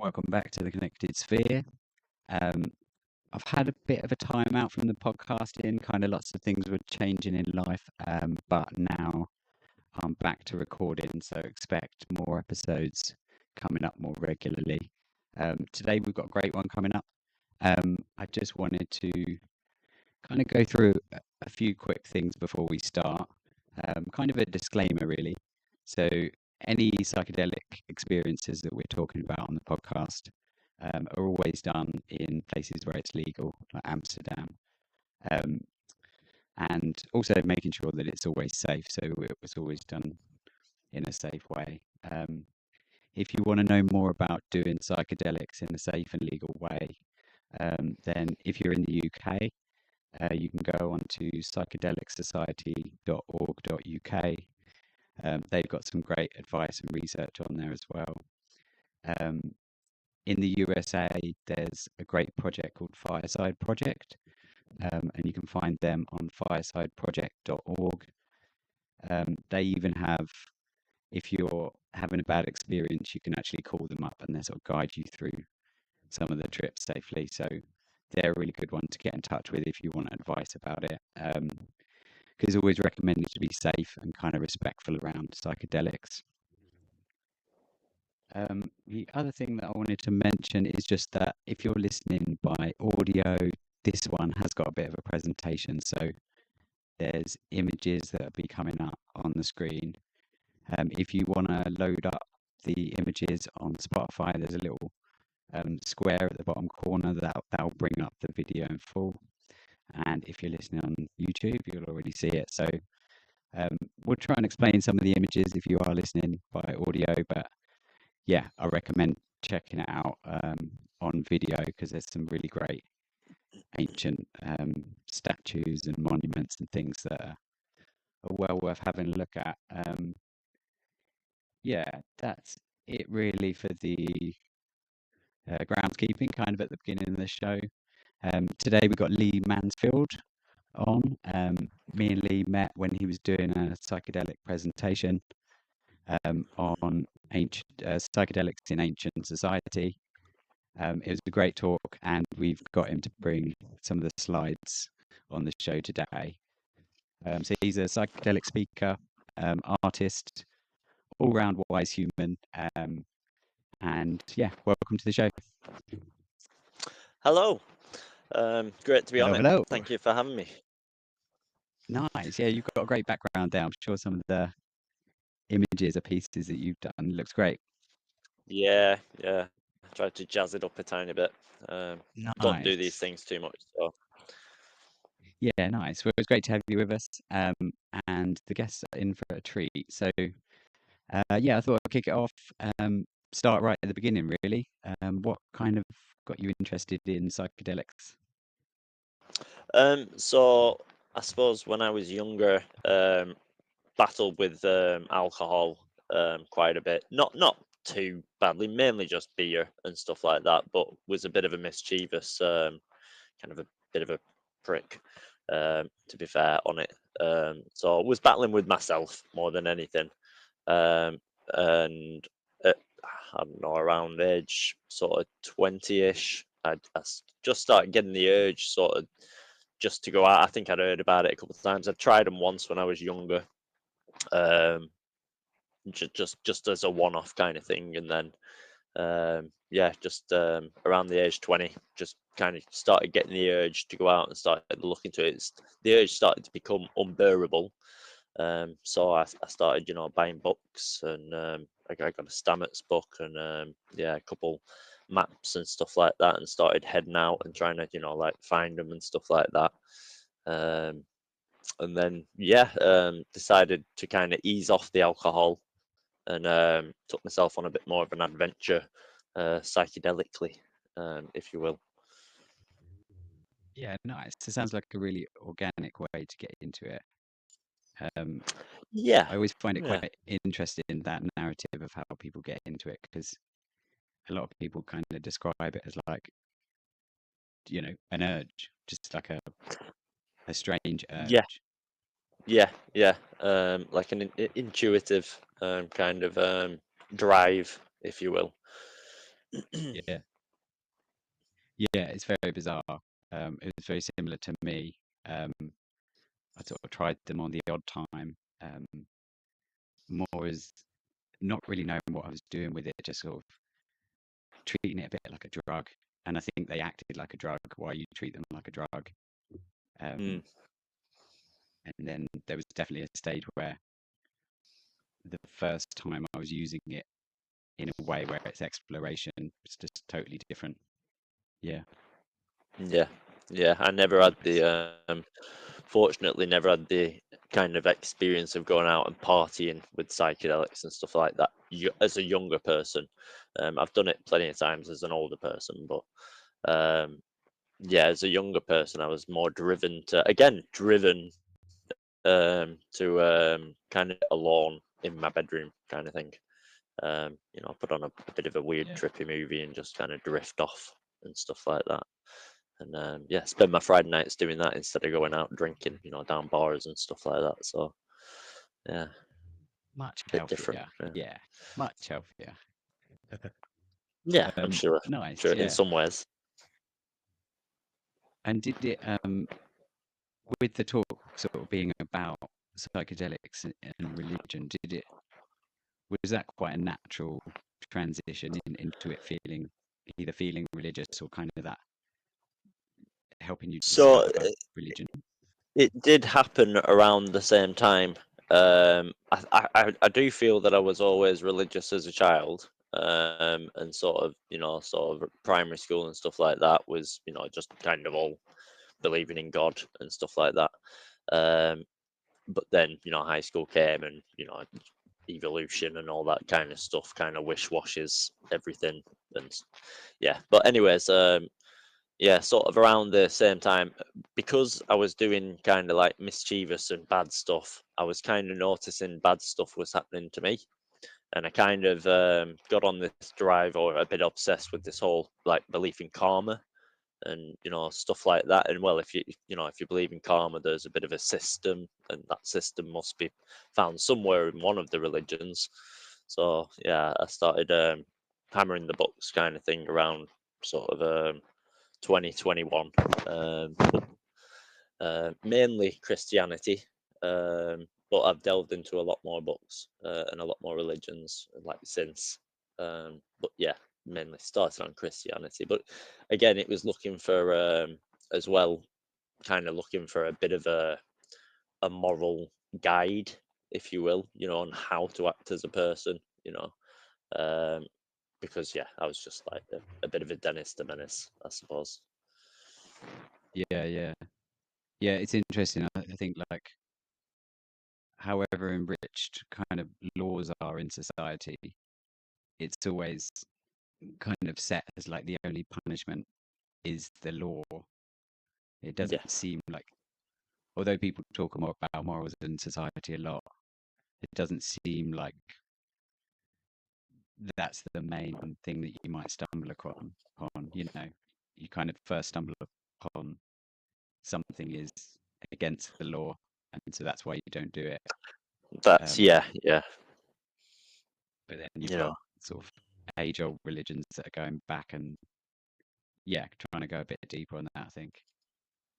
Welcome back to the Connected Sphere. Um, I've had a bit of a time out from the podcasting, kind of lots of things were changing in life, but now I'm back to recording, so expect more episodes coming up more regularly. Today we've got a great one coming up. I just wanted to kind of go through a few quick things before we start, kind of a disclaimer, really. So, any psychedelic experiences that we're talking about on the podcast are always done in places where it's legal, like Amsterdam, um, and also making sure that it's always safe. So, it was always done in a safe way. If you want to know more about doing psychedelics in a safe and legal way, then if you're in the UK, you can go on to psychedelicsociety.org.uk. They've got some great advice and research on there as well. Um, in the USA, there's a great project called Fireside Project, and you can find them on firesideproject.org. They even have, if you're having a bad experience, you can actually call them up and they sort of guide you through some of the trips safely. So they're a really good one to get in touch with if you want advice about it. Because it's always recommended to be safe and kind of respectful around psychedelics. The other thing that I wanted to mention is just that if you're listening by audio, this one has got a bit of a presentation. So there's images that will be coming up on the screen. If you want to load up the images on Spotify, there's a little square at the bottom corner that'll bring up the video in full. And if you're listening on YouTube, you'll already see it. So we'll try and explain some of the images if you are listening by audio, but yeah, I recommend checking it out on video because there's some really great ancient statues and monuments and things that are well worth having a look at. Yeah, that's it really for the groundskeeping kind of at the beginning of the show. Today we got Lee Mansfield on. Me and Lee met when he was doing a psychedelic presentation on psychedelics in ancient society. It was a great talk, and we've got him to bring some of the slides on the show today. So he's a psychedelic speaker, artist, all-round wise human, and yeah, welcome to the show. Hello. Great to be on it. Hello. Thank you for having me. Nice. Yeah, you've got a great background there. I'm sure some of the images or pieces that you've done looks great. Yeah. Tried to jazz it up a tiny bit. Don't do these Nice. things too much. So Yeah, nice. Well, it was great to have you with us. And the guests are in for a treat. So, yeah, I thought I'd kick it off. Start right at the beginning, really. What kind of got you interested in psychedelics? so I suppose when I was younger, battled with alcohol quite a bit. Not too badly, mainly just beer and stuff like that, but was a bit of a mischievous, kind of a bit of a prick, to be fair on it. So I was battling with myself more than anything. And at, I don't know, around age sort of 20-ish, just started getting the urge sort of just to go out. I think I'd heard about it a couple of times. I tried them once when I was younger, just as a one-off kind of thing, and then just around the age 20, just kind of started getting the urge to go out and start looking to it. The urge started to become unbearable. So I started, buying books, and I got a Stamets book, and a couple maps and stuff like that, and started heading out and trying to, like find them and stuff like that. And then decided to kind of ease off the alcohol, and took myself on a bit more of an adventure, psychedelically, if you will. Yeah, nice. It sounds like a really organic way to get into it. Yeah, I always find it yeah, quite interesting, that narrative of how people get into it, because a lot of people kind of describe it as like, an urge, just like a strange yeah, urge. yeah. Like an intuitive kind of drive, if you will. Yeah, yeah, it's very bizarre. It was very similar to me. I sort of tried them on the odd time, more as not really knowing what I was doing with it, just sort of treating it a bit like a drug. And I think they acted like a drug while you treat them like a drug. Mm. Um, and then there was definitely a stage where the first time I was using it in a way where it's exploration was just totally different. Yeah, Yeah, yeah. I never had the fortunately never had the kind of experience of going out and partying with psychedelics and stuff like that as a younger person. I've done it plenty of times as an older person, but um, yeah, as a younger person, I was more driven to kind of alone in my bedroom kind of thing. Put on a bit of a weird yeah. trippy movie and just kind of drift off and stuff like that. And yeah, spend my Friday nights doing that instead of going out drinking, down bars and stuff like that. So yeah, Much bit different. healthier. Yeah, Yeah, much healthier. yeah, I'm sure. Nice. Sure, in Yeah. some ways. And did it, with the talk sort of being about psychedelics and religion, was that quite a natural transition into it feeling either feeling religious or kind of that helping you So discover religion? it did happen around the same time. I do feel that I was always religious as a child, and sort of primary school and stuff like that was, just kind of all believing in God and stuff like that. Um, but then, high school came and, evolution and all that kind of stuff kind of wish washes everything. And yeah, but anyways, yeah, sort of around the same time, because I was doing kind of like mischievous and bad stuff, I was kind of noticing bad stuff was happening to me. And I kind of got on this drive or a bit obsessed with this whole like belief in karma and stuff like that. And well, if you believe in karma, there's a bit of a system, and that system must be found somewhere in one of the religions. So yeah, I started hammering the books kind of thing around sort of 2021, mainly Christianity. But I've delved into a lot more books and a lot more religions like since. But yeah, mainly started on Christianity. But again, it was looking for as well, kind of looking for a bit of a moral guide, if you will, on how to act as a person. Um, because yeah, I was just like a bit of a Dennis the Menace, I suppose. Yeah, yeah, yeah. It's interesting. I think like however enriched kind of laws are in society, it's always kind of set as like the only punishment is the law. It Yeah, doesn't seem like, although people talk more about morals in society a lot, it doesn't seem like that's the main thing that you might stumble upon. You kind of first stumble upon something is against the law, and so that's why you don't do it. that's Um, yeah. but then you've You got know, sort of age-old religions that are going back and yeah, trying to go a bit deeper on that. I think.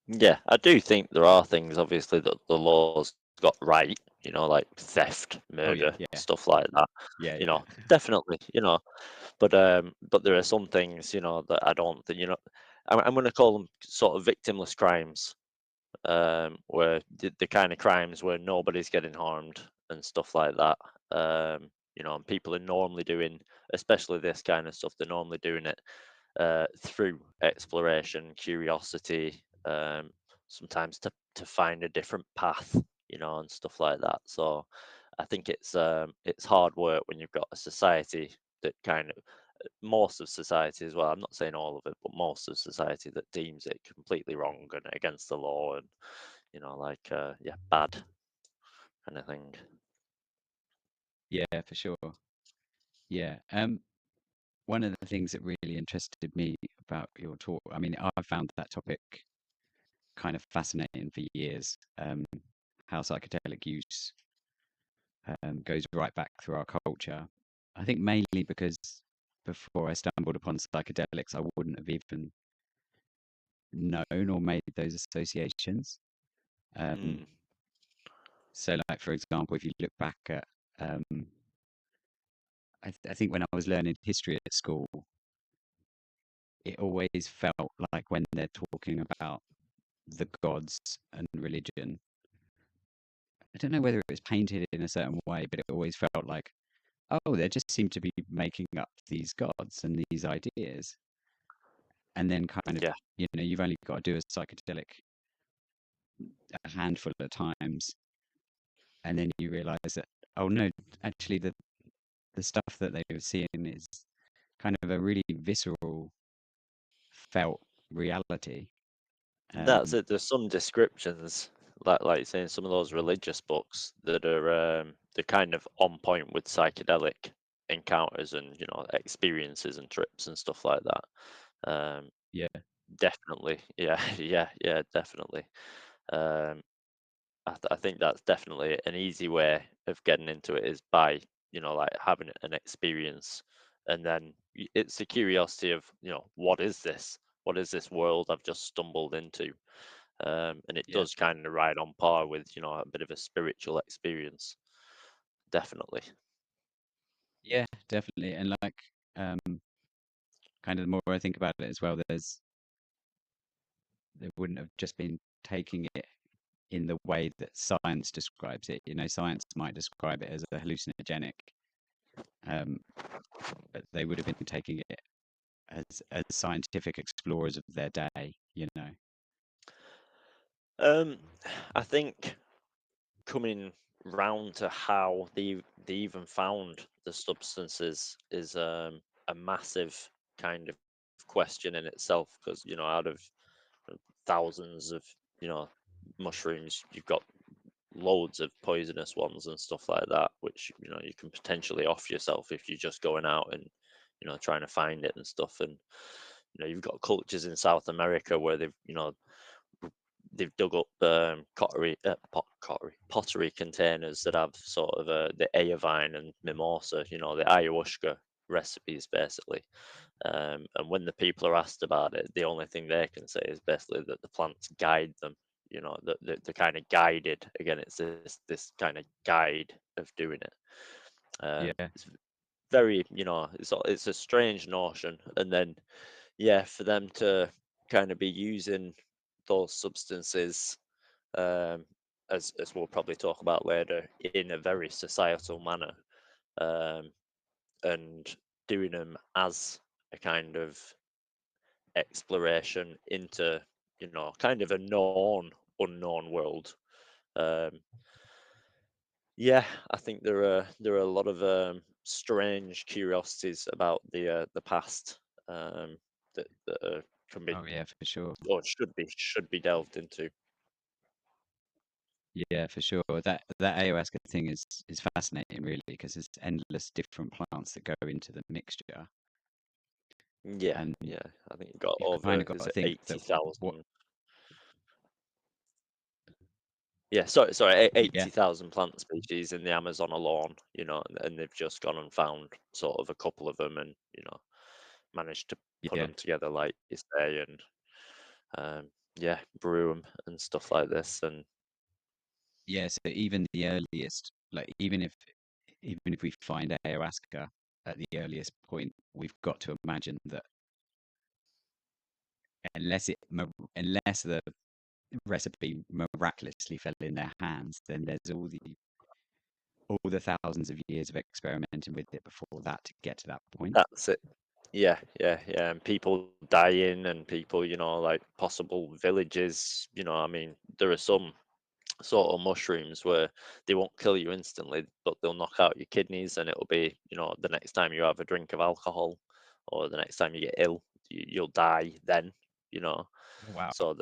yeah, I do think there are things obviously that the laws got right, like theft, Oh yeah, murder, yeah, stuff like that. yeah, yeah, Definitely, but there are some things, that I don't think, I'm going to call them sort of victimless crimes, where the kind of crimes where nobody's getting harmed and stuff like that. And people are normally doing, especially this kind of stuff, they're normally doing it through exploration, curiosity, sometimes to find a different path, and stuff like that. So I think it's hard work when you've got a society that kind of most of society as well. I'm not saying all of it, but most of society that deems it completely wrong and against the law, and yeah, bad kind of thing. yeah, for sure. Yeah. One of the things that really interested me about your talk, I mean, I found that topic kind of fascinating for years. How psychedelic use goes right back through our culture. I think mainly because before I stumbled upon psychedelics, I wouldn't have even known or made those associations. Um, Mm. so, like for example, if you look back at, I think when I was learning history at school, it always felt like when they're talking about the gods and religion, I don't know whether it was painted in a certain way, but it always felt like, oh, they just seem to be making up these gods and these ideas. And then kind of, Yeah, you've only got to do a psychedelic a handful of times, and then you realize that, oh no, actually the stuff that they were seeing is kind of a really visceral, felt reality. that's Um, it. There's some descriptions, like you saying, some of those religious books that are they're kind of on point with psychedelic encounters and experiences and trips and stuff like that. yeah, Definitely, yeah, yeah, definitely. Um, I think that's definitely an easy way of getting into it is by like having an experience, and then it's the curiosity of what is this? What is this world I've just stumbled into? And it yeah, does kind of ride on par with a bit of a spiritual experience, definitely. yeah, definitely. And like, um, kind of the more I think about it as well, they wouldn't have just been taking it in the way that science describes it. Science might describe it as a hallucinogenic, um, but they would have been taking it as scientific explorers of their day. Um, I think coming round to how they even found the substances is a massive kind of question in itself, because out of thousands of you know mushrooms, you've got loads of poisonous ones and stuff like that, which you can potentially off yourself if you're just going out and trying to find it and stuff. And you've got cultures in South America where they've dug up pottery containers that have sort of the ayavine and mimosa, the ayahuasca recipes basically. And when the people are asked about it, the only thing they can say is basically that the plants guide them. That they're kind of guided. Again, it's this kind of guide of doing it. Yeah, It's very, it's a strange notion. And then, yeah, for them to kind of be using those substances, um, as we'll probably talk about later, in a very societal manner, um, and doing them as a kind of exploration into kind of a known unknown world. um yeah, I think there are a lot of strange curiosities about the past, that can be, oh yeah, for sure. or should be delved into. Yeah, for sure. That ayahuasca thing is fascinating, really, because there's endless different plants that go into the mixture, Yeah, and yeah, I think you got you've kind over, of got is to it think that what, 80,000? Yeah, sorry, yeah, 80,000 plant species in the Amazon alone, and they've just gone and found sort of a couple of them, and managed to put yeah, them together, like you say, and yeah, brew them and stuff like this. And yeah. So even the earliest, like even if we find ayahuasca at the earliest point, we've got to imagine that unless the recipe miraculously fell in their hands, then there's all the thousands of years of experimenting with it before that to get to that point. that's it. Yeah, yeah, yeah. And people dying, and people, like possible villages. I mean, there are some sort of mushrooms where they won't kill you instantly, but they'll knock out your kidneys, and it'll be, the next time you have a drink of alcohol, or the next time you get ill, you'll die then. You know, Wow. so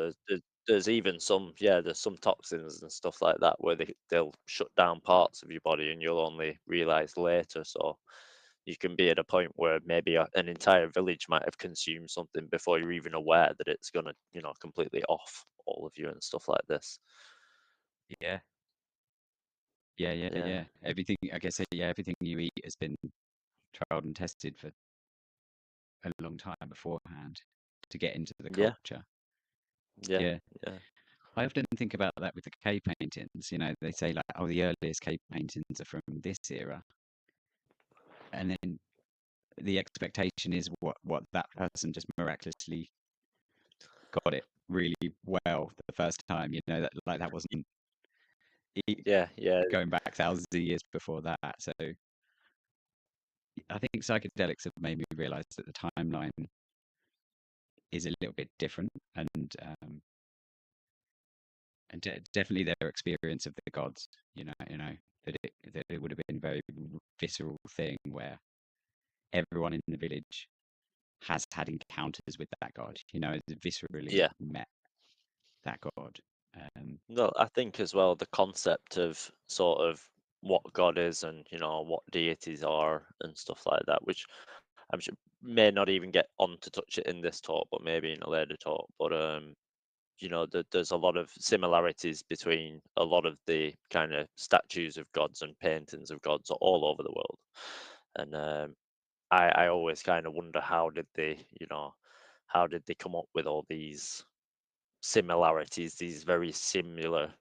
there's even some, yeah, there's some toxins and stuff like that where they'll shut down parts of your body, and you'll only realize later. So you can be at a point where maybe an entire village might have consumed something before you're even aware that it's gonna, completely off all of you and stuff like this. Yeah. Yeah, yeah, Yeah. yeah. Everything, I guess, yeah, everything you eat has been trialed and tested for a long time beforehand to get into the Yeah, culture. yeah, Yeah. yeah, I often think about that with the cave paintings. You know, they say like, oh, the earliest cave paintings are from this era, and then the expectation is what that person just miraculously got it really well the first time. You know, that like that wasn't yeah, yeah, going back thousands of years before that. So I think psychedelics have made me realize that the timeline is a little bit different, and definitely their experience of the gods. That it would have been a very visceral thing where everyone in the village has had encounters with that god. You know, has viscerally yeah. met that god. Um, No, I think as well the concept of sort of what God is and what deities are and stuff like that, which I'm sure may not even get on to touch it in this talk, but maybe in a later talk. But there's a lot of similarities between a lot of the kind of statues of gods and paintings of gods all over the world, and I always kind of wonder how did they come up with all these similarities, these very similar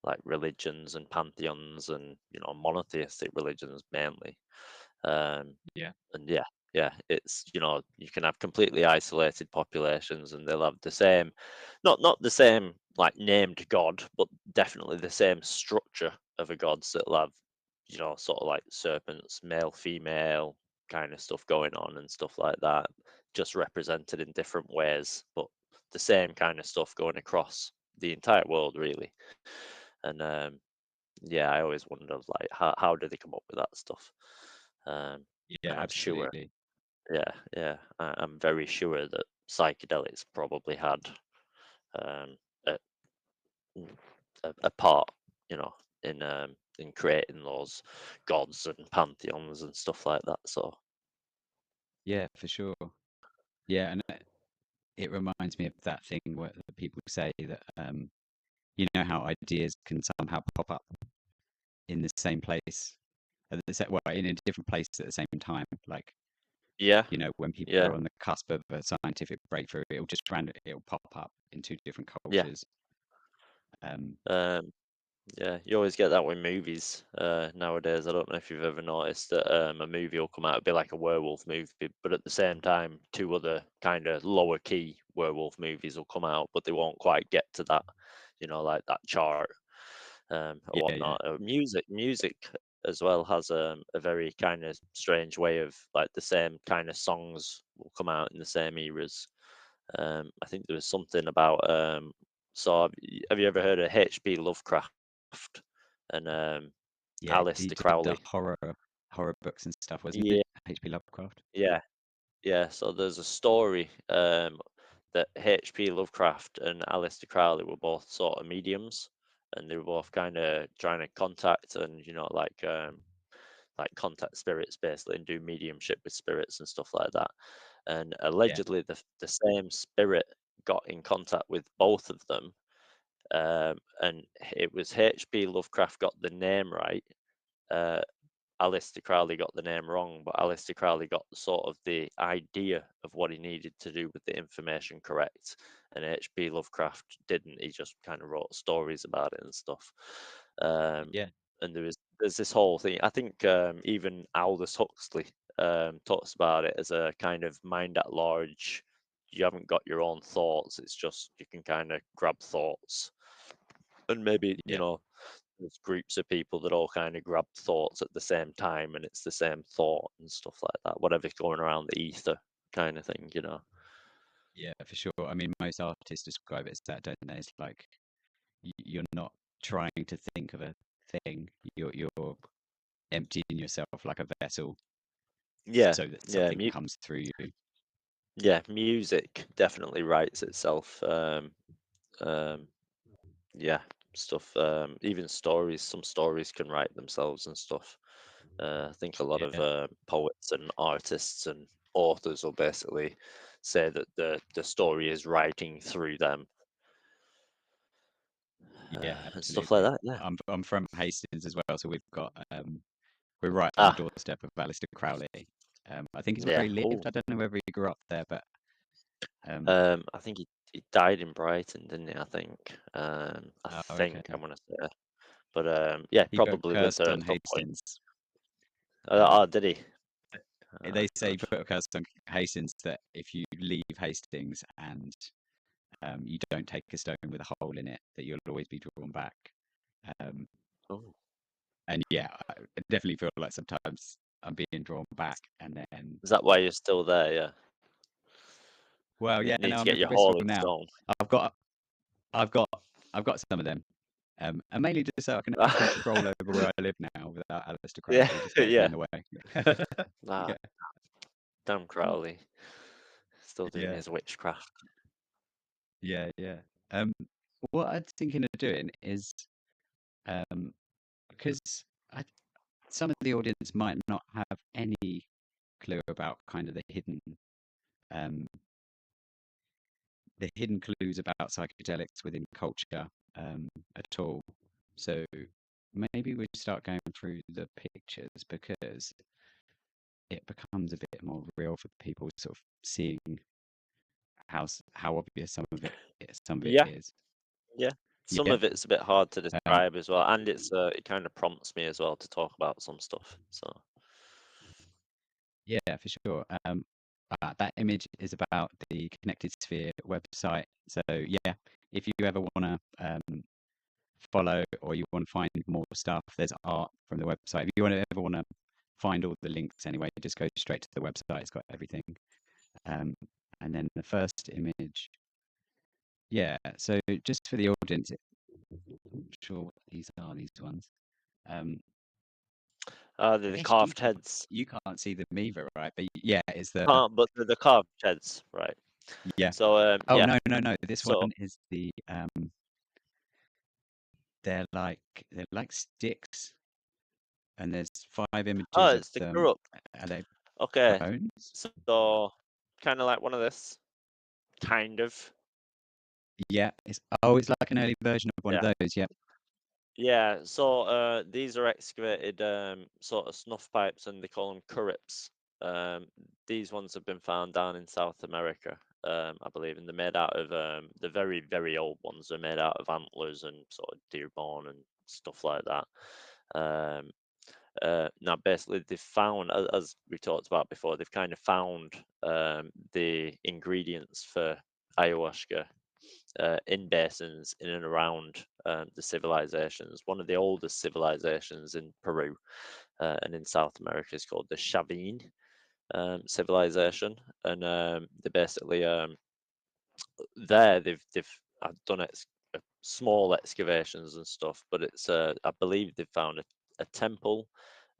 like religions and pantheons and monotheistic religions mainly. Um, yeah, and yeah, it's you can have completely isolated populations and they'll have the same, not the same like named god, but definitely the same structure of a god. So it'll have sort of like serpents, male, female kind of stuff going on and stuff like that, just represented in different ways, but the same kind of stuff going across the entire world really. And yeah, I always wondered like how do they come up with that stuff? Um, yeah, and I'm sure, absolutely. yeah, I'm very sure that psychedelics probably had um, a, a part, you know, in creating those gods and pantheons and stuff like that. So Yeah, for sure. Yeah, and it reminds me of that thing where the people say that you know how ideas can somehow pop up in the same place well, in a different place at the same time. Like, yeah, you know, when people yeah, are on the cusp of a scientific breakthrough, it'll pop up in two different yeah. cultures. Um, Um, Yeah, you always get that with movies nowadays. I don't know if you've ever noticed that a movie will come out, it'll be like a werewolf movie, but at the same time, two other kind of lower key werewolf movies will come out, but they won't quite get to that, like that chart or yeah, yeah, whatnot. Music as well has a very kind of strange way of like the same kind of songs will come out in the same eras. I think there was something about so have you ever heard of H.P. Lovecraft and yeah. He Alistair did the Crowley? horror books and stuff, wasn't it? Yeah, H.P. Lovecraft. yeah, yeah. So there's a story that H.P. Lovecraft and Alistair Crowley were both sort of mediums, and they were both kind of trying to contact and like contact spirits basically and do mediumship with spirits and stuff like that. And Yeah, allegedly, the same spirit got in contact with both of them, and it was H.P. Lovecraft got the name right. Uh, Alistair Crowley got the name wrong, but Alistair Crowley got sort of the idea of what he needed to do with the information correct, and H.P. Lovecraft didn't. He just kind of wrote stories about it and stuff. Um, yeah, and there's this whole thing. I think even Aldous Huxley talks about it as a kind of mind at large. You haven't got your own thoughts. It's just you can kind of grab thoughts, and maybe yeah, there's groups of people that all kind of grab thoughts at the same time and it's the same thought and stuff like that, whatever's going around the ether kind of thing. yeah, for sure. I mean, most artists describe it as that, don't they? It's like you're not trying to think of a thing. You're emptying yourself like a vessel Yeah, so that yeah, something comes through you. yeah, music definitely writes itself. Um yeah, stuff, even stories, some stories can write themselves and stuff. I think a lot of Yeah, poets and artists and authors will basically say that the story is writing through them, yeah, and stuff like absolutely. that. Yeah. I'm from Hastings as well, so we're right on the Ah, doorstep of Alistair Crowley. I think it's where Yeah. he lived. Oh, I don't know whether he grew up there, but I think he died in Brighton, didn't he? I think. oh, okay. I want to say, but yeah, He put a probably lived curse there on at some point. Hastings. Oh, did he? They say he Good. put a curse on Hastings that if you leave Hastings and you don't take a stone with a hole in it, that you'll always be drawn back. Um, Oh, and yeah, I definitely feel like sometimes I'm being drawn back, and then is that why you're still there? Yeah. well, yeah, Need no, to I'm get in your Bristol hauling now. stone. I've got, I've got, I've got some of them, and mainly just so I can have control over where I live now without Alistair Yeah, Crowley just getting yeah. in the way. Ah, Yeah, damn Crowley, still doing yeah, his witchcraft. yeah, yeah. Um, what I'm thinking of doing is, because I, some of the audience might not have any clue about kind of um, the hidden clues about psychedelics within culture at all. So maybe we start going through the pictures because it becomes a bit more real for people, sort of seeing how obvious some of it Yeah, is. yeah. Some Yeah. of it's a bit hard to Um, describe as well, and it kind of prompts me as well to talk about some stuff. So, yeah, for sure. That image is about the Connected Sphere website. So yeah, if you ever want to follow or you want to find more stuff, there's art from the website. If you ever want to find all the links anyway, just go straight to the website. It's got everything. Um, and then the first image, yeah. So just for the audience, I'm not sure what these are. These ones. Um, I they're the guess carved heads. you can't see them either, right? But yeah, it's the But they're the carved heads, right? yeah. So, Oh yeah. no. This one So, is the they're like sticks, and there's 5 images of it's the them. corrupt. Are they Okay. bones? So, kind of like one of this, kind of. Yeah, it's like an early version of one of Yeah. those. Yeah, Yeah, so these are excavated sort of snuff pipes, and they call them currips. These ones have been found down in South America, I believe, and they're made out of the very, very old ones are made out of antlers and sort of deer bone and stuff like that. Um, Now, basically, they've found, as we talked about before, they've kind of found the ingredients for ayahuasca in basins in and around the civilizations. One of the oldest civilizations in Peru and in South America is called the Chavin civilization, and they basically there they've done small excavations and stuff, but it's I believe they've found a temple,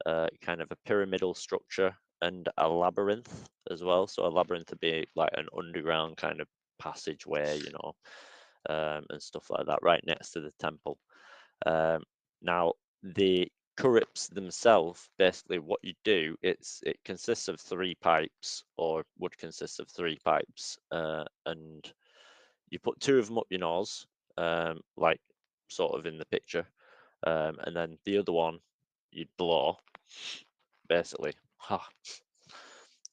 kind of a pyramidal structure, and a labyrinth as well. So a labyrinth would be like an underground kind of passageway, and stuff like that, right next to the temple. Now, the currips themselves, basically, what you do, it consists of 3 pipes, or would consist of 3 pipes, and you put 2 of them up your nose, like sort of in the picture, and then the other one you'd blow, basically, ha,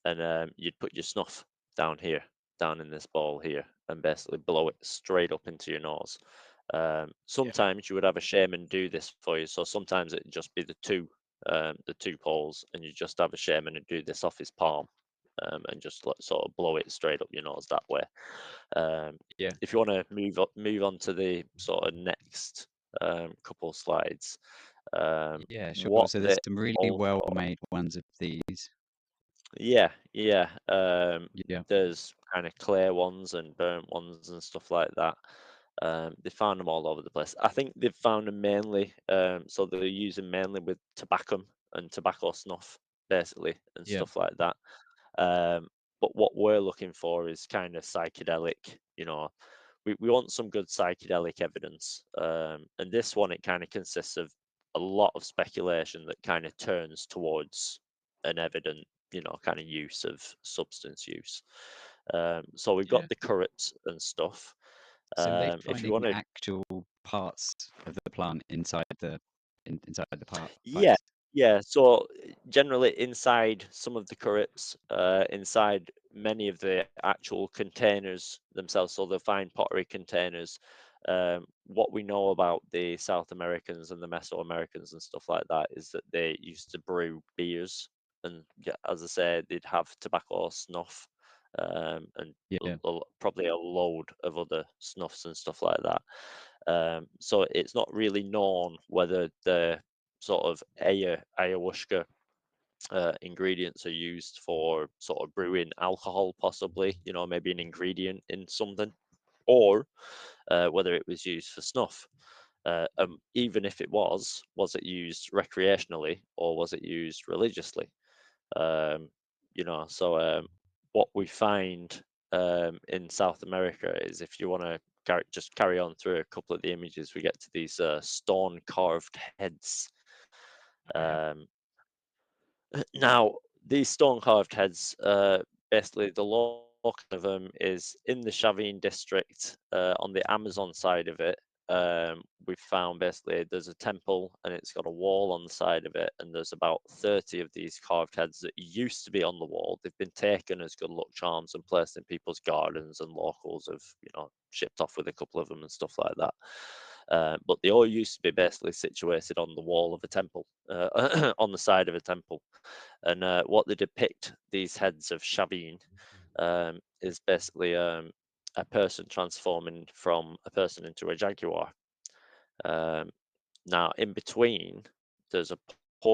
and you'd put your snuff down here, down in this bowl here, and basically blow it straight up into your nose. yeah, Sometimes you would have a shaman do this for you, so sometimes it'd just be the two poles, and you just have a shaman and do this off his palm, and just sort of blow it straight up your nose that way. Um, yeah, if you want to move on to the sort of next couple slides, yeah. Sure. what So there's they some really also well-made ones of these. Yeah, yeah. Yeah, There's kind of clear ones and burnt ones and stuff like that. They found them all over the place. I think they've found them mainly, so they're using mainly with tobacco and tobacco snuff, basically, and yeah, stuff like that. Um, but what we're looking for is kind of psychedelic, we want some good psychedelic evidence. And this one, it kind of consists of a lot of speculation that kind of turns towards an evident, kind of use of substance use. So we've yeah. got the currents and stuff. So are they If you finding want to, actual parts of the plant inside the inside the part yeah, pipes? Yeah, so generally inside some of the curates, inside many of the actual containers themselves, so the fine pottery containers, what we know about the South Americans and the Mesoamericans and stuff like that is that they used to brew beers, and yeah, as I said, they'd have tobacco, snuff, and Yeah, probably a load of other snuffs and stuff like that. So it's not really known whether the sort of ayahuasca ingredients are used for sort of brewing alcohol, possibly, maybe an ingredient in something, or whether it was used for snuff. Even if it was it used recreationally or was it used religiously? Um, so what we find in South America is, if you want to just carry on through a couple of the images, we get to these stone carved heads. yeah, Um, Now, these stone carved heads, basically the location of them is in the Chavin district, on the Amazon side of it. We've found basically there's a temple and it's got a wall on the side of it, and there's about 30 of these carved heads that used to be on the wall. They've been taken as good luck charms and placed in people's gardens, and locals have, shipped off with a couple of them and stuff like that. But they all used to be basically situated on the wall of a temple, on the side of a temple. And what they depict these heads of Shavin is basically a person transforming from a person into a jaguar. Um, Now, in between, there's a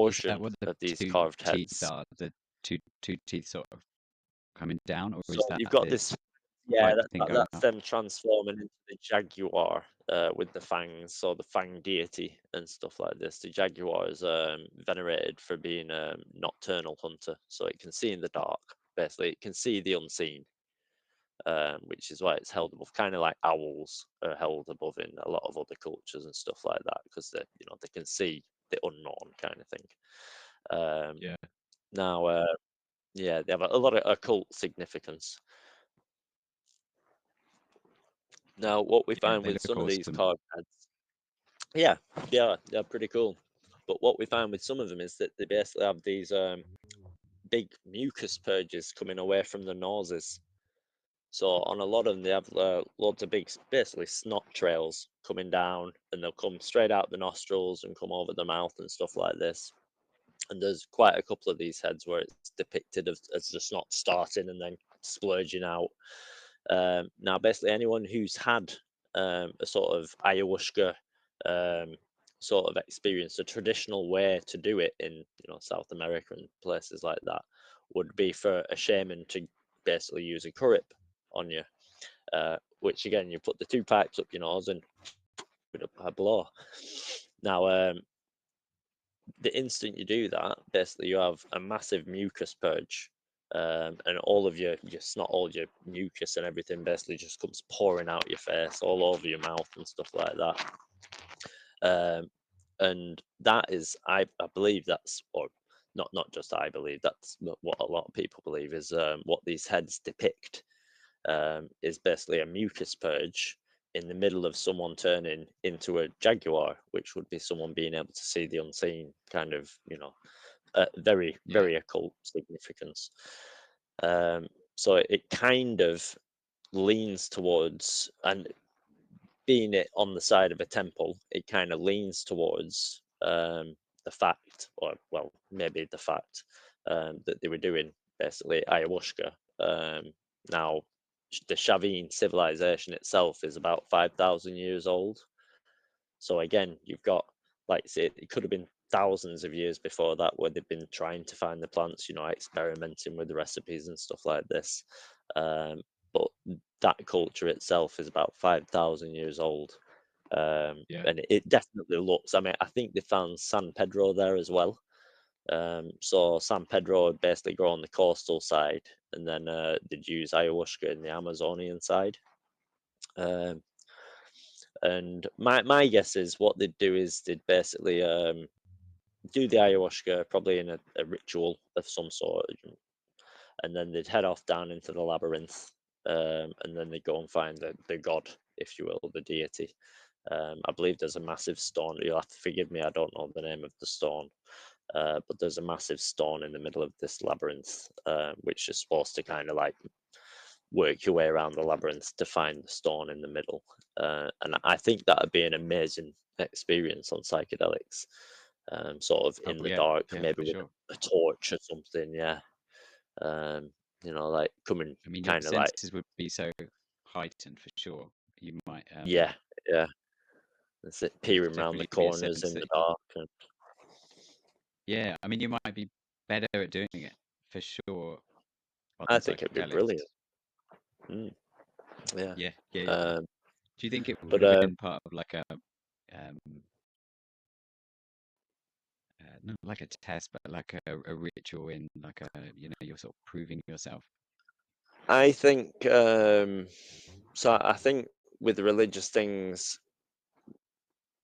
is that portion what the of these two carved teeth heads. are? The two teeth sort of coming down, or So is that you've got the this, yeah, spiky thing going that's up? them transforming into the jaguar with the fangs, so the fang deity and stuff like this. The jaguar is venerated for being a nocturnal hunter, so it can see in the dark. Basically, it can see the unseen, which is why it's held above, kind of like owls are held above in a lot of other cultures and stuff like that, because they can see the unknown kind of thing. Um, Yeah, Now, yeah, they have a lot of occult significance. Now, what we yeah, find they with look some of these awesome. card heads, yeah, yeah, they're pretty cool. But what we find with some of them is that they basically have these big mucus purges coming away from the noses. So on a lot of them, they have loads of big, basically snot trails coming down, and they'll come straight out the nostrils and come over the mouth and stuff like this. And there's quite a couple of these heads where it's depicted as the snot starting and then splurging out. Now, basically, anyone who's had a sort of ayahuasca sort of experience, a traditional way to do it in South America and places like that, would be for a shaman to basically use a curip on you, which again, you put the two pipes up your nose and with a blow. Now, the instant you do that, basically you have a massive mucus purge, and all of your snot, all your mucus and everything, basically just comes pouring out your face, all over your mouth and stuff like that. And that is, I believe that's, or not just I believe, that's what a lot of people believe is what these heads depict, is basically a mucus purge in the middle of someone turning into a jaguar, which would be someone being able to see the unseen, kind of, very, Yeah, very occult significance. So it kind of leans towards, and being it on the side of a temple, it kind of leans towards the fact, or well, maybe the fact that they were doing basically ayahuasca. Now, the Chavin civilization itself is about 5,000 years old. So again, you've got, like I say, it could have been thousands of years before that where they've been trying to find the plants, experimenting with the recipes and stuff like this. Um, but that culture itself is about 5,000 years old. yeah, And it definitely looks, I mean, I think they found San Pedro there as well. So San Pedro would basically grow on the coastal side, and then they'd use ayahuasca in the Amazonian side. Um, and my guess is what they'd do is they'd basically do the ayahuasca probably in a ritual of some sort, and then they'd head off down into the labyrinth, and then they'd go and find the god, if you will, the deity. I believe there's a massive stone. You'll have to forgive me, I don't know the name of the stone. but there's a massive stone in the middle of this labyrinth, which is supposed to kind of like work your way around the labyrinth to find the stone in the middle. And I think that would be an amazing experience on psychedelics, sort of Oh in the yeah, dark, yeah, maybe for with sure. a torch or something. Yeah, like coming I mean, your kind of like, senses would be so heightened for sure. You might, yeah, yeah. That's it, there'd peering around the definitely be a corners sense in that the dark. And yeah, I mean, you might be better at doing it for sure on I think it'd be psychedelics. brilliant. Mm, yeah. Yeah, yeah, yeah. Um, Do you think it would but have been part of like a, not like a test, but like a ritual in like a, you're sort of proving yourself? I think so. I think with religious things,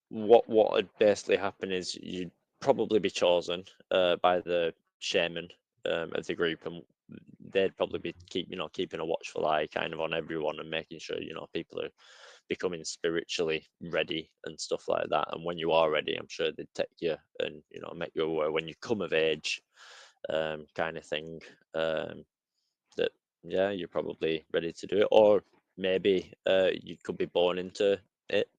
what would basically happen is you'd probably be chosen by the shaman of the group, and they'd probably be keeping a watchful eye kind of on everyone and making sure people are becoming spiritually ready and stuff like that. And when you are ready, I'm sure they'd take you and make you aware when you come of age, kind of thing. Um, that yeah, you're probably ready to do it, or maybe you could be born into it.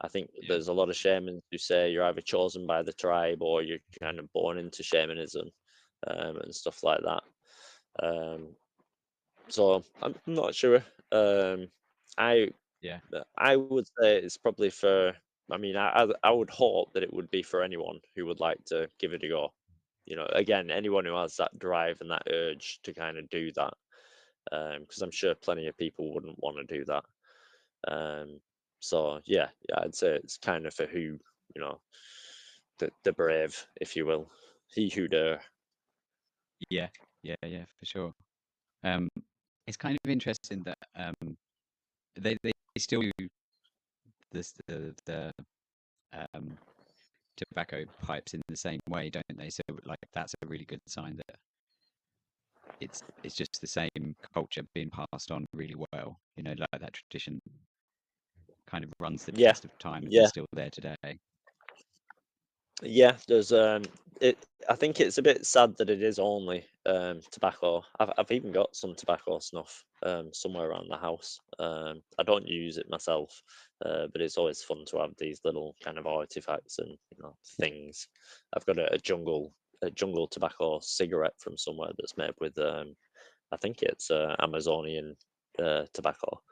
I think Yeah, there's a lot of shamans who say you're either chosen by the tribe or you're kind of born into shamanism, and stuff like that. Um, so I'm not sure. I yeah, I would say it's probably for. I mean, I would hope that it would be for anyone who would like to give it a go. Again, anyone who has that drive and that urge to kind of do that, because I'm sure plenty of people wouldn't want to do that. Um, so yeah, I'd say it's kind of for who you know, the brave, if you will, he who dare. yeah, yeah, yeah, for sure. Um, it's kind of interesting that they still do this the um tobacco pipes in the same way, don't they? So like that's a really good sign that it's just the same culture being passed on really well. Like that tradition kind of runs the Yeah, test of time and is yeah. still there today. Yeah, there's it I think it's a bit sad that it is only tobacco. I've even got some tobacco snuff somewhere around the house. I don't use it myself, but it's always fun to have these little kind of artifacts and things. I've got a jungle tobacco cigarette from somewhere that's made with I think it's Amazonian tobacco.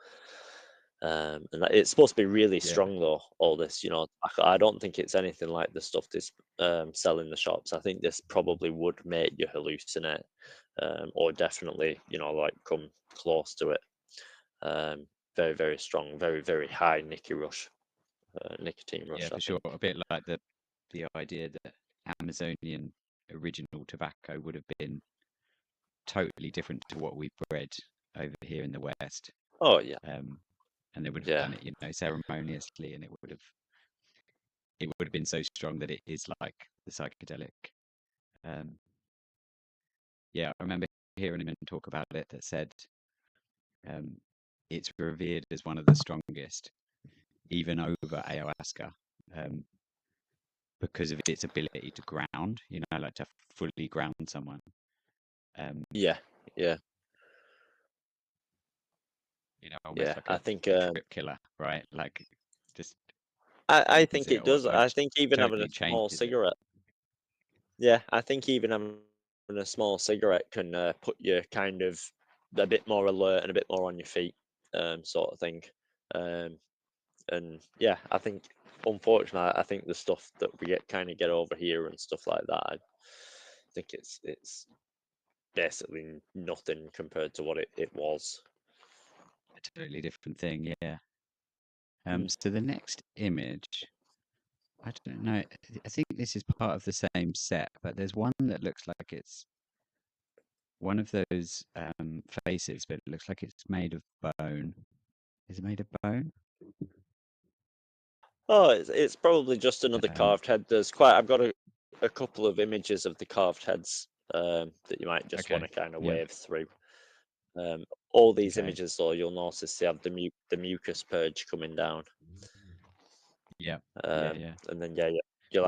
And it's supposed to be really Yeah, strong though. All this, I don't think it's anything like the stuff this sell in the shops. I think this probably would make you hallucinate, or definitely, like come close to it. Very, very strong, very, very high nicotine yeah, rush. I for sure. think. A bit like the idea that Amazonian original tobacco would have been totally different to what we've bred over here in the West. Oh yeah, Um, and they would have yeah, done it, ceremoniously, and it would have been so strong that it is like the psychedelic. Um, yeah, I remember hearing him talk about it that said um, it's revered as one of the strongest, even over ayahuasca, um, because of its ability to ground. Like to fully ground someone. Um, yeah, yeah, almost yeah. like I a, think a trip killer, right? Like just I cleanses think it it or, does. or I think even having a totally small changes it. cigarette. Yeah, I think even having a small cigarette can put you kind of a bit more alert and a bit more on your feet, sort of thing. Um, and yeah, I think unfortunately, I think the stuff that we get over here and stuff like that, I think it's basically nothing compared to what it was. A totally different thing, yeah. Mm. So the next image, I don't know. I think this is part of the same set, but there's one that looks like it's one of those faces, but it looks like it's made of bone. Is it made of bone? Oh, it's probably just another Um, carved head. I've got a couple of images of the carved heads that you might just want okay. to kind of Yeah. wave through. All these Okay. images, though, you'll notice they have the mucus purge coming down, Yeah. Yeah. um, Yeah. and then yeah.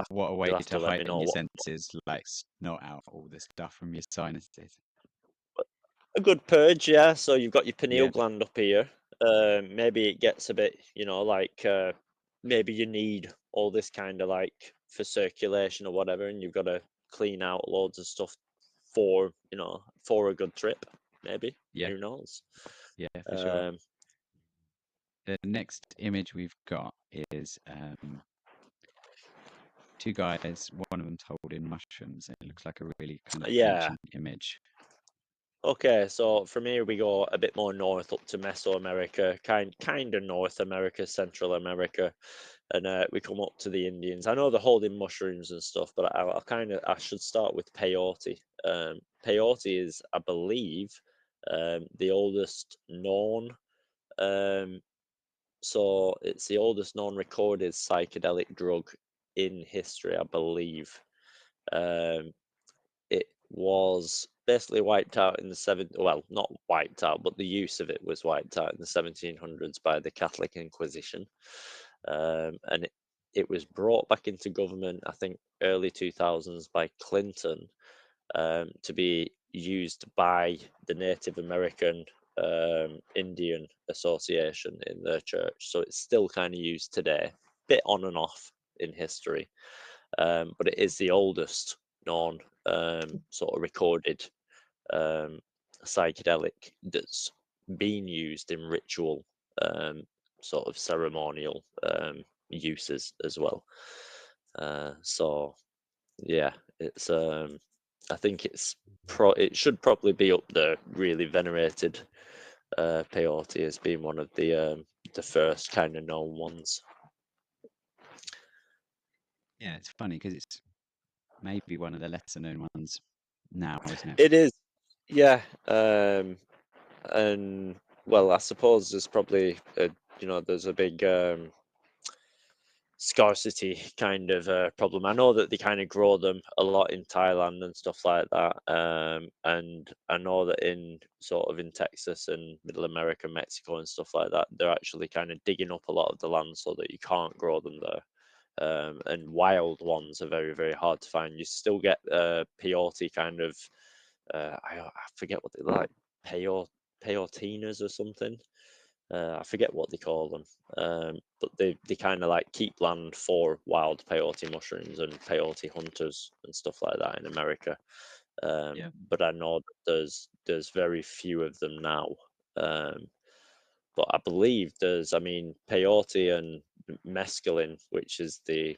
What a way you'll have to to let me heighten know your what senses, like snot out all the stuff from your sinuses. a good purge. Yeah, so you've got your pineal Yeah, gland up here. Maybe it gets a bit, like maybe you need all this kind of like for circulation or whatever, and you've got to clean out loads of stuff for a good trip. Maybe, yeah, who knows? yeah, for sure. Um, The next image we've got is two guys. One of them's holding mushrooms. It looks like a really kind of yeah. ancient image. Okay, so from here we go a bit more north up to Mesoamerica, kind of North America, Central America, and we come up to the Indians. I know they're holding mushrooms and stuff, but I should start with peyote. Peyote is, I believe, the oldest known. Um, so it's the oldest known recorded psychedelic drug in history, I believe. Um, it was basically wiped out in the well, not wiped out, but the use of it was wiped out in the 1700s by the Catholic Inquisition. And it was brought back into government, I think, early 2000s by Clinton, to be used by the Native American Indian Association in their church. So it's still kind of used today, bit on and off in history. But it is the oldest known sort of recorded psychedelic that's been used in ritual sort of ceremonial uses as well. So yeah, it's I think it should probably be up there, really venerated peyote as being one of the first kind of known ones. Yeah, it's funny because it's maybe one of the lesser known ones now, isn't it? It is, yeah. And well, I suppose there's probably there's a big scarcity kind of problem. I know that they kind of grow them a lot in Thailand and stuff like that, and I know that in Texas and Middle America, Mexico and stuff like that, they're actually kind of digging up a lot of the land so that you can't grow them there. And wild ones are very, very hard to find. You still get peyote kind of I forget what they like, peyotinas or something. I forget what they call them, but they kind of like keep land for wild peyote mushrooms and peyote hunters and stuff like that in America. Yeah. But I know that there's very few of them now. Um, but I believe I mean, peyote and mescaline, which is the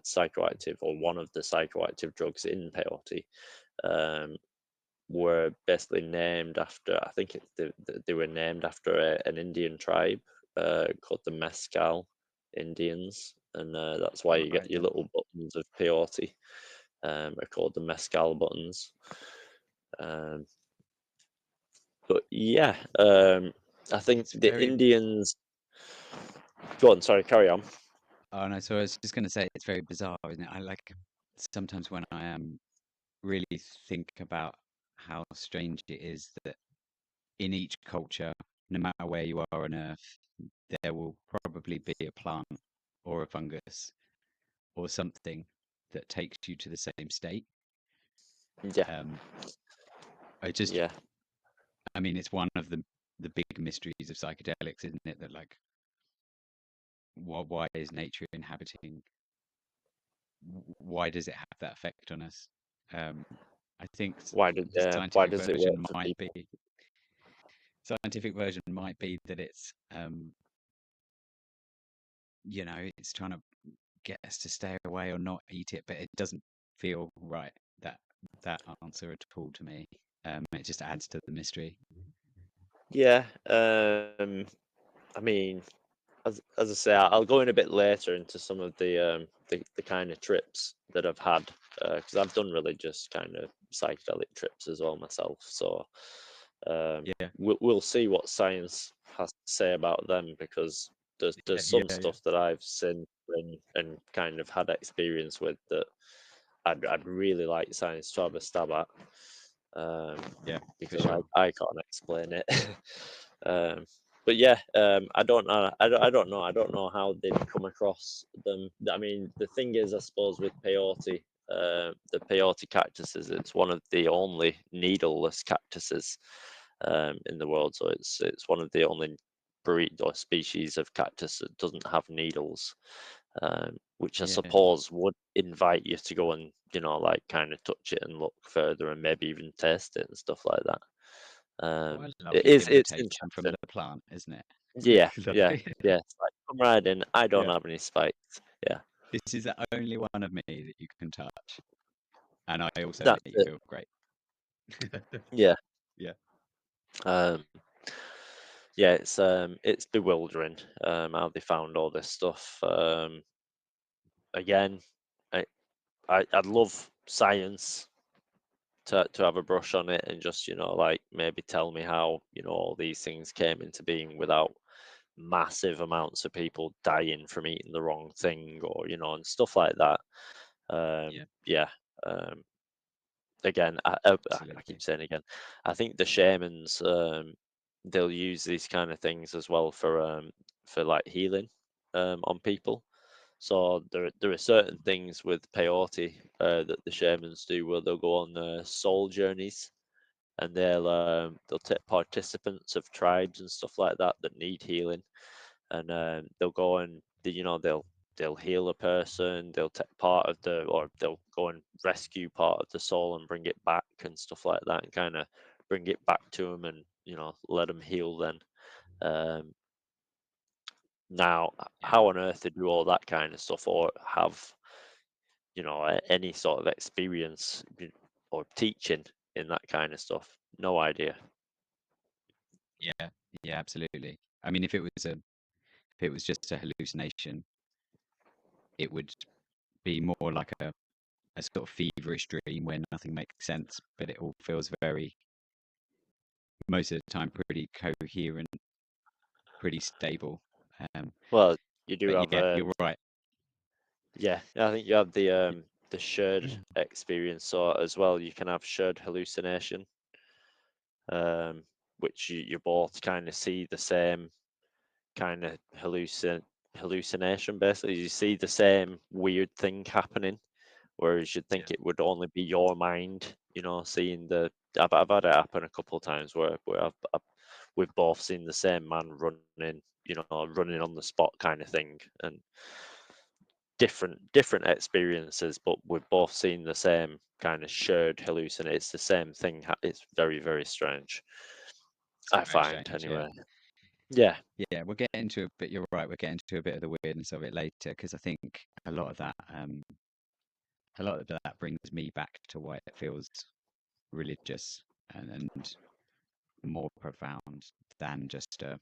psychoactive or one of the psychoactive drugs in peyote. Um, were basically named after, I think they were named after an Indian tribe called the Mescal Indians, and that's why All you right. get your Yeah. little buttons of peyote are called the Mescal buttons. Um, but yeah, I think It's the very. Indians. Go on, sorry, carry on. Oh no. So I was just going to say it's very bizarre, isn't it? I like sometimes when I really think about how strange it is that in each culture, no matter where you are on Earth, there will probably be a plant or a fungus or something that takes you to the same state. Yeah, Um, I just, yeah. I mean, it's one of the big mysteries of psychedelics, isn't it? That like, why is nature inhabiting? Why does it have that effect on us? Um, I think the Why scientific does it work version for might be people? that it's it's trying to get us to stay away or not eat it, but it doesn't feel right, that answer at all to me. It just adds to the mystery. Yeah, I mean, as I say, I'll go in a bit later into some of the kind of trips that I've had because I've done religious kind of psychedelic trips as well myself. So Yeah, we'll see what science has to say about them because there's yeah, some yeah, stuff that I've seen and kind of had experience with that I'd really like science to have a stab at um, yeah, for because sure. I can't explain it. um, but yeah, I don't know. I don't know. I don't know how they've come across them. I mean, the thing is, I suppose, with peyote, the peyote cactuses, it's one of the only needleless cactuses in the world. So it's one of the only breed or species of cactus that doesn't have needles, which I Yeah. suppose would invite you to go and like kind of touch it and look further and maybe even taste it and stuff like that. What a It lovely is it's invitation from interesting. the plant, isn't it? Yeah, yeah, Lovely. yeah. It's like, come right in. I don't Yeah. have any spikes. Yeah, This is the only one of me that you can touch, and I also that's make you it. feel great. Yeah, Yeah. um, yeah. It's bewildering how they found all this stuff. Again, I, I'd love science to have a brush on it and just like maybe tell me how all these things came into being without massive amounts of people dying from eating the wrong thing or and stuff like that. Yeah. Yeah. Um, Again, I Absolutely. keep saying again, I think the shamans, they'll use these kind of things as well for like healing on people. So there are certain things with peyote that the shamans do where they'll go on soul journeys, and they'll take participants of tribes and stuff like that that need healing, and they'll go and they'll heal a person, they'll take part of the or they'll go and rescue part of the soul and bring it back and stuff like that, and kind of bring it back to them and let them heal then. um, Now, Yeah. how on earth they do all that kind of stuff or have any sort of experience or teaching in that kind of stuff, no idea. Yeah. Yeah. Absolutely. I mean, if it was just a hallucination, it would be more like a sort of feverish dream where nothing makes sense, but it all feels very, most of the time, pretty coherent, pretty stable. Um, Well, you do but have yeah, you're right. yeah, I think you have the shared experience, so as well you can have shared hallucination, um, which you both kind of see the same kind of hallucination. Basically, you see the same weird thing happening, whereas you'd Yeah. think it would only be your mind, seeing the. I've had it happen a couple of times where we've both seen the same man running, running on the spot kind of thing, and different experiences, but we've both seen the same kind of shared hallucinate. It's the same thing. It's very, very strange. It's I very find strange. Yeah. anyway. Yeah. Yeah, we'll get into it, but you're right. We'll get into a bit of the weirdness of it later because I think a lot of that, a lot of that brings me back to why it feels religious and more profound than just a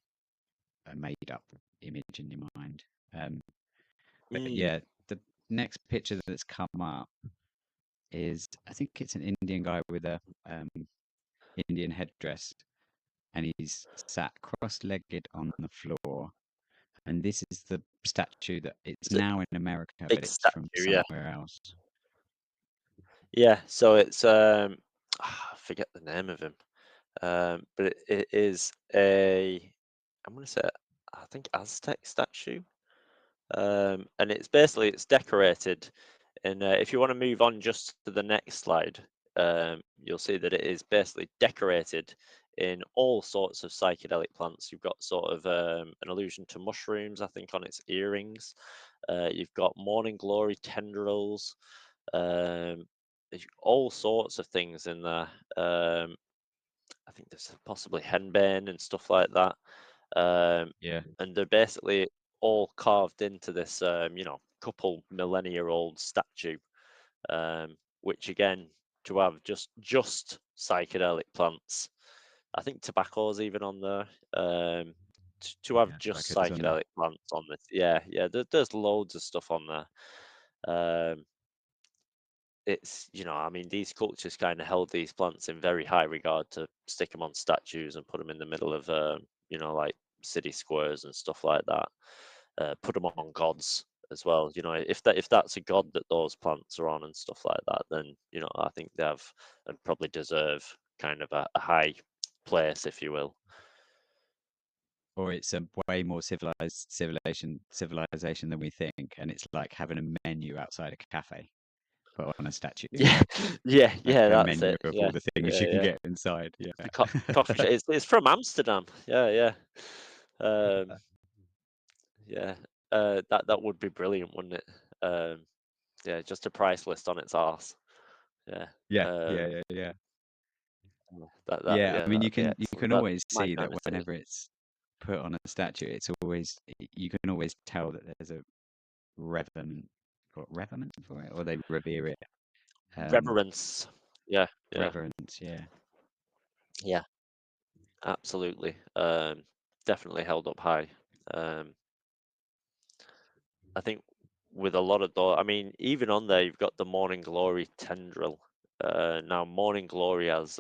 made up image in your mind. Um, but Mm. yeah, the next picture that's come up is I think it's an Indian guy with a Indian headdress, and he's sat cross-legged on the floor. And this is the statue that it's It's a now in America, but big it's from statue. Yeah. somewhere else. Yeah. So it's I forget the name of him. But it is I'm gonna say I think Aztec statue. And it's decorated. And if you want to move on just to the next slide, you'll see that it is basically decorated in all sorts of psychedelic plants. You've got sort of an allusion to mushrooms, I think, on its earrings. You've got morning glory tendrils, um, all sorts of things in there. I think there's possibly henbane and stuff like that. Um, Yeah, and they're basically all carved into this, couple millennia old statue, which again, to have just psychedelic plants. I think tobacco's even on there. To have yeah, just tobacco's on there. psychedelic plants on this, yeah, yeah. There's loads of stuff on there. Um, it's I mean, these cultures kind of held these plants in very high regard to stick them on statues and put them in the middle of like city squares and stuff like that. Put them on gods as well. If that's a god that those plants are on and stuff like that, then I think they have and probably deserve kind of a high place, if you will. or it's a way more civilized civilization than we think, and it's like having a menu outside a cafe put on a statue, Yeah, yeah, like yeah. a That's menu it. of Yeah, all the things yeah, you can yeah. get inside. Yeah, The coffee shop. It's from Amsterdam. Yeah, yeah. Um, yeah. That would be brilliant, wouldn't it? Um, yeah, just a price list on its arse. Yeah. yeah, yeah, Um, yeah, yeah. that Yeah, yeah, I mean, that'd be you excellent. can That's always my see that kind of thing. whenever it's put on a statue, it's always you can always tell that there's a reverent or reverence for it, or they revere it. Um, Reverence. Yeah, yeah, reverence, yeah, yeah. Absolutely. Definitely held up high. Um, I think with a lot of those, I mean, even on there, you've got the Morning Glory tendril. Now, Morning Glory has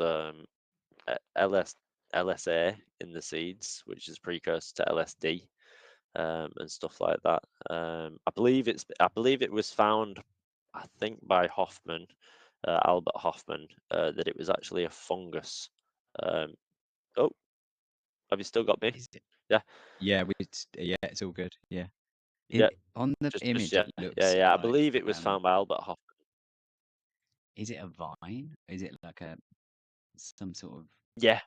LS, LSA in the seeds, which is precursor to LSD and stuff like that. I believe it was found, I think, by Hoffman, Albert Hoffman, that it was actually a fungus. Um, oh, have you still got me? is it? Yeah, Yeah, yeah, it's all good. Yeah, yeah, on the just image, yeah, it yeah, looks yeah. I like believe it was found by Albert Hoffman. is it a vine? Is it like a some sort of Yeah,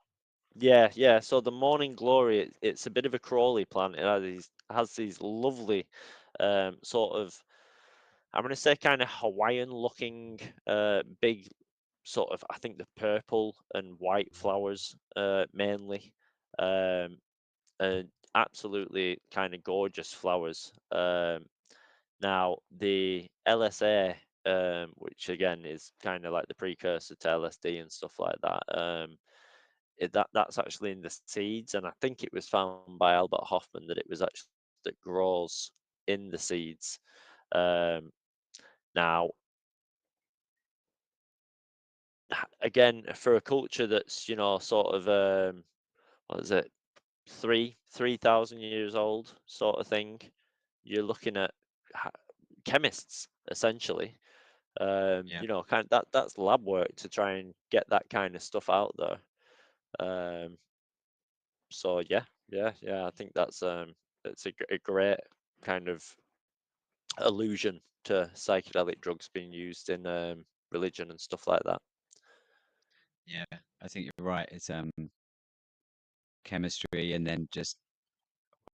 yeah, yeah. So the Morning Glory, it's a bit of a crawly plant. It has these lovely, sort of, I'm gonna say kind of Hawaiian looking, big sort of, I think the purple and white flowers, mainly, um, and absolutely kind of gorgeous flowers. Now the LSA, which again is kind of like the precursor to LSD and stuff like that. That's actually in the seeds, and I think it was found by Albert Hoffman that it was actually that grows in the seeds. Um, Now, again, for a culture that's sort of what is it, 3,000 years old, sort of thing, you're looking at ha- chemists essentially. yeah, Kind of that's lab work to try and get that kind of stuff out there. Um, so yeah, yeah, yeah. I think it's a great kind of allusion to psychedelic drugs being used in religion and stuff like that. yeah. I think you're right. It's chemistry, and then just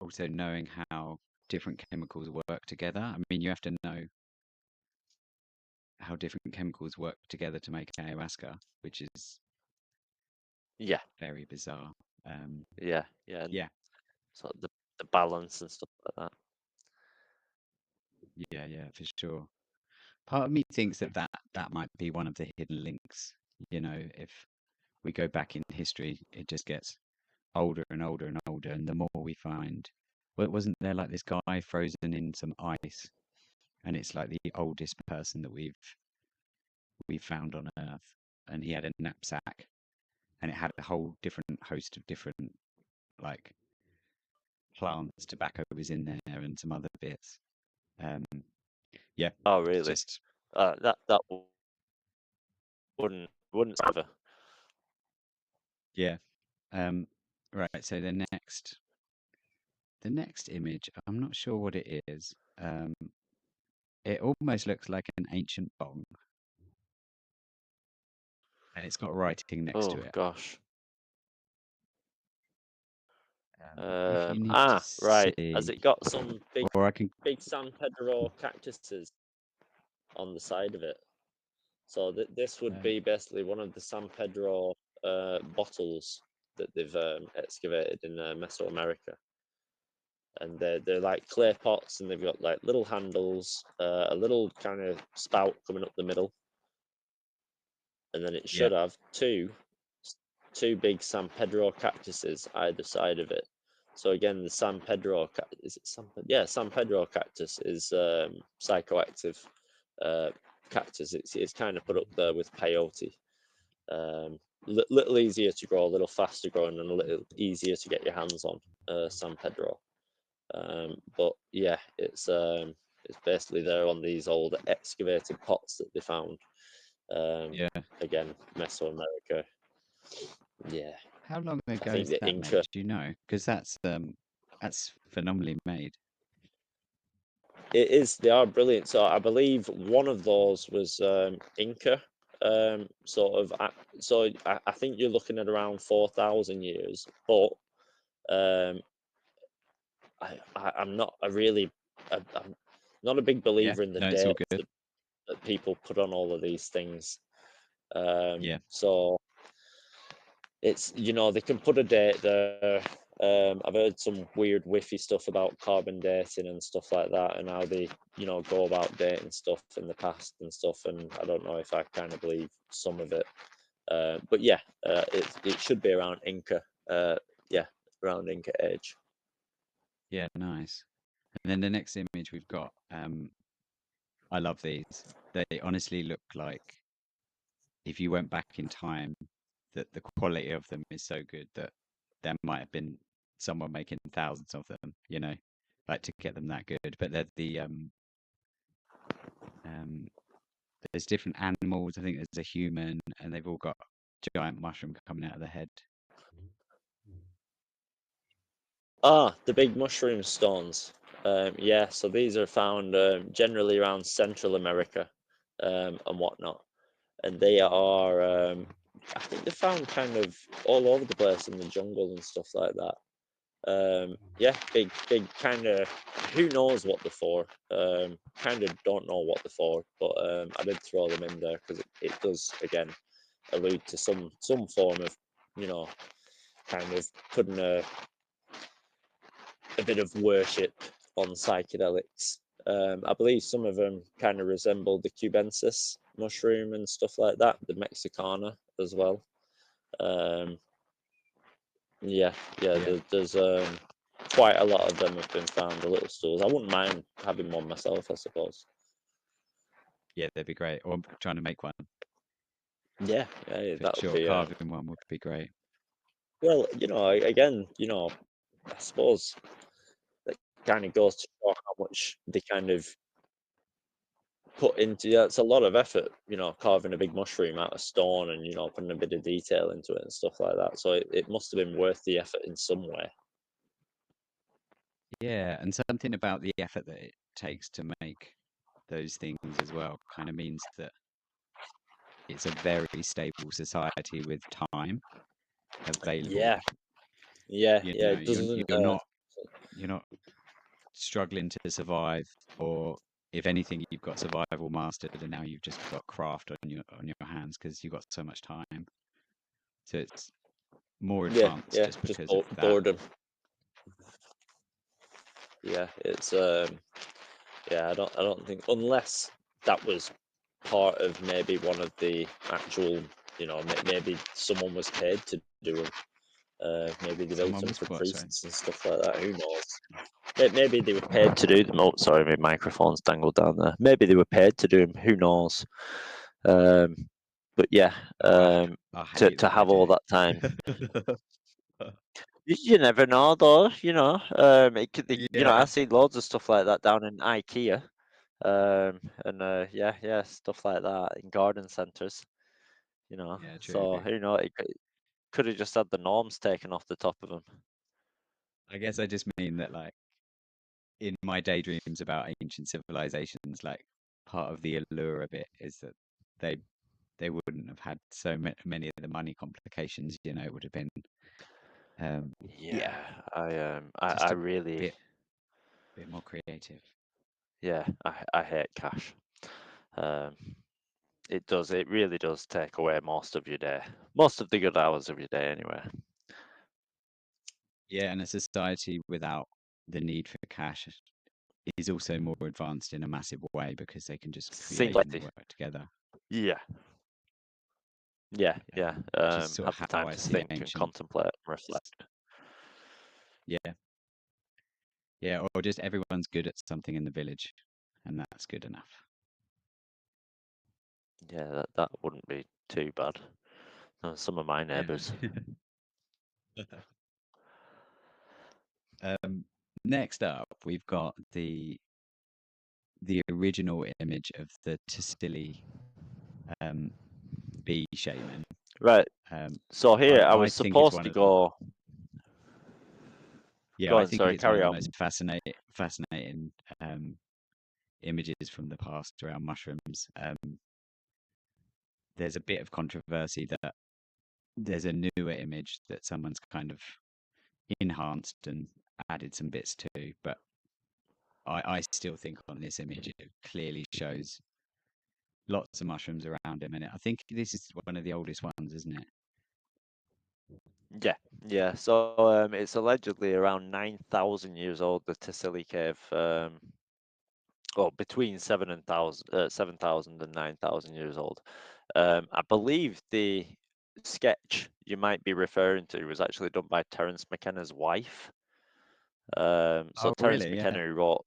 also knowing how different chemicals work together. I mean, you have to know how different chemicals work together to make ayahuasca, which is Yeah, very bizarre. Um, yeah, yeah. And yeah, sort of the balance and stuff like that. yeah, yeah, for sure. Part of me thinks that that might be one of the hidden links. You know, if we go back in history, it just gets older and older and older, and the more we find, well, wasn't there like this guy frozen in some ice, and it's like the oldest person that we've found on Earth, and he had a knapsack, and it had a whole different host of different like plants, tobacco was in there, and some other bits. Um, yeah, Oh, it's really? just That wouldn't ever. yeah. Right, so the next image, I'm not sure what it is. It almost looks like an ancient bong, and it's got writing next to Oh it. gosh. If you need to Right. Has see, it got some or I can, big San Pedro cactuses on the side of it? So this would uh, be basically one of the San Pedro bottles that they've excavated in Mesoamerica, and they're like clay pots, and they've got like little handles, a little kind of spout coming up the middle, and then it yeah, should have two big San Pedro cactuses either side of it. So again, the San Pedro is it yeah, San Pedro cactus is psychoactive cactus. It's kind of put up there with peyote. Little easier to grow, a little faster growing, and a little easier to get your hands on San Pedro. But yeah, it's basically there on these old excavated pots that they found. yeah. Again, Mesoamerica. Yeah, How long I ago think is the that made? Inca. Do you know? Because that's That's phenomenally made. It is. They are brilliant. So I believe one of those was Inca. Sort of. I think you're looking at around 4,000 years, but um, I'm not a really. I'm not a big Yeah, believer in the no, it's all dates good. that people put on all of these things. Yeah, So it's, they can put a date there. I've heard some weird whiffy stuff about carbon dating and stuff like that, and how they go about dating stuff in the past and stuff, and I don't know if I kind of believe some of it, but yeah, it should be around Inca, yeah, around Inca age. yeah, nice. And then the next image we've got, I love these. They honestly look like if you went back in time, that the quality of them is so good that there might have been someone making thousands of them, like to get them that good. But they're um, there's different animals. I think there's a human, and they've all got giant mushroom coming out of their head. The big mushroom stones. Yeah, so these are found generally around Central America, and whatnot. And they are, I think they're found kind of all over the place in the jungle and stuff like that. Yeah, big, kind of. Who knows what they're for? Kind of don't know what they're for, but I did throw them in there because it does again allude to some form of, kind of putting a bit of worship on psychedelics. I believe some of them kind of resemble the cubensis mushroom and stuff like that, the Mexicana as well. Yeah, Yeah, there's quite a lot of them have been found, the little stools. I wouldn't mind having one myself, I suppose. yeah, they'd be great. Or trying to make one Yeah, yeah, for that would sure. be. Carving one would be great. Well, again, I suppose that kind of goes to show how much they kind of put into. Yeah, it's a lot of effort, carving a big mushroom out of stone and putting a bit of detail into it and stuff like that. So it must have been worth the effort in some way. Yeah, and something about the effort that it takes to make those things as well kind of means that it's a very stable society with time available. Yeah, yeah, You yeah. know, It doesn't. you're not struggling to survive, or if anything, you've got survival mastered, and now you've just got craft on your hands because you've got so much time. So it's more Yeah, advanced yeah. just Just because of that. boredom. Yeah, it's yeah. I don't think, unless that was part of maybe one of the actual, maybe someone was paid to do them. Maybe they built Someone them was for what? Sorry. priests and stuff like that. Who knows? Maybe they were paid to do them. Oh, sorry, my microphone's dangled down there. Maybe they were paid to do them. Who knows? Um, but yeah, I to hate that have all idea. that time. You never know, though. It could, I Yeah, see loads of stuff like that down in IKEA, and yeah, stuff like that in garden centres. yeah, true. So it could have just had the norms taken off the top of them. I guess I just mean that, like, in my daydreams about ancient civilizations, like, part of the allure of it is that they they wouldn't have had so many of the money complications. It would have been, yeah, Yeah, I just a really, bit more creative. yeah, I hate cash. Um, it really does take away most of your day, most of the good hours of your day, anyway. Yeah, and a society without the need for cash is also more advanced in a massive way because they can just create and Simplicity. work together. Yeah, yeah, Yeah, yeah. which is sort of Have the how time I to see think and ancient. contemplate and reflect. Yeah, yeah, or just everyone's good at something in the village, and that's good enough. Yeah, that wouldn't be too bad. Some of my Yeah. neighbours. Next up, we've got the original image of the Tassili um, bee shaman. Right. Um, So here I I was think it's supposed one to of the go. Yeah, Go I on, think sorry, it's one of carry the on. most fascinating images from the past around mushrooms. There's a bit of controversy that there's a newer image that someone's kind of enhanced and added some bits to, but I still think on this image it clearly shows lots of mushrooms around him, and I think this is one of the oldest ones, isn't it? Yeah, yeah. So it's allegedly around 9,000 years old, the Tassili cave. Well, between 7,000 and 9,000 years old. I believe the sketch you might be referring to was actually done by Terence McKenna's wife. So Oh, Terence really? Yeah. McKenna who wrote,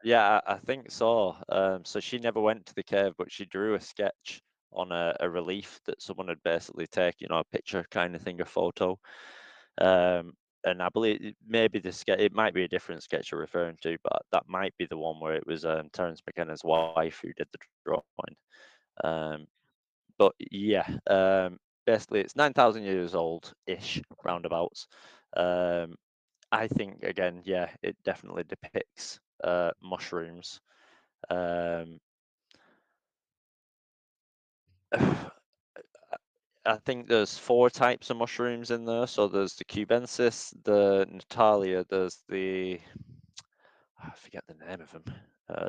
yeah, I think so. So she never went to the cave, but she drew a sketch on a relief that someone had basically taken, a picture kind of thing, a photo. And I believe maybe the sketch, it might be a different sketch you're referring to, but that might be the one where it was Terence McKenna's wife who did the drawing. Um, but yeah, basically it's 9,000 years old ish, roundabouts. Um, I think again, yeah, it definitely depicts mushrooms. Um, I think there's four types of mushrooms in there. So there's the cubensis, the natalia, there's the I forget the name of them.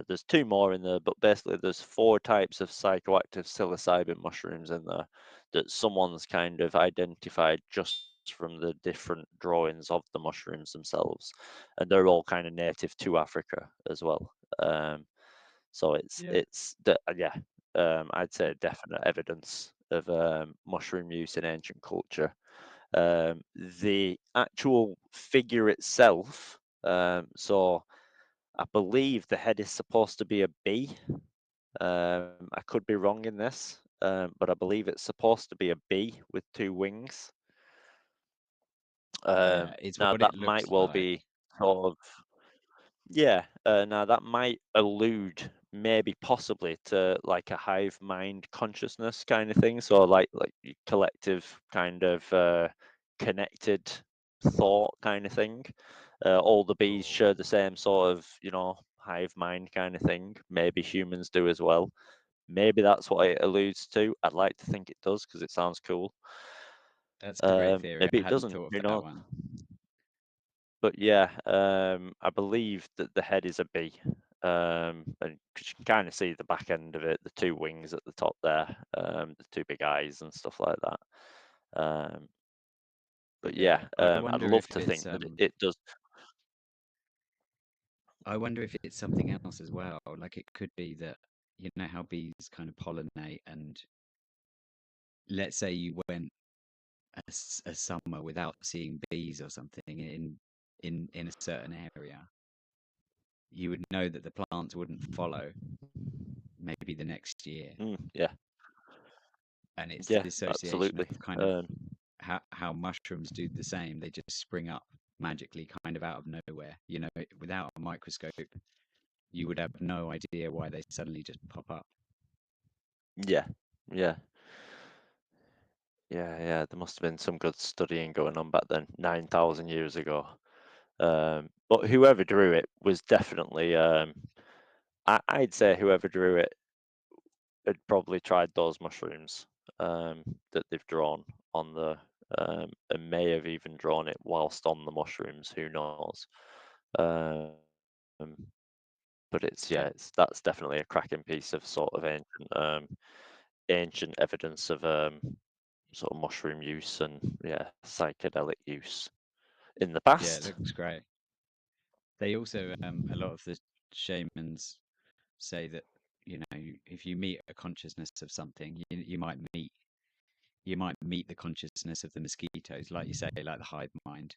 There's two more in there, but basically there's four types of psychoactive psilocybin mushrooms in there that someone's kind of identified just from the different drawings of the mushrooms themselves, and they're all kind of native to Africa as well. So Yeah. it's yeah, I'd say definite evidence of mushroom use in ancient culture. The actual figure itself, so I believe the head is supposed to be a bee. I could be wrong in this, but I believe it's supposed to be a bee with two wings. Yeah, it's Now what that it might looks well like. be sort of yeah. Now that might allude maybe possibly to like a hive mind consciousness kind of thing. So like collective kind of connected thought kind of thing. All the bees share the same sort of hive mind kind of thing. Maybe humans do as well. Maybe that's what it alludes to. I'd like to think it does because it sounds cool. That's a great theory. Maybe I it hadn't doesn't. thought Who of that knows? one. But yeah, I believe that the head is a bee, and 'cause you can kind of see the back end of it, the two wings at the top there, the two big eyes and stuff like that. Um, but Yeah, yeah, I I'd wonder love if to it's think that it does. I wonder if it's something else as well. Like it could be that you know how bees kind of pollinate, and let's say you went a summer without seeing bees or something in a certain area, you would know that the plants wouldn't follow maybe the next year. Yeah, And it's yeah, the association absolutely. of kind of how mushrooms do the same. They just spring up magically kind of out of nowhere. You know, without a microscope, you would have no idea why they suddenly just pop up. Yeah, yeah, yeah. There must have been some good studying going on back then, 9,000 years ago. But whoever drew it was definitely. I'd say whoever drew it had probably tried those mushrooms that they've drawn on the and may have even drawn it whilst on the mushrooms. Who knows? Um, but Yeah, it's that's definitely a cracking piece of sort of ancient evidence of sort of mushroom use and psychedelic use in the yeah, it past. looks great. They also a lot of the shamans say that if you meet a consciousness of something, you might meet the consciousness of the mosquitoes, like you say, like the hive mind,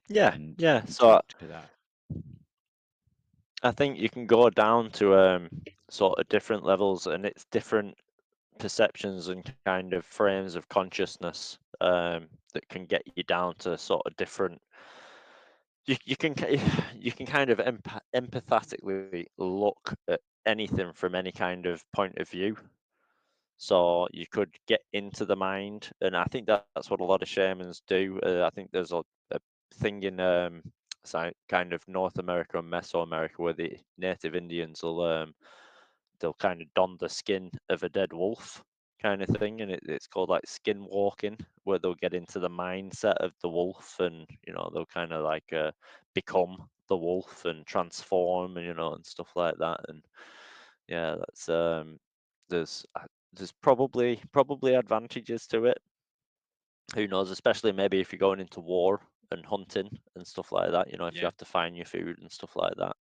Yeah, and yeah. So talk to that. I think you can go down to sort of different levels, and it's different perceptions and kind of frames of consciousness that can get you down to sort of different. You can you can kind of empathetically look at anything from any kind of point of view. So you could get into the mind, and I think that's what a lot of shamans do. I think there's a thing in kind of North America and Mesoamerica where the native Indians will they'll kind of don the skin of a dead wolf kind of thing, and it's called like skin walking, where they'll get into the mindset of the wolf, and they'll kind of like become the wolf and transform, and and stuff like that. And yeah, that's there's there's probably advantages to it. Who knows? Especially maybe if you're going into war and hunting and stuff like that. If you Yeah, have to find your food and stuff like that.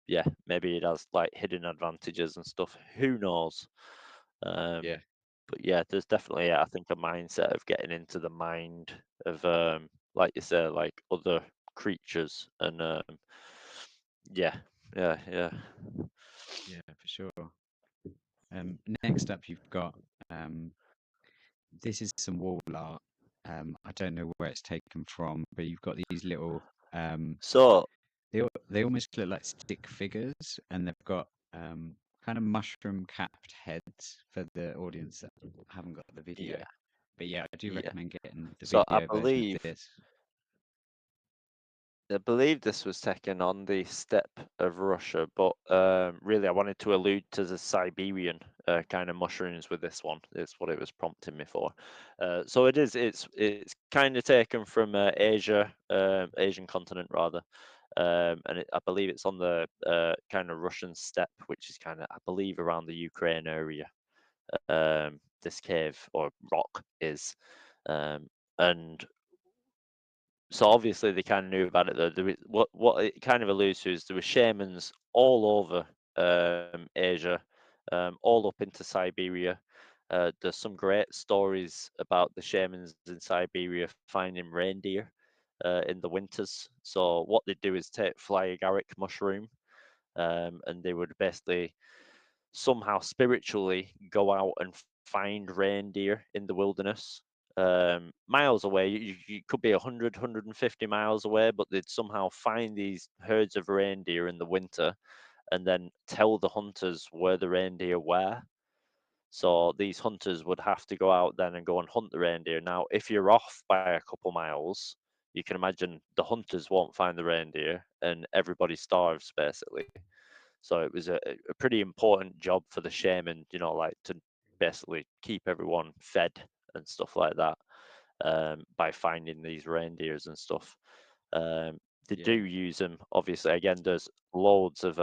Yeah, maybe it has like hidden advantages and stuff. Who knows? yeah, But yeah, there's definitely, I think, a mindset of getting into the mind of, like you say, like other creatures, and yeah, yeah. yeah, for sure. Next up, you've got um, this is some wall art. I don't know where it's taken from, but you've got these little um, So they almost look like stick figures, and they've got kind of mushroom capped heads for the audience that haven't got the video. yeah, But yeah, I do yeah. recommend getting the So video version of this. I believe this was taken on the steppe of Russia, but really I wanted to allude to the Siberian kind of mushrooms with this one. It's what it was prompting me for. So it's kind of taken from Asia, Asian continent rather, and I believe it's on the kind of Russian steppe, which is kind of, I believe, around the Ukraine area. This cave or rock is, and so obviously they kind of knew about it. Though what it kind of alludes to is there were shamans all over Asia, all up into Siberia. There's some great stories about the shamans in Siberia finding reindeer in the winters. So what they do is take fly agaric mushroom, and they would basically somehow spiritually go out and find reindeer in the wilderness, miles away. You could be 100, 150 miles away, but they'd somehow find these herds of reindeer in the winter and then tell the hunters where the reindeer were. So these hunters would have to go out then and go and hunt the reindeer. Now, if you're off by a couple miles, you can imagine the hunters won't find the reindeer and everybody starves basically. So it was a pretty important job for the shaman, like to basically keep everyone fed and stuff like that, by finding these reindeers and stuff. They do Yeah, use them. Obviously, again, there's loads of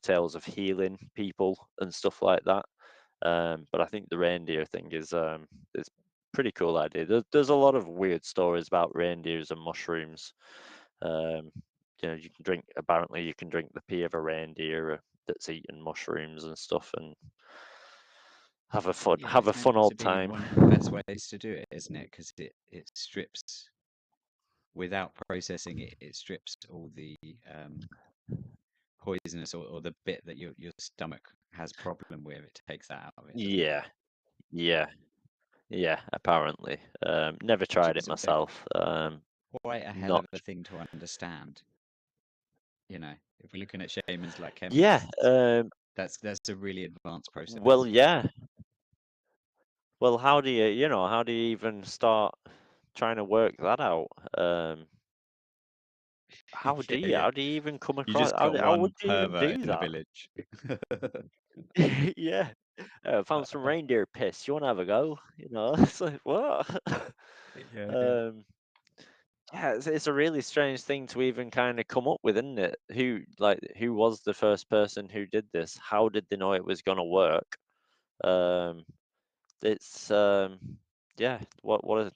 tales of healing people and stuff like that. But I think the reindeer thing is pretty cool idea. There's a lot of weird stories about reindeers and mushrooms. Um, you can drink. Apparently, you can drink the pee of a reindeer that's eating mushrooms and stuff, and yeah, have a it's meant fun to old be time. one of the best ways to do it, isn't it? Because it strips without processing it. It strips all the poisonous or the bit that your stomach has problem with. It takes that out of it, doesn't it? Yeah, yeah, yeah. Apparently, never Which tried it is myself. quite a hell Not. of a thing to understand. If we're looking at shamans like Yeah. chemists, that's a really advanced process. Well, yeah. Well, how do you even start trying to work that out? Yeah, yeah. how do you even come You across? just got How would one you even pervert do in the that? village. Yeah. Found some reindeer piss. You want to have a go? It's like what? Yeah, yeah, um, yeah, it's a really strange thing to even kind of come up with, isn't it? Who was the first person who did this? How did they know it was gonna work? Um, it's yeah, what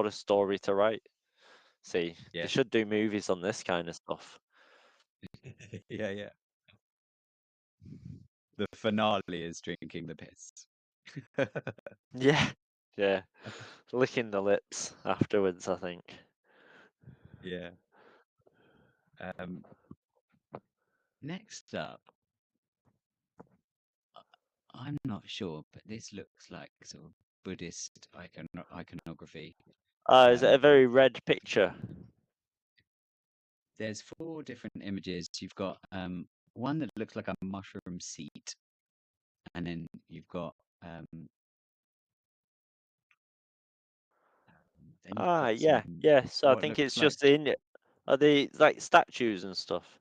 a story to write. See, they yeah, should do movies on this kind of stuff. yeah, yeah. The finale is drinking the piss. Yeah, yeah, licking the lips afterwards, I think. Yeah. Um, Next up, I'm not sure, but this looks like sort of Buddhist iconography. Is it Um, a very red picture? there's four different images. You've got one that looks like a mushroom seat, and then you've got and you've Ah, got yeah, some yeah. So I what think looks it's like just in. Are they like statues and stuff?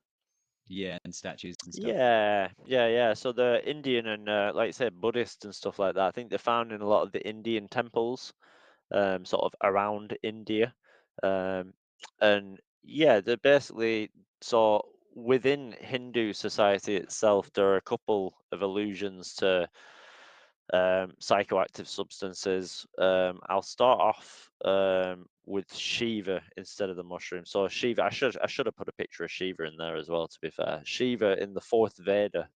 yeah, and statues and stuff. Yeah, yeah, yeah. So the Indian and like I said, Buddhist and stuff like that. I think they're found in a lot of the Indian temples, sort of around India, um, and yeah, they're basically so within Hindu society itself, there are a couple of allusions to psychoactive substances. I'll start off with Shiva instead of the mushroom. So Shiva, I should have put a picture of Shiva in there as well. To be fair, Shiva in the fourth Veda,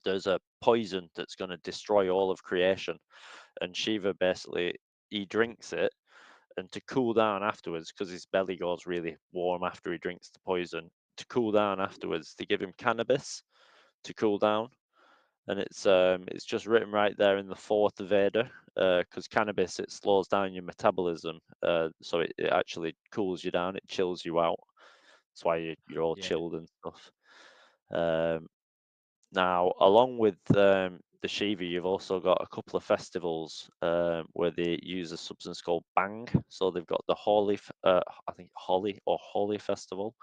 there's a poison that's going to destroy all of creation, and Shiva basically he drinks it, and to cool down afterwards, because his belly goes really warm after he drinks the poison. To cool down afterwards, they give him cannabis to cool down, and it's just written right there in the fourth Veda, because cannabis it slows down your metabolism, so it actually cools you down, it chills you out. That's why you're all Yeah, chilled and stuff. Um, Now, along with the Shiva, you've also got a couple of festivals where they use a substance called Bang. So they've got the I think Holi Festival,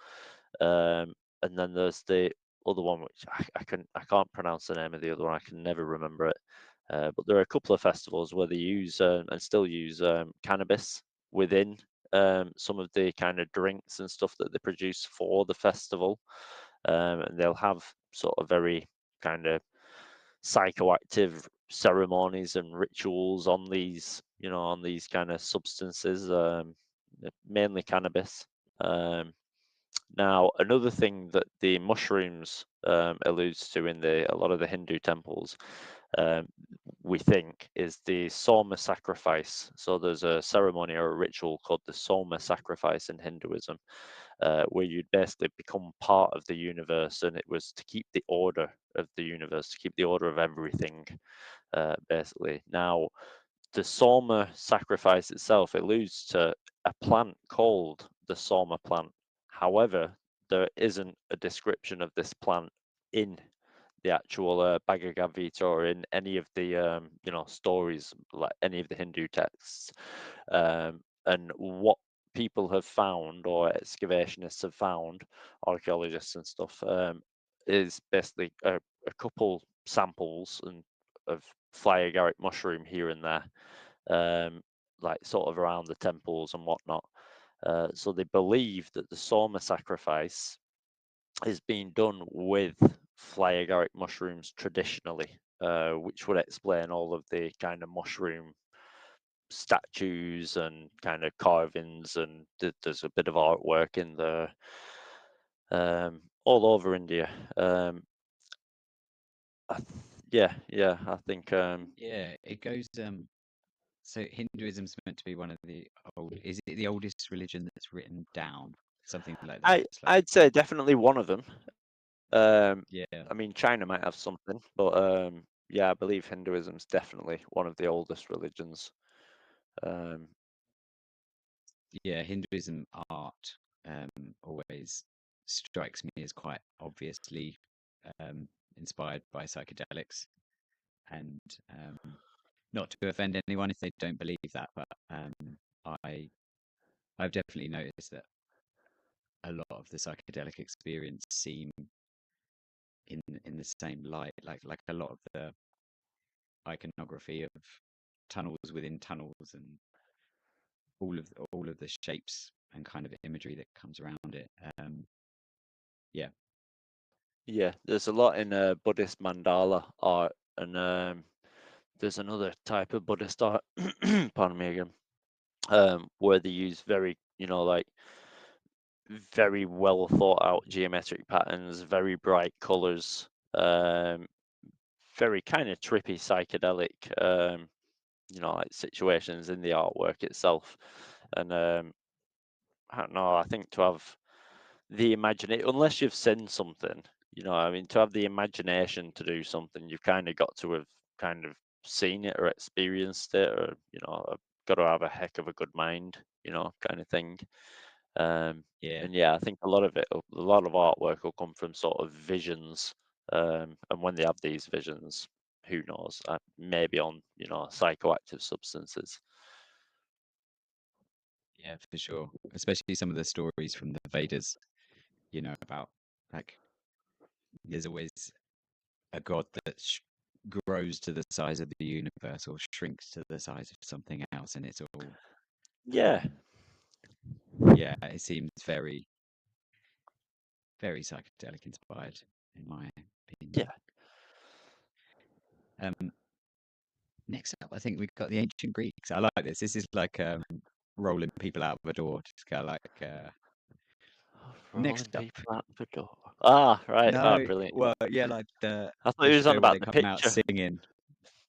and then there's the other one which I can't pronounce the name of the other one. I can never remember it. But there are a couple of festivals where they use and still use cannabis within some of the kind of drinks and stuff that they produce for the festival, and they'll have sort of very kind of psychoactive ceremonies and rituals on these, on these kind of substances, mainly cannabis. Um, Now, another thing that the mushrooms alludes to in a lot of the Hindu temples, um, we think, is the Soma sacrifice. So there's a ceremony or a ritual called the Soma sacrifice in Hinduism, where you'd basically become part of the universe, and it was to keep the order of the universe, to keep the order of everything, basically. Now, the Soma sacrifice itself alludes to a plant called the Soma plant. However, there isn't a description of this plant in the actual Bhagavad Gita or in any of the stories, like any of the Hindu texts. And what people have found, or excavationists have found, archaeologists and stuff, is basically a couple samples of fly agaric mushroom here and there, like sort of around the temples and whatnot. So they believe that the Soma sacrifice is being done with fly agaric mushrooms traditionally, which would explain all of the kind of mushroom statues and kind of carvings, and there's a bit of artwork in the all over India. Yeah, yeah, I think yeah. It goes. So Hinduism's meant to be one of the old. Is it the oldest religion that's written down? Something like that. I It's like I'd say definitely one of them. Um, yeah, I mean, China might have something, but yeah, I believe Hinduism's definitely one of the oldest religions. Um, yeah. Hinduism art always strikes me as quite obviously um, inspired by psychedelics, and not to offend anyone if they don't believe that, but I I've definitely noticed that a lot of the psychedelic experience seem in the same light, like a lot of the iconography of tunnels within tunnels and all of the shapes and kind of imagery that comes around it. Yeah, yeah, there's a lot in Buddhist mandala art, and there's another type of Buddhist art, pardon me again, where they use very, like very well thought out geometric patterns, very bright colors, um, very kind of trippy psychedelic, like situations in the artwork itself. And I don't know, I think to have the imagination, unless you've seen something, I mean, to have the imagination to do something, you've kind of got to have kind of seen it or experienced it, or, got to have a heck of a good mind, kind of thing. Um, yeah, and yeah, I think a lot of artwork will come from sort of visions. And when they have these visions, who knows? Maybe on psychoactive substances. Yeah, for sure. Especially some of the stories from the Vedas, about like there's always a god that grows to the size of the universe or shrinks to the size of something else, and it's all, Yeah, yeah, it seems very, very psychedelic inspired, in my opinion. yeah, Um, Next up, I think we've got the ancient Greeks. I like this. This is like rolling people out of a door. Just kind of like rolling next up. people out the door. Ah, right. Ah, No, brilliant. well, yeah, like I thought the he was on show where they about the come out picture. singing.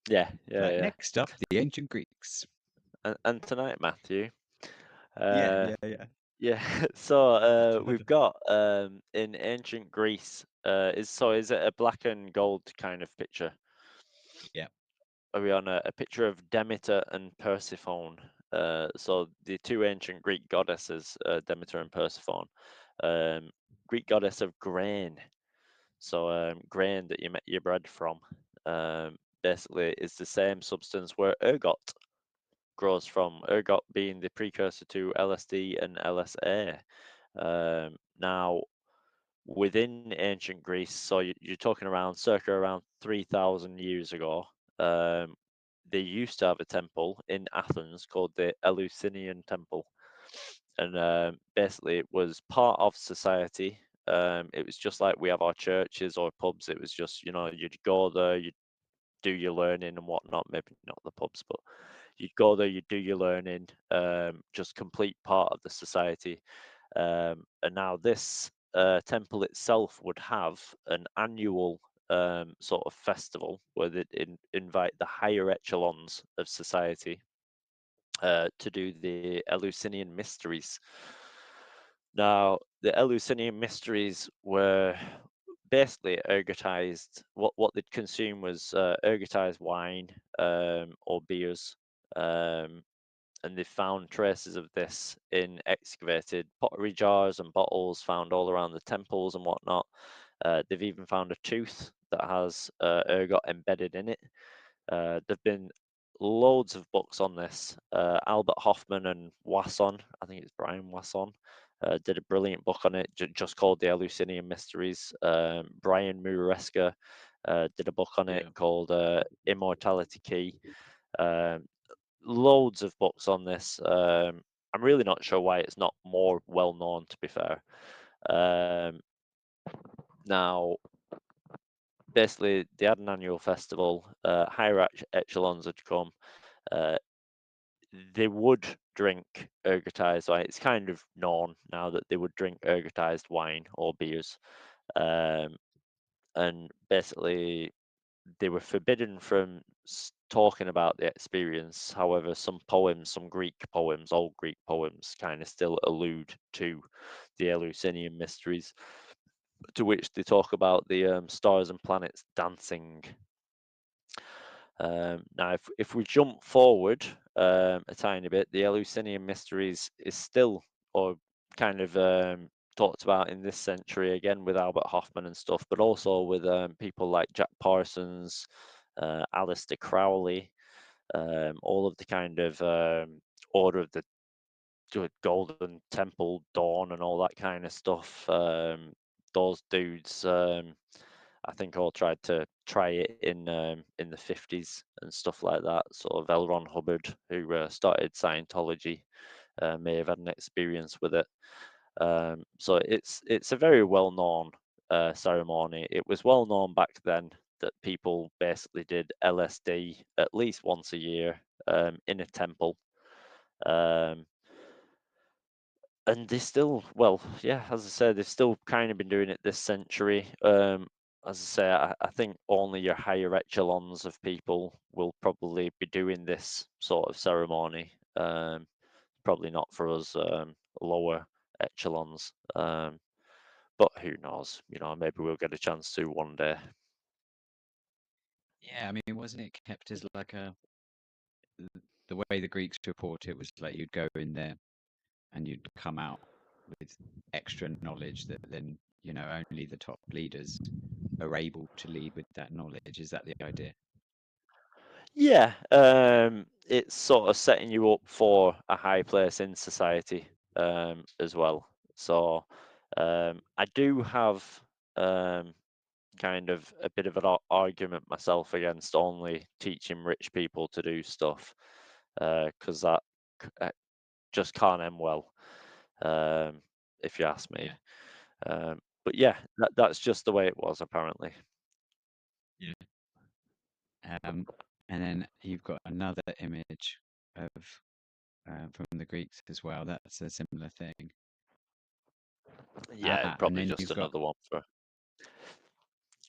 Yeah, It's yeah, like yeah. next up, the ancient Greeks. And tonight, Matthew. Yeah, Uh, yeah, yeah. yeah. So we've got in ancient Greece. Is it a black and gold kind of picture? Yeah, Are we on a picture of Demeter and Persephone? So the two ancient Greek goddesses, Demeter and Persephone. Greek goddess of grain. So grain that you make your bread from. Basically, is the same substance where ergot grows from. Ergot being the precursor to LSD and LSA. Now, within ancient Greece, so you're talking around circa around 3,000 years ago, um, they used to have a temple in Athens called the Eleusinian Temple. And basically, it was part of society. It was just like we have our churches or pubs. It was just, you'd go there, you'd do your learning and whatnot. Maybe not the pubs, but you'd go there, you'd do your learning, just complete part of the society. And now this temple itself would have an annual sort of festival where they invite the higher echelons of society to do the Eleusinian mysteries. Now, the Eleusinian mysteries were basically ergotized. What they'd consume was ergotized wine or beers, um, and they found traces of this in excavated pottery jars and bottles found all around the temples and whatnot. They've even found a tooth that has ergot embedded in it. There've been loads of books on this. Albert Hoffman and Wasson, I think it's Brian Wasson, did a brilliant book on it, just called The Eleusinian Mysteries. Brian Mureska did a book on it yeah, called Immortality Key. Um, Loads of books on this. I'm really not sure why it's not more well known, to be fair. Um, Now, basically, they had an annual festival. Higher echelons had come. Uh, they would drink ergotized wine. It's kind of known now that they would drink ergotized wine or beers. Um, and basically, they were forbidden from talking about the experience. However, some poems, some Greek poems, old Greek poems, kind of still allude to the Eleusinian mysteries, to which they talk about the stars and planets dancing. Now, if we jump forward a tiny bit, the Eleusinian mysteries is still, or kind of talked about in this century again with Albert Hoffman and stuff, but also with people like Jack Parsons, Aleister Crowley, all of the kind of Order of the Golden Temple Dawn and all that kind of stuff. Those dudes. I think all tried to try it in the 50s and stuff like that. Sort of L. Ron Hubbard, who started Scientology, may have had an experience with it. So it's a very well known ceremony. It was well known back then that people basically did LSD at least once a year in a temple. Um, and they still, well, yeah, as I said, they've still kind of been doing it this century. As I say, I think only your higher echelons of people will probably be doing this sort of ceremony. Probably not for us lower echelons. But who knows? Maybe we'll get a chance to one day. yeah. I mean, wasn't it kept as like the way the Greeks report it was like you'd go in there and you'd come out with extra knowledge that then only the top leaders are able to lead with that knowledge. Is that the idea? Yeah, it's sort of setting you up for a high place in society, as well. So, I do have um, kind of a bit of an argument myself against only teaching rich people to do stuff, because that just can't end well, um, if you ask me. Yeah, But yeah, that's just the way it was apparently. yeah. Um, and then you've got another image of from the Greeks as well. That's a similar thing. Yeah, And probably then just you've got another one for.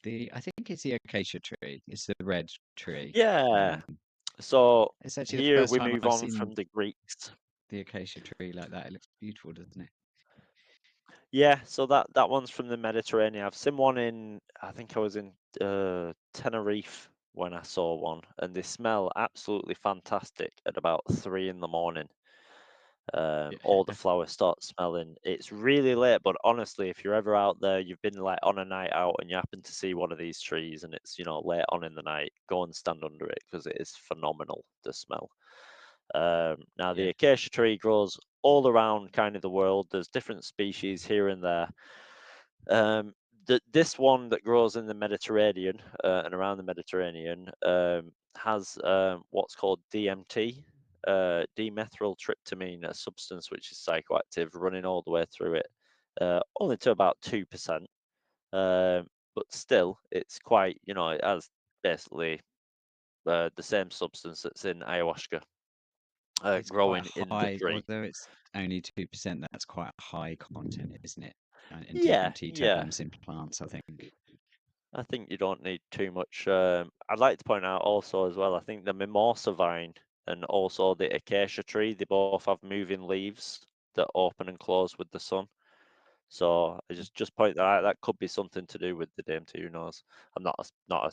I think it's the acacia tree. It's the red tree. Yeah. So It's actually the here first we time move I've on seen from the Greeks. the acacia tree like that. It looks beautiful, doesn't it? Yeah, so that one's from the Mediterranean. I've seen one in, I think I was in Tenerife when I saw one, and they smell absolutely fantastic at about 3 in the morning. All the Yeah. flowers start smelling. It's really late, but honestly, if you're ever out there, you've been like on a night out and you happen to see one of these trees and it's, late on in the night, go and stand under it because it is phenomenal, the smell. Now, the Yeah. acacia tree grows all around kind of the world. There's different species here and there. Um, this one that grows in the Mediterranean and around the Mediterranean has what's called DMT, dimethyltryptamine, a substance which is psychoactive, running all the way through it, only to about 2%. But still, it's quite, it has basically the same substance that's in ayahuasca It's quite growing a in the high, tree. although it's only 2%, that's quite a high content, isn't it? In Yeah, DMT yeah. terms in plants, I think. I think you don't need too much. I'd like to point out also as well, I think the mimosa vine and also the acacia tree, they both have moving leaves that open and close with the sun. So I just point that out. That could be something to do with the DMT. Who knows? I'm not a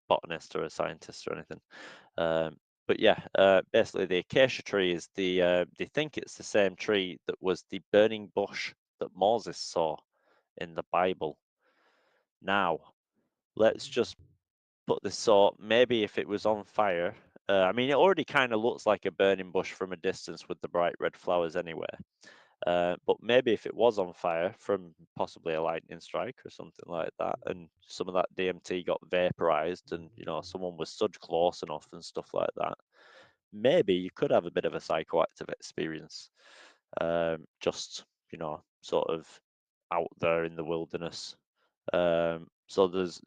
botanist or a scientist or anything. Um, but yeah, basically the acacia tree is they think it's the same tree that was the burning bush that Moses saw in the Bible. Now, let's just put this so maybe if it was on fire, I mean, it already kind of looks like a burning bush from a distance with the bright red flowers anyway. But maybe if it was on fire from possibly a lightning strike or something like that, and some of that DMT got vaporized, and someone was stood close enough and stuff like that, maybe you could have a bit of a psychoactive experience. Just sort of out there in the wilderness. So there's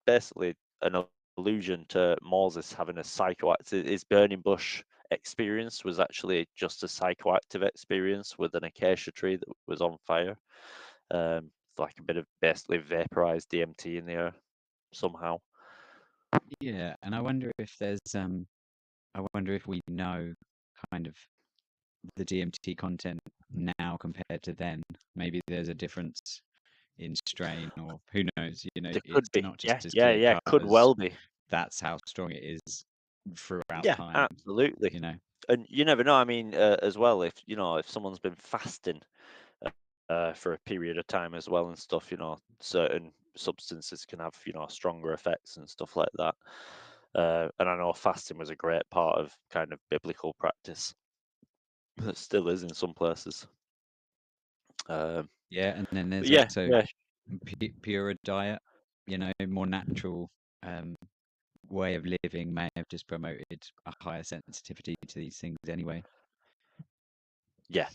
basically an allusion to Moses having a psychoactive. His burning bush experience was actually just a psychoactive experience with an acacia tree that was on fire. It's like a bit of basically vaporized DMT in the air somehow. Yeah, and I wonder if I wonder if we know kind of the DMT content now compared to then. Maybe there's a difference in strain, or who knows? There It's could be, not yeah, just as yeah, clear yeah, cut could as well be, that's how strong it is throughout yeah, time, absolutely. you know? And you never know. I mean, as well, if someone's been fasting for a period of time as well and stuff, certain substances can have, stronger effects and stuff like that. And I know fasting was a great part of kind of biblical practice. It still is in some places. Um, Yeah, and then but there's yeah, also yeah, purer diet, more natural way of living may have just promoted a higher sensitivity to these things anyway. yeah,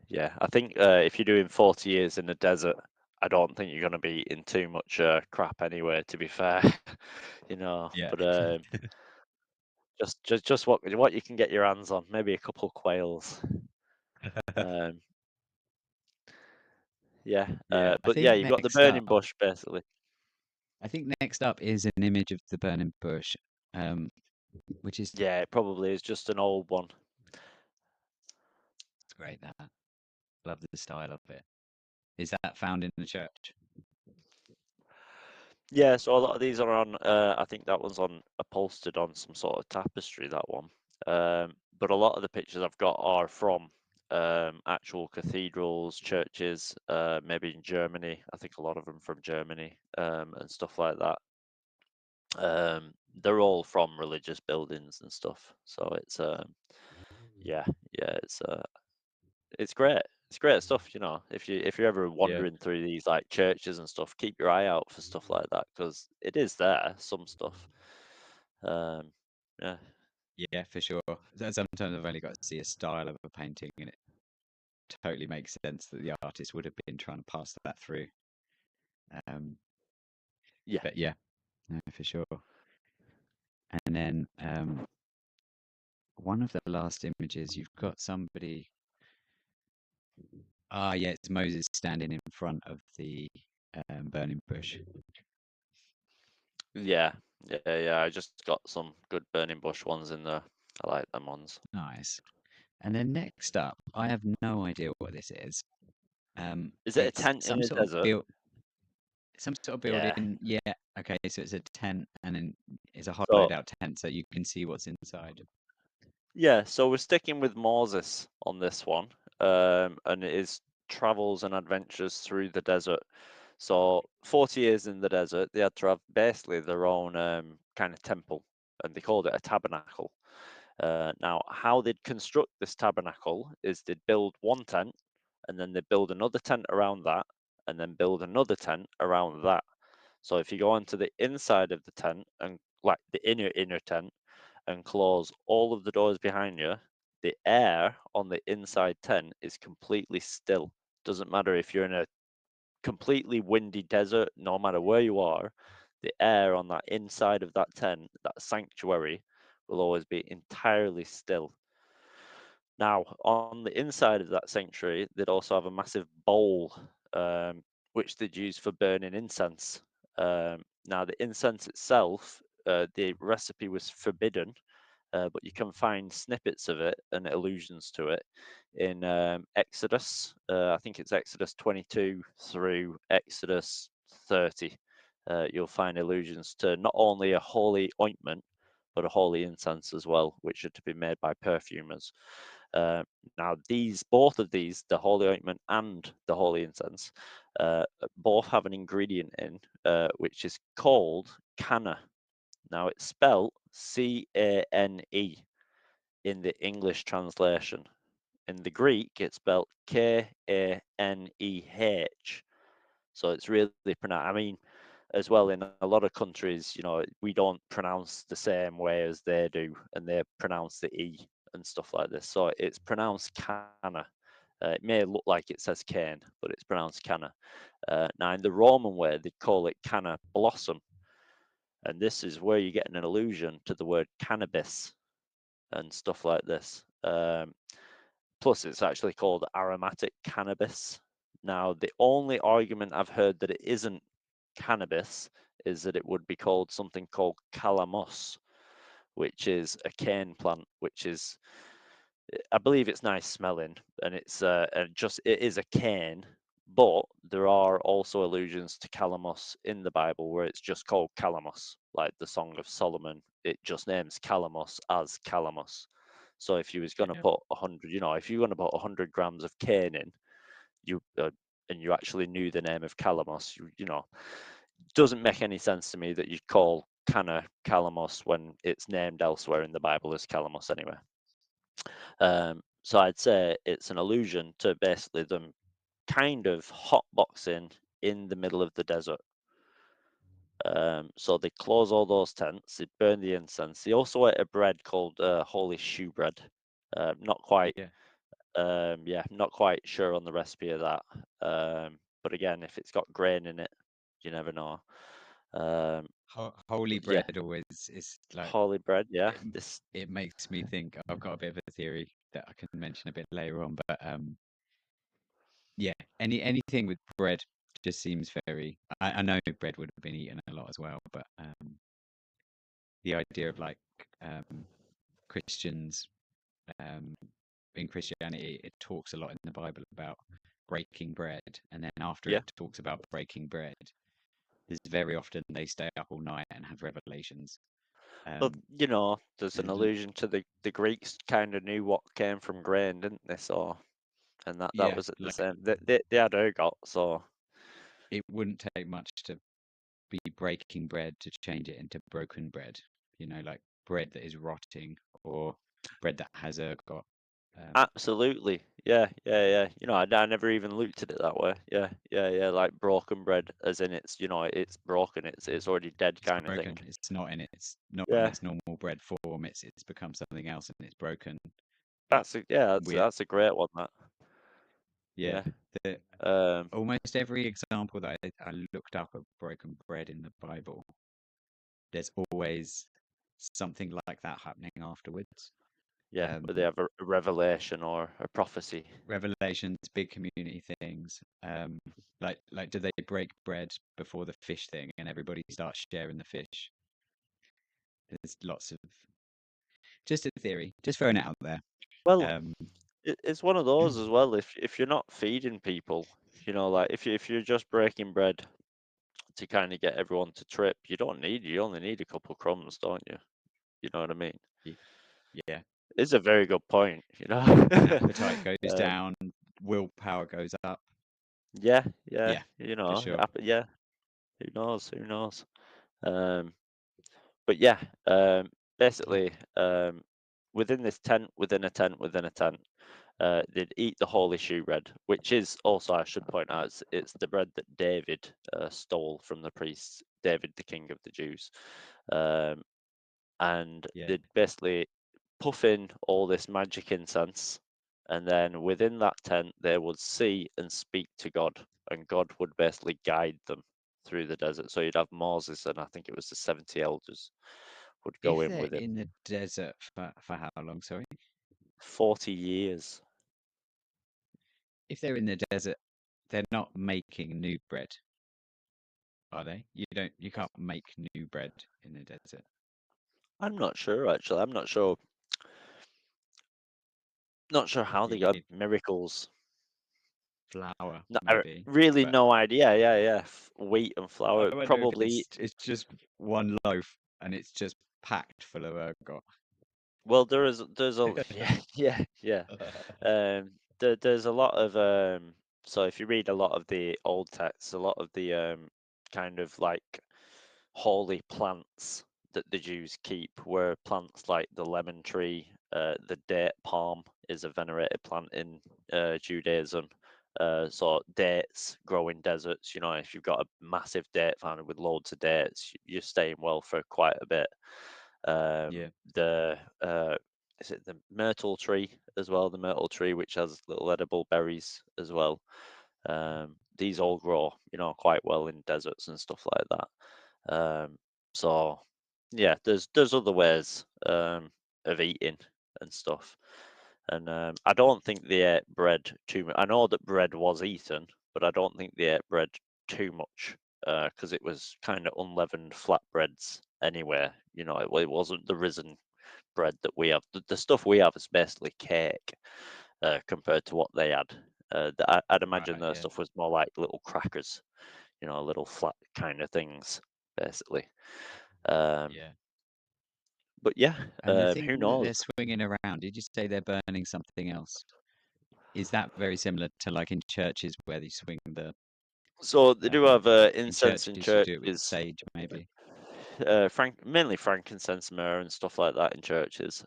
yeah. I think if you're doing 40 years in the desert, I don't think you're going to be eating too much crap anyway. To be fair, Yeah. But just what you can get your hands on. Maybe a couple quails. Um, yeah, Yeah, I but yeah, think you've got the next burning up, bush basically. I think next up is an image of the burning bush, um, which is Yeah, it probably is just an old one. it's great. That love the style of it. Is that found in the church? Yeah, so a lot of these are on. I think that one's on upholstered on some sort of tapestry. That one, but a lot of the pictures I've got are from actual cathedrals, churches, maybe in Germany. I think a lot of them from Germany and stuff like that. they're all from religious buildings and stuff. So it's Ooh. yeah, yeah, it's great. It's great stuff, you know. If you're ever Yeah. wandering through these like churches and stuff, keep your eye out for stuff like that because it is there, some stuff. Um, yeah, Yeah, for sure. Sometimes I've only got to see a style of a painting, and it totally makes sense that the artist would have been trying to pass that through. Um, yeah, but yeah, no, for sure. And then one of the last images, you've got somebody. Ah, yeah, it's Moses standing in front of the burning bush. yeah, yeah. I just got some good burning bush ones in there. I like them ones. Nice. And then next up, I have no idea what this is. Is it a It's tent in a desert? some sort of Yeah. building. Yeah. Okay. So it's a tent, and then it's a So hollowed out tent, so you can see what's inside. yeah, so we're sticking with Moses on this one, and it is travels and adventures through the desert. So 40 years in the desert, they had to have basically their own kind of temple, and they called it a tabernacle. Now, how they'd construct this tabernacle is they'd build one tent, and then they'd build another tent around that, and then build another tent around that. So if you go onto the inside of the tent and like the inner tent and close all of the doors behind you, the air on the inside tent is completely still. Doesn't matter if you're in a completely windy desert, no matter where you are, the air on that inside of that tent, that sanctuary, will always be entirely still. Now, on the inside of that sanctuary, they'd also have a massive bowl, which they'd use for burning incense. Now, the incense itself, the recipe was forbidden, but you can find snippets of it and allusions to it in Exodus. I think it's Exodus 22 through Exodus 30. You'll find allusions to not only a holy ointment, but a holy incense as well, which are to be made by perfumers. Uh, Now, both of these, the holy ointment and the holy incense, both have an ingredient in which is called canna. Now, it's spelled Cane in the English translation. In the Greek, it's spelled Kaneh. So it's really pronounced. I mean, as well, in a lot of countries, you know, we don't pronounce the same way as they do, and they pronounce the E and stuff like this. So it's pronounced canna. It may look like it says cane, but it's pronounced canna. Now, in the Roman way, they'd call it canna blossom. And this is where you get an allusion to the word cannabis and stuff like this. Plus, it's actually called aromatic cannabis. Now, the only argument I've heard that it isn't cannabis is that it would be called something called calamus, which is a cane plant, which is, I believe it's nice smelling, and it is a cane, but there are also allusions to calamus in the Bible where it's just called calamus, like the Song of Solomon. It just names calamus as calamus. So if you was going to Yeah. put 100, you know, if you're going to put 100 grams of cane in, you and you actually knew the name of calamus, you know, doesn't make any sense to me that you call canna calamus when it's named elsewhere in the Bible as calamus anyway. So I'd say it's an allusion to basically them kind of hotboxing in the middle of the desert. So they close all those tents, they burn the incense. They also ate a bread called holy shoe bread. Not quite, Yeah. yeah, not quite sure on the recipe of that. But again, if it's got grain in it, you never know. Holy But yeah, bread always is like holy bread, yeah. it, This, it makes me think. I've got a bit of a theory that I can mention a bit later on, but yeah, anything with bread just seems very. I know bread would have been eaten a lot as well, but the idea of like um, Christians um, in Christianity, it talks a lot in the Bible about breaking bread, and then after yeah. it talks about breaking bread, there's very often they stay up all night and have revelations. Well, Um, you know, there's an there's l- allusion to the Greeks kind of knew what came from grain, didn't they? So, and that yeah, was at the like same. They had ergot, so it wouldn't take much to be breaking bread to change it into broken bread. like bread that is rotting or bread that has ergot. Um, Absolutely. Yeah, yeah, yeah. I never even looked at it that way. Yeah, yeah, yeah. Like broken bread, as in it's broken. It's already dead it's kind of thing. broken. It's not in Yeah, its normal bread form. It's become something else and it's broken. It we that's a great one. That. Yeah, Yeah. the, Um. almost every example that I looked up of broken bread in the Bible, there's always something like that happening afterwards. Yeah, Um, where they have a revelation or a prophecy. Revelations, big community things. Like, do they break bread before the fish thing and everybody starts sharing the fish? There's lots of just a theory, just throwing it out there. Well, Um, it's one of those as well. If you're not feeding people, like if you're just breaking bread to kind of get everyone to trip, you only need a couple crumbs, don't you? You know what I mean? y- yeah, It's a very good point, and appetite goes Um, down, willpower goes up. yeah, yeah, Yeah, for sure. yeah. Who knows? Who knows? Um, but yeah, basically, within this tent, within a tent, they'd eat the holy shewbread, which is also, I should point out, it's the bread that David stole from the priests, David, the king of the Jews. Um, and Yeah. they'd basically puff in all this magic incense, and then within that tent, they would see and speak to God, and God would basically guide them through the desert. So you'd have Moses, and I think it was the 70 elders would go If in they're with him. in the desert for how long, sorry? 40 years. If they're in the desert, they're not making new bread, are they? You can't make new bread in the desert. I'm not sure actually. I'm not sure how You they got need miracles. flour, No, maybe. really But no idea. Yeah, yeah. Wheat and I flour. wonder if Probably. it's just one loaf and it's just packed full of ergot. Well, there's a yeah, yeah, yeah. There's a lot of so if you read a lot of the old texts, a lot of the kind of like holy plants that the Jews keep were plants like the lemon tree, the date palm is a venerated plant in Judaism. So dates grow in deserts. If you've got a massive date farm with loads of dates, you're staying well for quite a bit. Yeah. The is it the myrtle tree as well? The myrtle tree, which has little edible berries as well. These all grow, quite well in deserts and stuff like that. So yeah, there's other ways of eating and stuff. And I don't think they ate bread too much. I know that bread was eaten, but I don't think they ate bread too much because it was kind of unleavened flatbreads anyway. It wasn't the risen bread that we have. The stuff we have is basically cake compared to what they had. I'd imagine Right, their yeah. stuff was more like little crackers, little flat kind of things, basically. Um, Yeah. but yeah, And the who thing that knows? they're swinging around, did you say they're burning something else? Is that very similar to like in churches where they swing the So they do have in incense in churches you do it with churches, sage maybe? mainly frankincense, myrrh, and stuff like that in churches.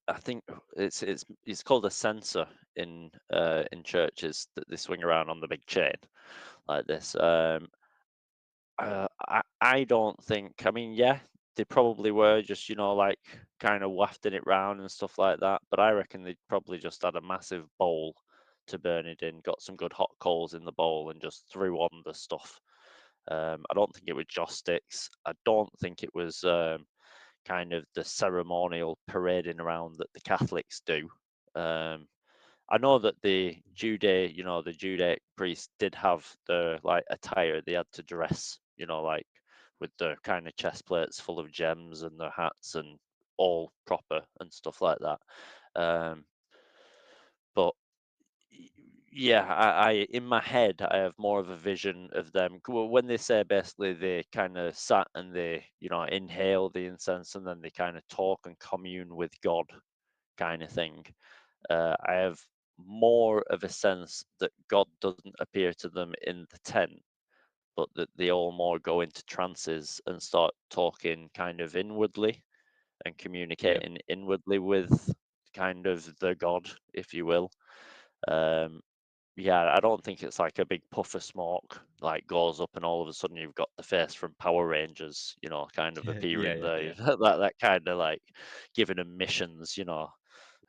I think it's called a censer in churches that they swing around on the big chain like this. I don't think. I mean, yeah, they probably were just like kind of wafting it round and stuff like that. But I reckon they probably just had a massive bowl to burn it in, got some good hot coals in the bowl, and just threw on the stuff. I don't think it was joss sticks. I don't think it was kind of the ceremonial parading around that the Catholics do. Um, I know that the Judaic priests did have the like attire they had to dress, like with the kind of chest plates full of gems and their hats and all proper and stuff like that. Um, but y- yeah, I in my head I have more of a vision of them when they say basically they kind of sat and they inhale the incense and then they kind of talk and commune with God kind of thing. I have more of a sense that God doesn't appear to them in the tent, but that they all more go into trances and start talking kind of inwardly and Yeah. communicating inwardly with kind of the god, if you will. Um, yeah, I don't think it's like a big puff of smoke like goes up and all of a sudden you've got the face from Power Rangers, kind of Yeah. Yeah. appearing Yeah. there. Yeah. That kind of like giving them missions,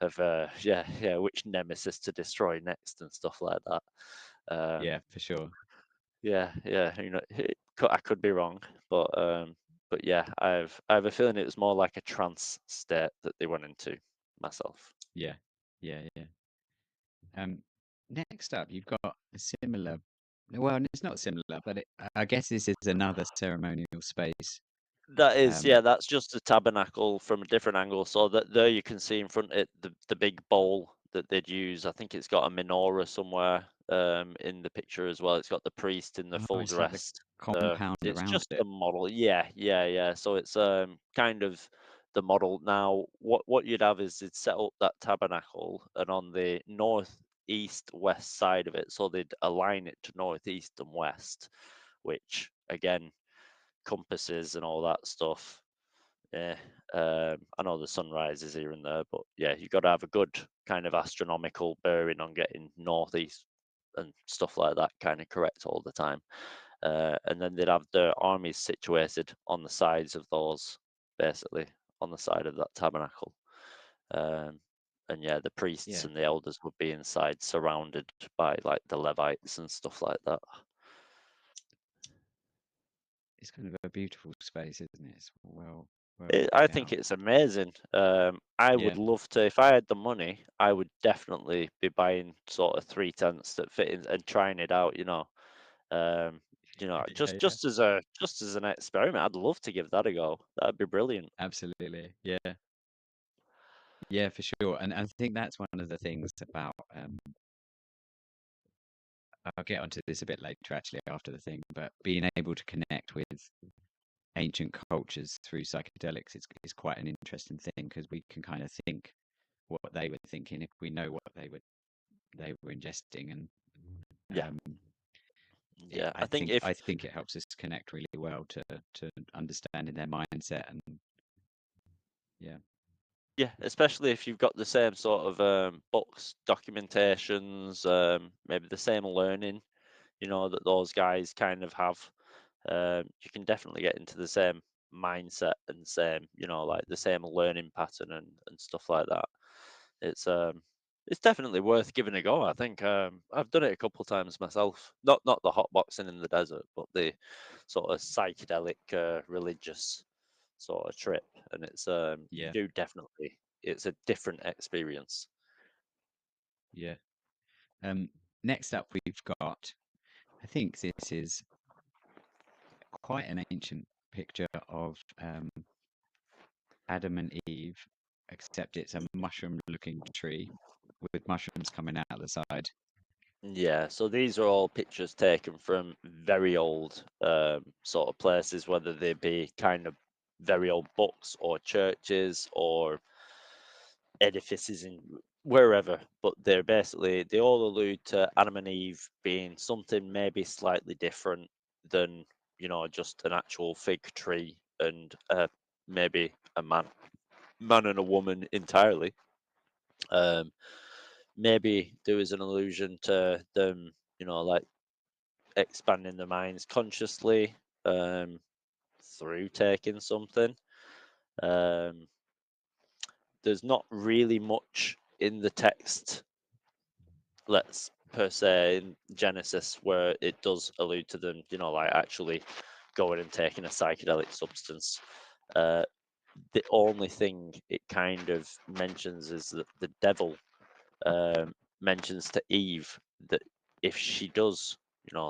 of yeah, which nemesis to destroy next and stuff like that. Um, Yeah. For sure. yeah, I could be wrong, but yeah, I have a feeling it was more like a trance state that they went into myself. Yeah. Yeah. Yeah. Um, Next up, you've got a similar. Well, it's not similar, but I guess this is another ceremonial space. That is, Um, yeah, that's just a tabernacle from a different angle. So that there you can see in front it the big bowl that they'd use. I think it's got a menorah somewhere in the picture as well. It's got the priest in the oh, full it's like the dress. compound It's around just it. the model. Yeah. So it's kind of the model. Now what you'd have is they'd set up that tabernacle and on the north, east, west side of it, so they'd align it to north, east, and west, which again compasses and all that stuff. Yeah, I know the sun rises here and there, but yeah, you got to have a good kind of astronomical bearing on getting northeast and stuff like that kind of correct all the time. And then they'd have the armies situated on the sides of those, basically on the side of that tabernacle. Um, and yeah, the priests Yeah, and the elders would be inside, surrounded by like the Levites and stuff like that. it's kind of a beautiful space, isn't it? It's well I laid think out. it's amazing. I would Yeah. love to, if I had the money, I would definitely be buying sort of three tents that fit in and trying it out. Um, Yeah. Yeah. just as an experiment. I'd love to give that a go. That'd be brilliant. Absolutely. Yeah. Yeah, for sure. And I think that's one of the things about. I'll get onto this a bit later, actually, after the thing. But being able to connect with ancient cultures through psychedelics is quite an interesting thing because we can kind of think what they were thinking if we know what they were ingesting, and Yeah, um, yeah. I think it helps us connect really well to understanding their mindset and yeah, Yeah, especially if you've got the same sort of books, documentations, maybe the same learning, that those guys kind of have. You can definitely get into the same mindset and same, like the same learning pattern and stuff like that. It's um, it's definitely worth giving a go. I think I've done it a couple of times myself. Not the hot boxing in the desert, but the sort of psychedelic religious sort of trip. And it's you yeah, do definitely. It's a different experience. yeah. Um, Next up, we've got. I think this is quite an ancient picture of Adam and Eve, except it's a mushroom-looking tree with mushrooms coming out the side. Yeah, so these are all pictures taken from very old sort of places, whether they be kind of very old books or churches or edifices in wherever. But they all allude to Adam and Eve being something maybe slightly different than just an actual fig tree and maybe a man and a woman entirely. Um, Maybe there was an allusion to them, like expanding their minds consciously through taking something. Um, there's not really much in the text, let's per se in Genesis, where it does allude to them, like actually going and taking a psychedelic substance. Uh, the only thing it kind of mentions is that the devil mentions to Eve that if she does,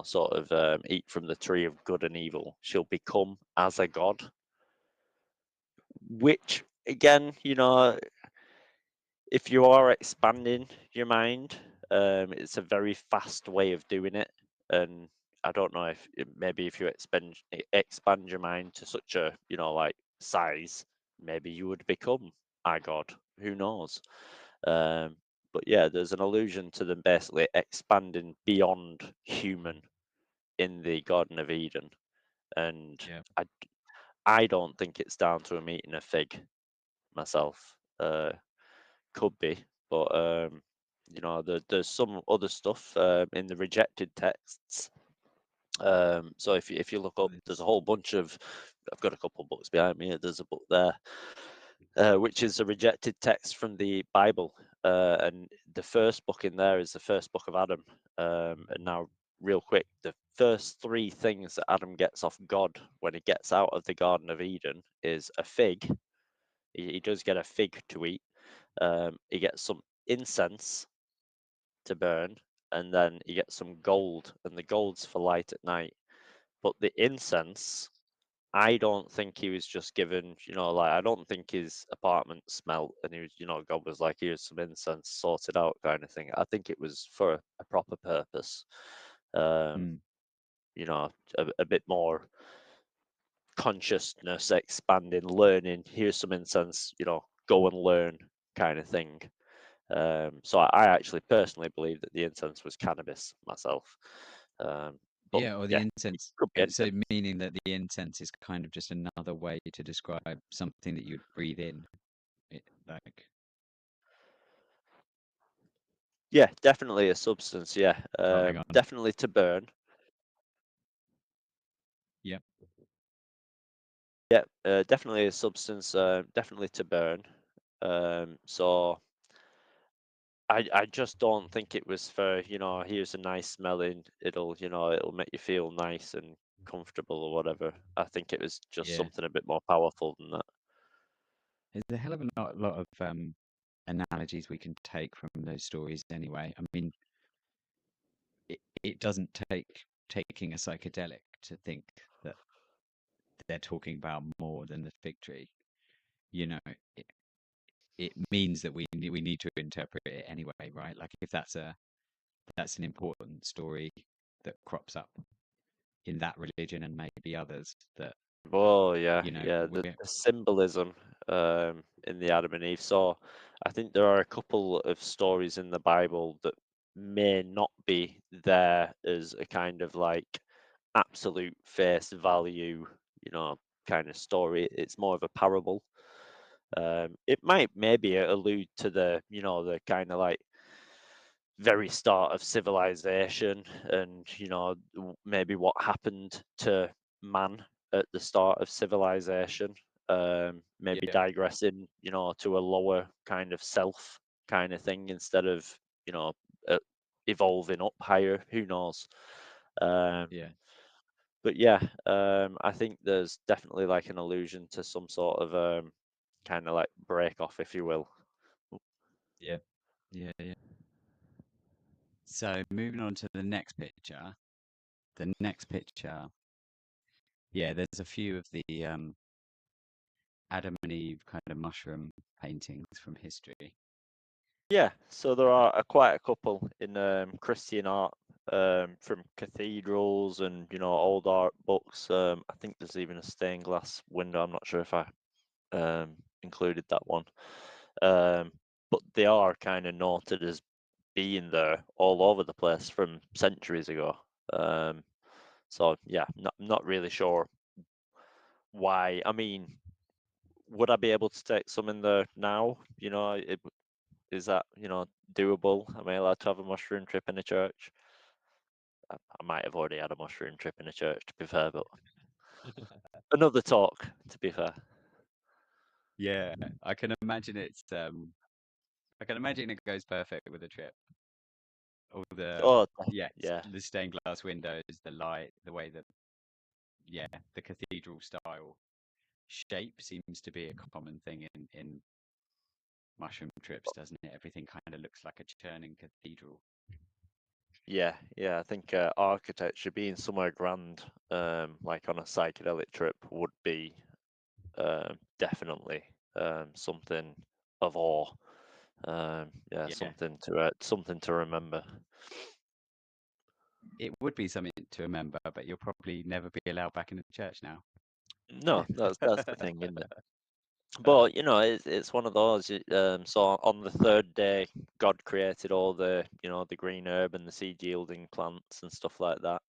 sort of eat from the tree of good and evil, she'll become as a god. Which, again, if you are expanding your mind, it's a very fast way of doing it. And I don't know if maybe if you expand your mind to such a like size, maybe you would become a god. Who knows? Um, but yeah, there's an allusion to them basically expanding beyond human in the Garden of Eden, and Yeah. I I don't think it's down to him eating a fig myself. Could be, but there's some other stuff in the rejected texts. So if you look Well, up, there's a whole bunch of. I've got a couple of books behind me. There's a book there, which is a rejected text from the Bible, and the first book in there is the first book of Adam. And now, real quick, the first three things that Adam gets off God when he gets out of the Garden of Eden is a fig. He does get a fig to eat. He gets some incense to burn, and then he gets some gold, and the gold's for light at night. But the incense, I don't think he was just given, like I don't think his apartment smelt and he was, God was like, here's some incense, sorted out kind of thing. I think it was for a proper purpose. Um, mm, you know, a bit more consciousness expanding, learning, here's some incense, go and learn kind of thing. So I actually personally believe that the incense was cannabis myself. But yeah, or the yeah, it incense. could be So anything. meaning that the incense is kind of just another way to describe something that you'd breathe in. Like, Yeah, definitely a substance. Yeah, oh, hang on. definitely to burn. Yeah, Yeah, definitely a substance. Definitely to burn. So I just don't think it was for here's a nice smelling. It'll make you feel nice and comfortable or whatever. I think it was just yeah. something a bit more powerful than that. There's a hell of a lot of analogies we can take from those stories anyway. I mean, it doesn't take taking a psychedelic to think that they're talking about more than the fig tree. You know, it, it means that we need to interpret it anyway, right? Like if that's an important story that crops up in that religion and maybe others that Oh yeah, you know yeah. we're The symbolism in the Adam and Eve. So I think there are a couple of stories in the Bible that may not be there as a kind of like absolute face value, kind of story. It's more of a parable. It might maybe allude to the kind of like very start of civilization and maybe what happened to man at the start of civilization, maybe yeah, digressing to a lower kind of self kind of thing instead of you know uh, evolving up higher, who knows. um, yeah, but yeah, I think there's definitely like an allusion to some sort of kind of like break off, if you will. yeah, yeah. So moving on to the next picture. The next picture, yeah, there's a few of the Adam and Eve kind of mushroom paintings from history. Yeah, so there are quite a couple in Christian art, from cathedrals and old art books. I think there's even a stained glass window. I'm not sure if I included that one, um, but they are kind of noted as being there all over the place from centuries ago. Um, so yeah, not really sure why. I mean, would I be able to take some in there now? Is that, doable? Am I allowed to have a mushroom trip in a church? I might have already had a mushroom trip in a church, to be fair, but another talk, to be fair. Yeah, I can imagine I can imagine it goes perfect with a trip. All the Oh, yeah, yeah, the stained glass windows, the light, the way that yeah, the cathedral style shape seems to be a common thing in mushroom trips, doesn't it? Everything kind of looks like a churning cathedral. yeah. I think architecture being somewhere grand, like on a psychedelic trip, would be definitely something of awe. Yeah, Yeah, something to remember. it would be something to remember, but you'll probably never be allowed back in the church now. No, that's the thing, isn't it? But it's one of those. So on the third day, God created all the the green herb and the seed yielding plants and stuff like that.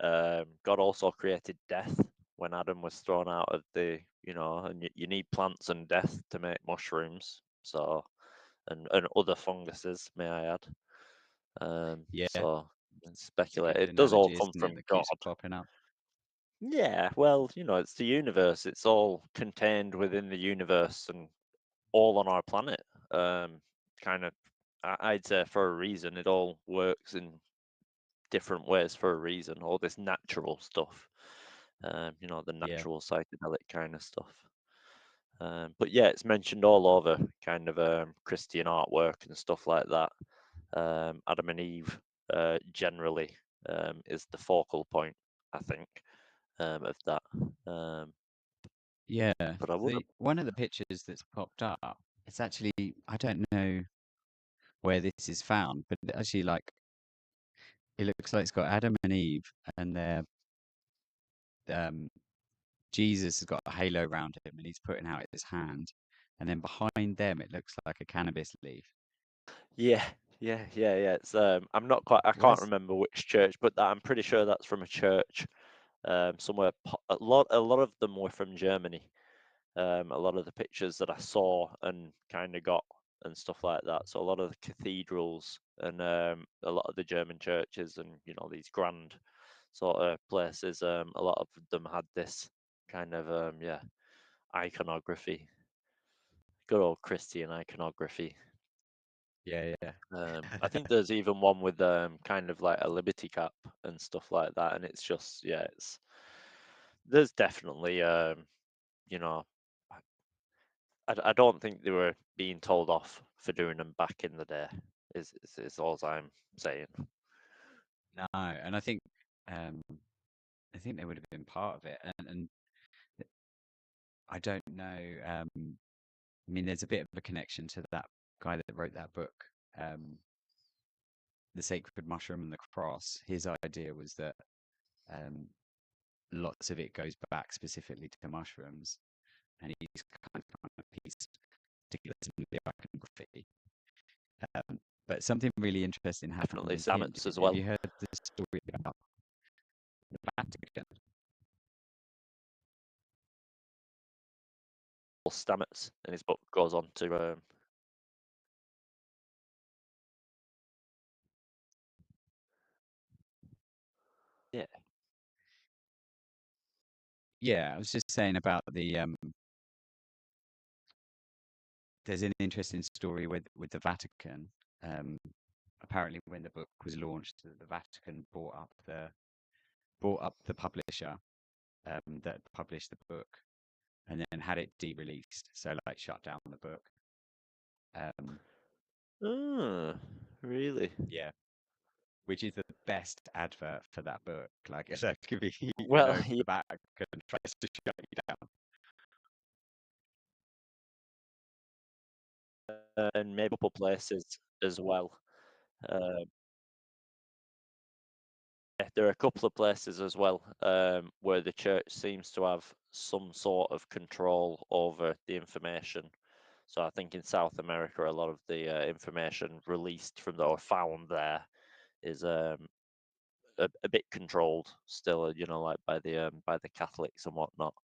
God also created death when Adam was thrown out of the, and you need plants and death to make mushrooms. So, and other funguses, may I add. Yeah, So, it's a speculate. good It does all analogy, come isn't it? from That God. keeps popping up. Yeah, well, it's the universe. It's all contained within the universe and all on our planet. Kind of, I'd say for a reason. It all works in different ways for a reason. All this natural stuff, the Yeah, natural psychedelic kind of stuff. But yeah, it's mentioned all over kind of Christian artwork and stuff like that. Adam and Eve generally is the focal point, I think, of that. Um, yeah. but I would have, The one of the pictures that's popped up, it's actually I don't know where this is found, but actually, like, it looks like it's got Adam and Eve, and um, Jesus has got a halo around him, and he's putting out his hand, and then behind them, it looks like a cannabis leaf. yeah, yeah. It's I'm not quite, I can't Where's remember which church, but I'm pretty sure that's from a church somewhere. A lot of them were from Germany. A lot of the pictures that I saw and kind of got and stuff like that. So a lot of the cathedrals and a lot of the German churches and these grand sort of places, a lot of them had this kind of iconography, good old Christian iconography. yeah, yeah, I think there's even one with kind of like a liberty cap and stuff like that, and it's just it's there's definitely you know I don't think they were being told off for doing them back in the day. Is all I'm saying. no, and um, I think they would have been part of it, and I don't know. I mean, there's a bit of a connection to that guy that wrote that book, um, The Sacred Mushroom and the Cross. His idea was that um, lots of it goes back specifically to mushrooms, and he's kind of pieced together some of the iconography. But something really interesting Definitely happened. Stamets as Have well. you heard the story about the Vatican? Stamets in his book goes on to yeah. Yeah, I was just saying about there's an interesting story with the Vatican. Um, Apparently, when the book was launched, the Vatican bought up the publisher that published the book, and then had it de-released. So, like, shut down the book. Um, Oh, really? yeah, which is the best advert for that book. Like, it's like if Well, yeah, the Vatican tries to shut you down. and maybe a couple places as well. Uh, yeah, there are a couple of places as well where the church seems to have some sort of control over the information. So I think in South America, a lot of the information released from or found there is a bit controlled still, like by the Catholics and whatnot.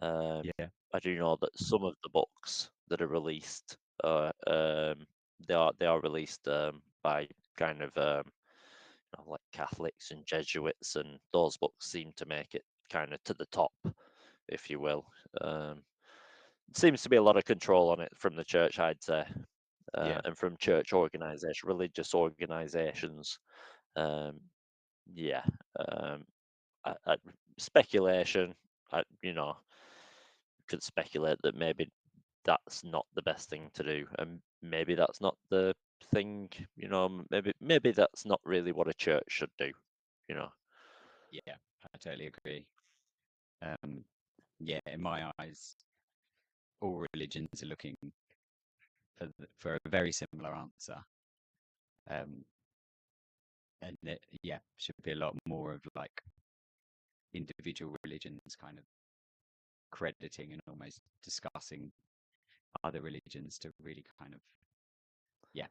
Um, Yeah, I do know that some of the books that are released, they are released by kind of like Catholics and Jesuits, and those books seem to make it kind of to the top, if you will. Um, Seems to be a lot of control on it from the church, I'd say, yeah, and from church organisation, religious organisations. Um, yeah, um, speculation. Could speculate that maybe that's not the best thing to do, and maybe that's not the thing. Maybe that's not really what a church should do. You know. yeah. I totally agree. Um, yeah, in my eyes, all religions are looking for a very similar answer. Um, and yeah, should be a lot more of like individual religions kind of crediting and almost discussing other religions to really kind of, yeah,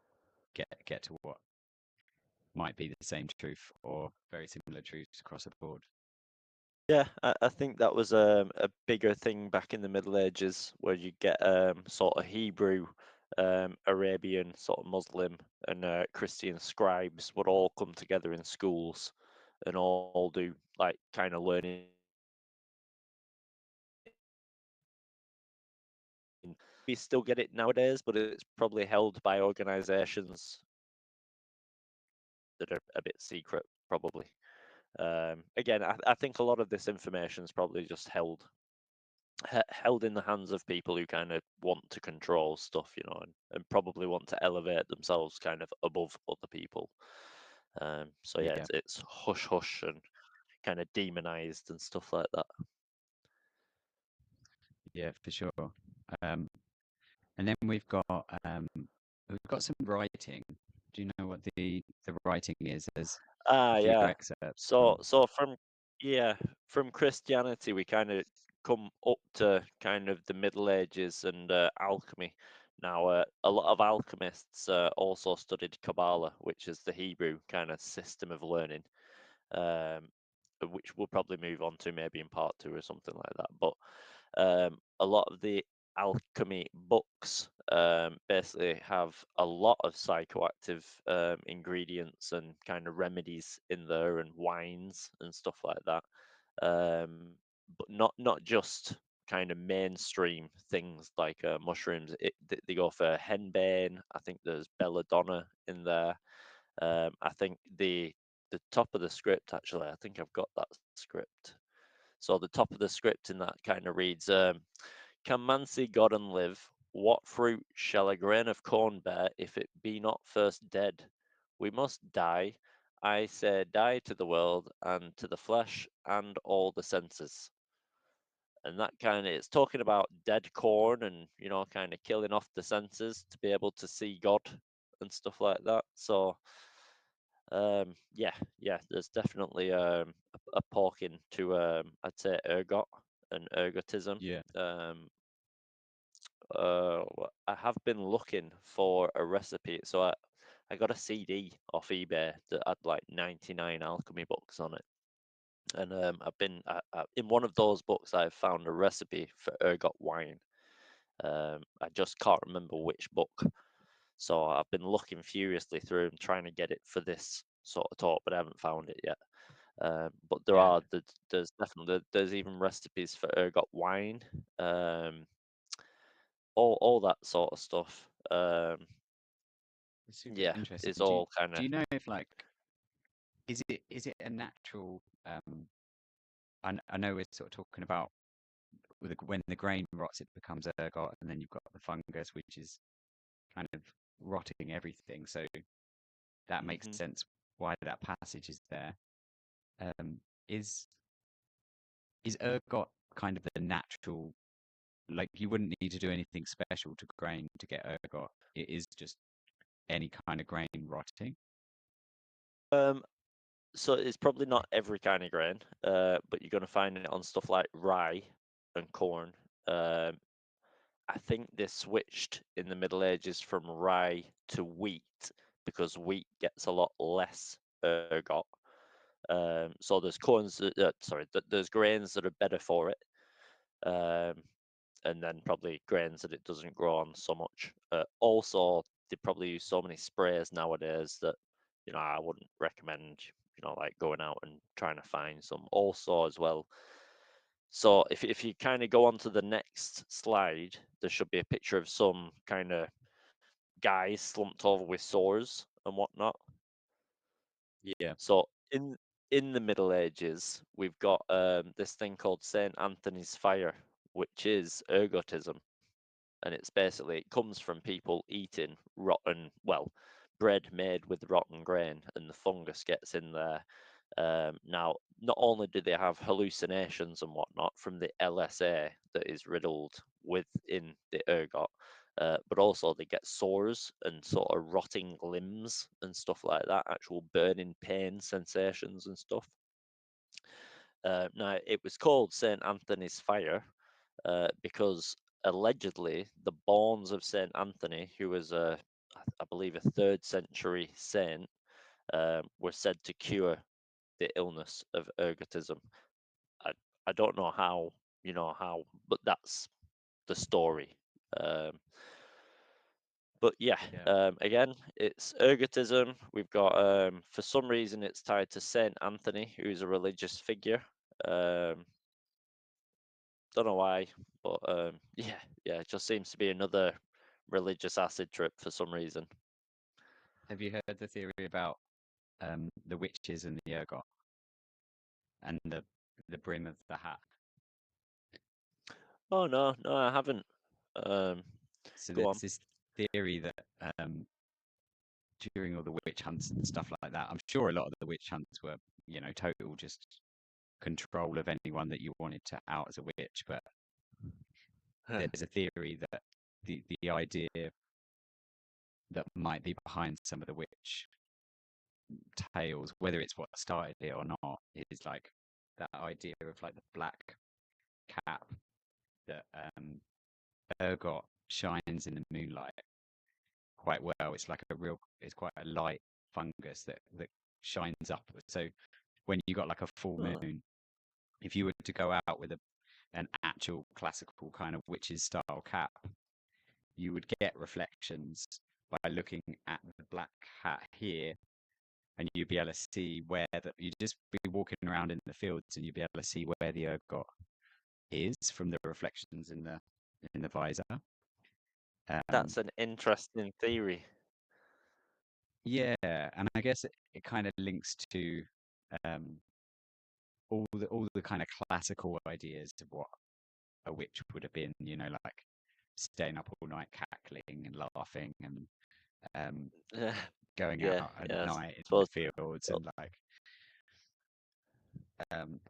get to what might be the same truth or very similar truths across the board. Yeah, I think that was a bigger thing back in the Middle Ages, where you get sort of Hebrew, Arabian, sort of Muslim, and Christian scribes would all come together in schools and all do like kind of learning. We still get it nowadays, but it's probably held by organizations that are a bit secret, probably. Again, I think a lot of this information is probably just held in the hands of people who kind of want to control stuff, and probably want to elevate themselves kind of above other people. So yeah, Yeah, it's hush hush and kind of demonized and stuff like that. yeah, for sure. Um, and then we've got some writing. Do you know what the writing is? There's a Ah, few yeah. excerpts So from. so from yeah, from Christianity we kind of come up to kind of the Middle Ages and alchemy. Now, a lot of alchemists also studied Kabbalah, which is the Hebrew kind of system of learning, um, which we'll probably move on to maybe in part two or something like that. But a lot of the alchemy books basically have a lot of psychoactive ingredients and kind of remedies in there and wines and stuff like that. But not just kind of mainstream things like mushrooms. They go for henbane. I think there's belladonna in there. I think the top of the script, actually, I think I've got that script. So the top of the script in that kind of reads, "Can man see God and live? What fruit shall a grain of corn bear if it be not first dead? We must die. I say die to the world and to the flesh and all the senses." And that kind of, it's talking about dead corn and, kind of killing off the senses to be able to see God and stuff like that. So yeah, there's definitely a porking to I'd say ergot and ergotism. Yeah, Um, I have been looking for a recipe, so I got a CD off eBay that had like 99 alchemy books on it, and in one of those books I've found a recipe for ergot wine. I just can't remember which book. So I've been looking furiously through and trying to get it for this sort of talk, but I haven't found it yet. But yeah. there's definitely there's even recipes for ergot wine, um, all that sort of stuff. It's super Yeah, interesting. it's all kind Do of. you know if like is it a natural I know we're sort of talking about when the grain rots it becomes ergot and then you've got the fungus which is kind of rotting everything. So that makes Hmm. sense why that passage is there. Um, is is ergot kind of the natural, like you wouldn't need to do anything special to grain to get ergot. It is just any kind of grain rotting. Um, so it's probably not every kind of grain, but you're gonna find it on stuff like rye and corn. Um, I think they switched in the Middle Ages from rye to wheat because wheat gets a lot less ergot. So there's there's grains that are better for it, um, and then probably grains that it doesn't grow on so much. Also, they probably use so many sprays nowadays that I wouldn't recommend like going out and trying to find some. Also, as well, so if you kind of go on to the next slide, there should be a picture of some kind of guys slumped over with sores and whatnot. Yeah, So in the Middle Ages, we've got this thing called Saint Anthony's fire, which is ergotism, and it's basically it comes from people eating rotten, well, bread made with rotten grain, and the fungus gets in there. Now, not only do they have hallucinations and whatnot from the LSA that is riddled within the ergot, but also they get sores and sort of rotting limbs and stuff like that, actual burning pain sensations and stuff. Now, it was called St. Anthony's Fire because allegedly the bones of St. Anthony, who was I believe, a third century saint, were said to cure the illness of ergotism. I I don't know how, how, but that's the story. Um, but yeah, Yeah. again, it's ergotism. We've got, for some reason, it's tied to Saint Anthony, who's a religious figure. Um, don't know why, but yeah, it just seems to be another religious acid trip for some reason. Have you heard the theory about the witches and the ergot and the brim of the hat? Oh no, no, I haven't. Um, So Go there's on. this theory that during all the witch hunts and stuff like that, I'm sure a lot of the witch hunts were, total just control of anyone that you wanted to out as a witch. But there's a theory that the idea that might be behind some of the witch tales, whether it's what started it or not, is like that idea of like the black cap that ergot shines in the moonlight quite well. It's like it's quite a light fungus that shines up. So when you got like a full Oh, moon, if you were to go out with an actual classical kind of witch's style cap, you would get reflections by looking at the black hat here, and you'd be able to see where you'd just be walking around in the fields, and you'd be able to see where the ergot is from the reflections in the visor. Um, that's an interesting theory. yeah, and I guess it kind of links to um, all the kind of classical ideas of what a witch would have been. Like staying up all night cackling and laughing and um, going Yeah, out at yeah, I night in the suppose. fields Well, and like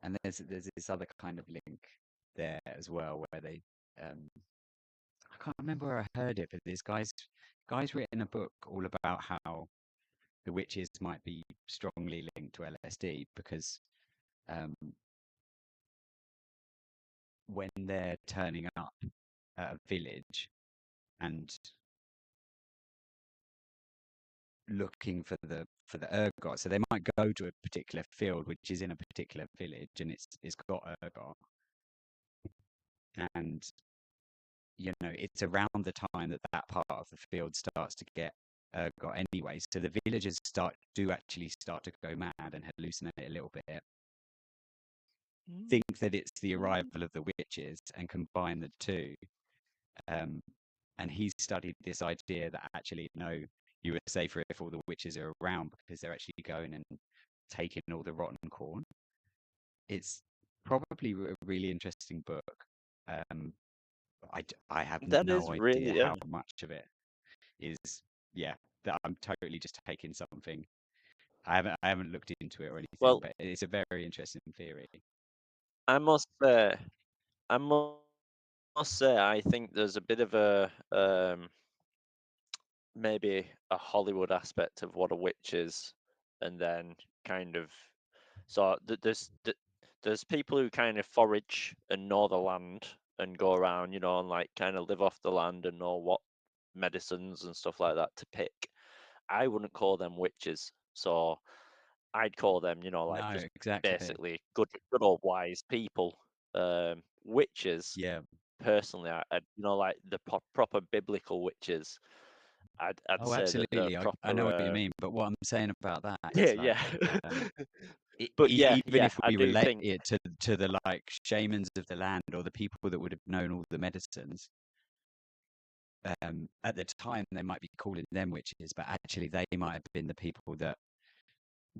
and there's this other kind of link there as well where they I can't remember where I heard it, but this guy's written a book all about how the witches might be strongly linked to LSD because um, when they're turning up at a village and looking for the ergot, so they might go to a particular field which is in a particular village and it's got ergot, and it's around the time that part of the field starts to get got anyway. So the villagers do actually start to go mad and hallucinate a little bit, think that it's the arrival of the witches, and combine the two. Um, and he's studied this idea that actually no, you were safer if all the witches are around because they're actually going and taking all the rotten corn. It's probably a really interesting book. Um, I have that is no really, idea yeah. how much of it is yeah that I'm totally just taking something. I haven't looked into it or anything, Well, but it's a very interesting theory. I must say, I must say, I think there's a bit of a maybe a Hollywood aspect of what a witch is, and then kind of so there's people who kind of forage and know the land and go around, and like kind of live off the land and know what medicines and stuff like that to pick. I wouldn't call them witches, so I'd call them, like No, just exactly. basically good old wise people. Witches, Yeah. personally, like the proper biblical witches. I'd Oh, say that the absolutely. I know proper what you mean, but what I'm saying about that yeah, is yeah. like, um, But yeah, even yeah, if I we do relate think it to the like shamans of the land or the people that would have known all the medicines, at the time they might be calling them witches, but actually they might have been the people that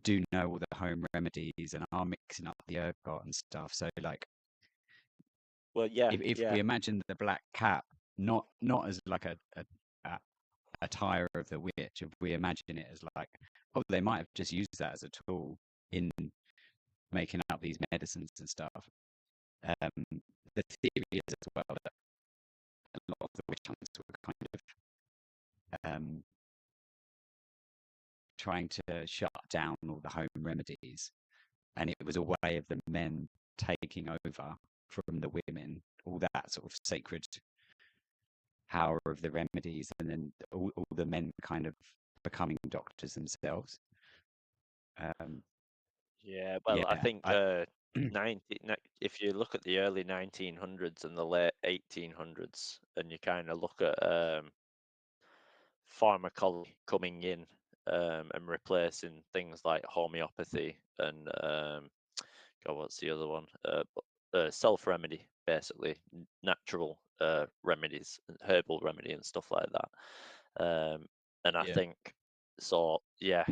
do know all the home remedies and are mixing up the ergot and stuff. So like, well, yeah, if yeah. we imagine the black cap not as like a attire of the witch, if we imagine it as like, oh, they might have just used that as a tool in making up these medicines and stuff. Um, the theory is as well that a lot of the witch hunts were kind of trying to shut down all the home remedies, and it was a way of the men taking over from the women, all that sort of sacred power of the remedies, and then all the men kind of becoming doctors themselves. Um, Yeah, well, I yeah, think 90, if you look at the early 1900s and the late 1800s, and you kind of look at pharmacology coming in and replacing things like homeopathy and God, what's the other one? Self remedy, basically natural remedies, herbal remedy, and stuff like that. And I yeah, think so. Yeah,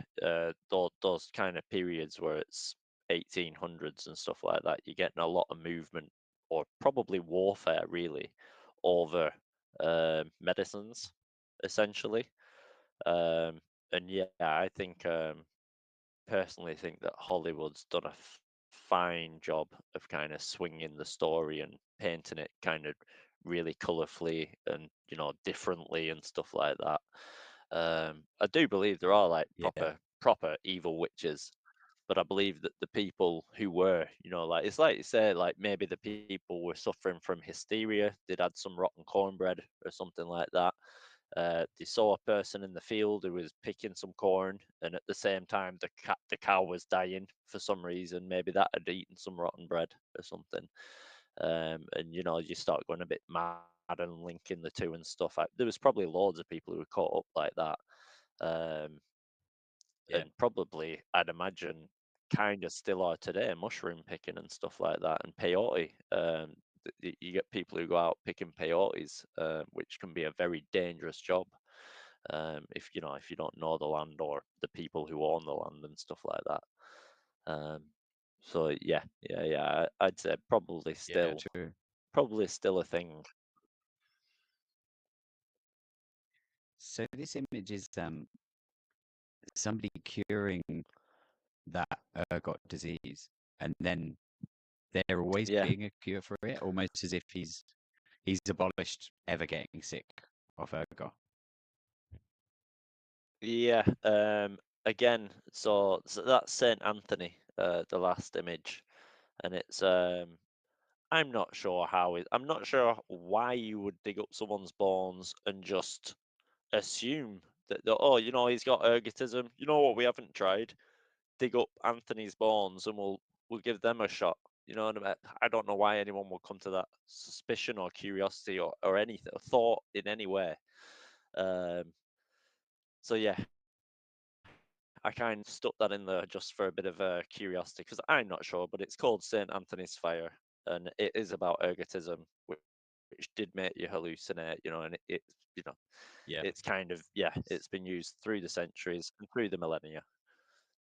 those kind of periods where it's 1800s and stuff like that, you're getting a lot of movement or probably warfare really over medicines, essentially. Um, and yeah, I think personally think that Hollywood's done a fine job of kind of swinging the story and painting it kind of really colourfully and differently and stuff like that. I do believe there are like yeah, proper evil witches, but I believe that the people who were, like it's like you say, like maybe the people were suffering from hysteria. They'd had some rotten cornbread or something like that. They saw a person in the field who was picking some corn, and at the same time, the cow was dying for some reason. Maybe that had eaten some rotten bread or something. And you start going a bit mad and linking the two and stuff. There was probably loads of people who were caught up like that. Um, yeah, and probably I'd imagine kind of still are today, mushroom picking and stuff like that, and peyote. You get people who go out picking peyotes, which can be a very dangerous job if you don't know the land or the people who own the land and stuff like that. So yeah, I'd say yeah, true. probably still a thing. So this image is somebody curing that ergot disease, and then there always Yeah, being a cure for it, almost as if he's abolished ever getting sick of ergot. yeah. Again, so that's Saint Anthony, the last image, and it's I'm not sure I'm not sure why you would dig up someone's bones and just assume that oh, he's got ergotism. You know what we haven't tried? Dig up Anthony's bones and we'll give them a shot. You know what I mean? I don't know why anyone would come to that suspicion or curiosity or anything, or thought in any way. Um, so yeah, I kind of stuck that in there just for a bit of curiosity because I'm not sure, but it's called Saint Anthony's Fire, and it is about ergotism, which did make you hallucinate, and you know, Yeah, it's kind of it's been used through the centuries and through the millennia.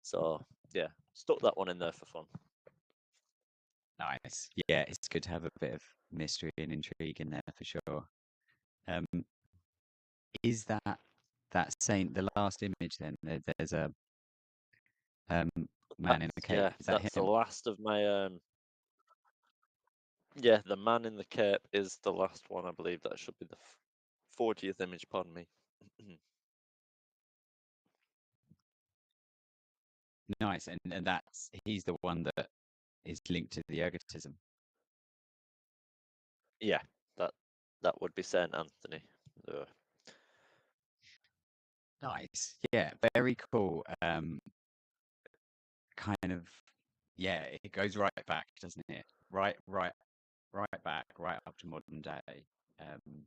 So yeah, stuck that one in there for fun. nice. Yeah, it's good to have a bit of mystery and intrigue in there for sure. Um, is that saint the last image? Then there's a um, man in the cape. Is that That's the him? last of my yeah, the man in the cape is the last one. I believe that should be the 40th image. Pardon me. Nice, and that's he's the one that is linked to the ergotism. Yeah, that that would be Saint Anthony. Uh, Nice. Yeah, very cool. Kind of, yeah, it goes right back, doesn't it? Right back, right up to modern day. Um,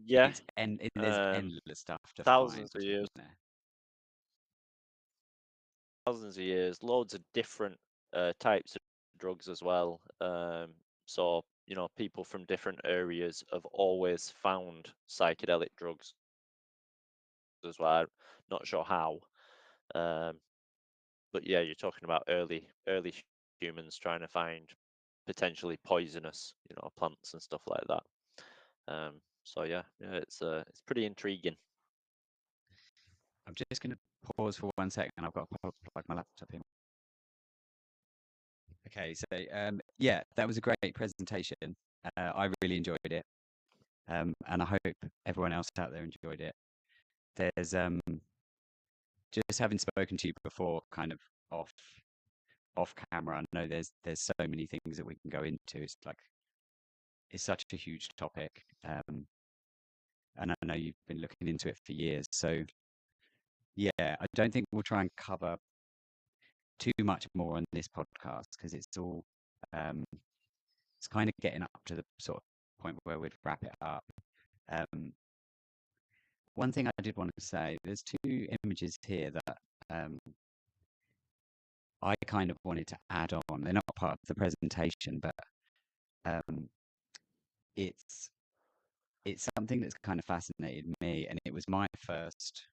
yeah, there's um, endless stuff to find, thousands of years, isn't there? thousands of years, loads of different types of drugs as well. So people from different areas have always found psychedelic drugs as well. Not sure how, um, but yeah, you're talking about early humans trying to find potentially poisonous, plants and stuff like that. So yeah, it's pretty intriguing. I'm just going to pause for 1 second. I've got to plug my laptop in. Okay, so yeah, that was a great presentation. I really enjoyed it, and I hope everyone else out there enjoyed it. There's just having spoken to you before, kind of off off camera. I know there's so many things that we can go into. It's such a huge topic, and I know you've been looking into it for years. So yeah, I don't think we'll try and cover too much more on this podcast because it's all it's kind of getting up to the sort of point where we'd wrap it up. Um, one thing I did want to say, there's two images here that I kind of wanted to add on. They're not part of the presentation, but um, it's it's something that's kind of fascinated me, and it was my first.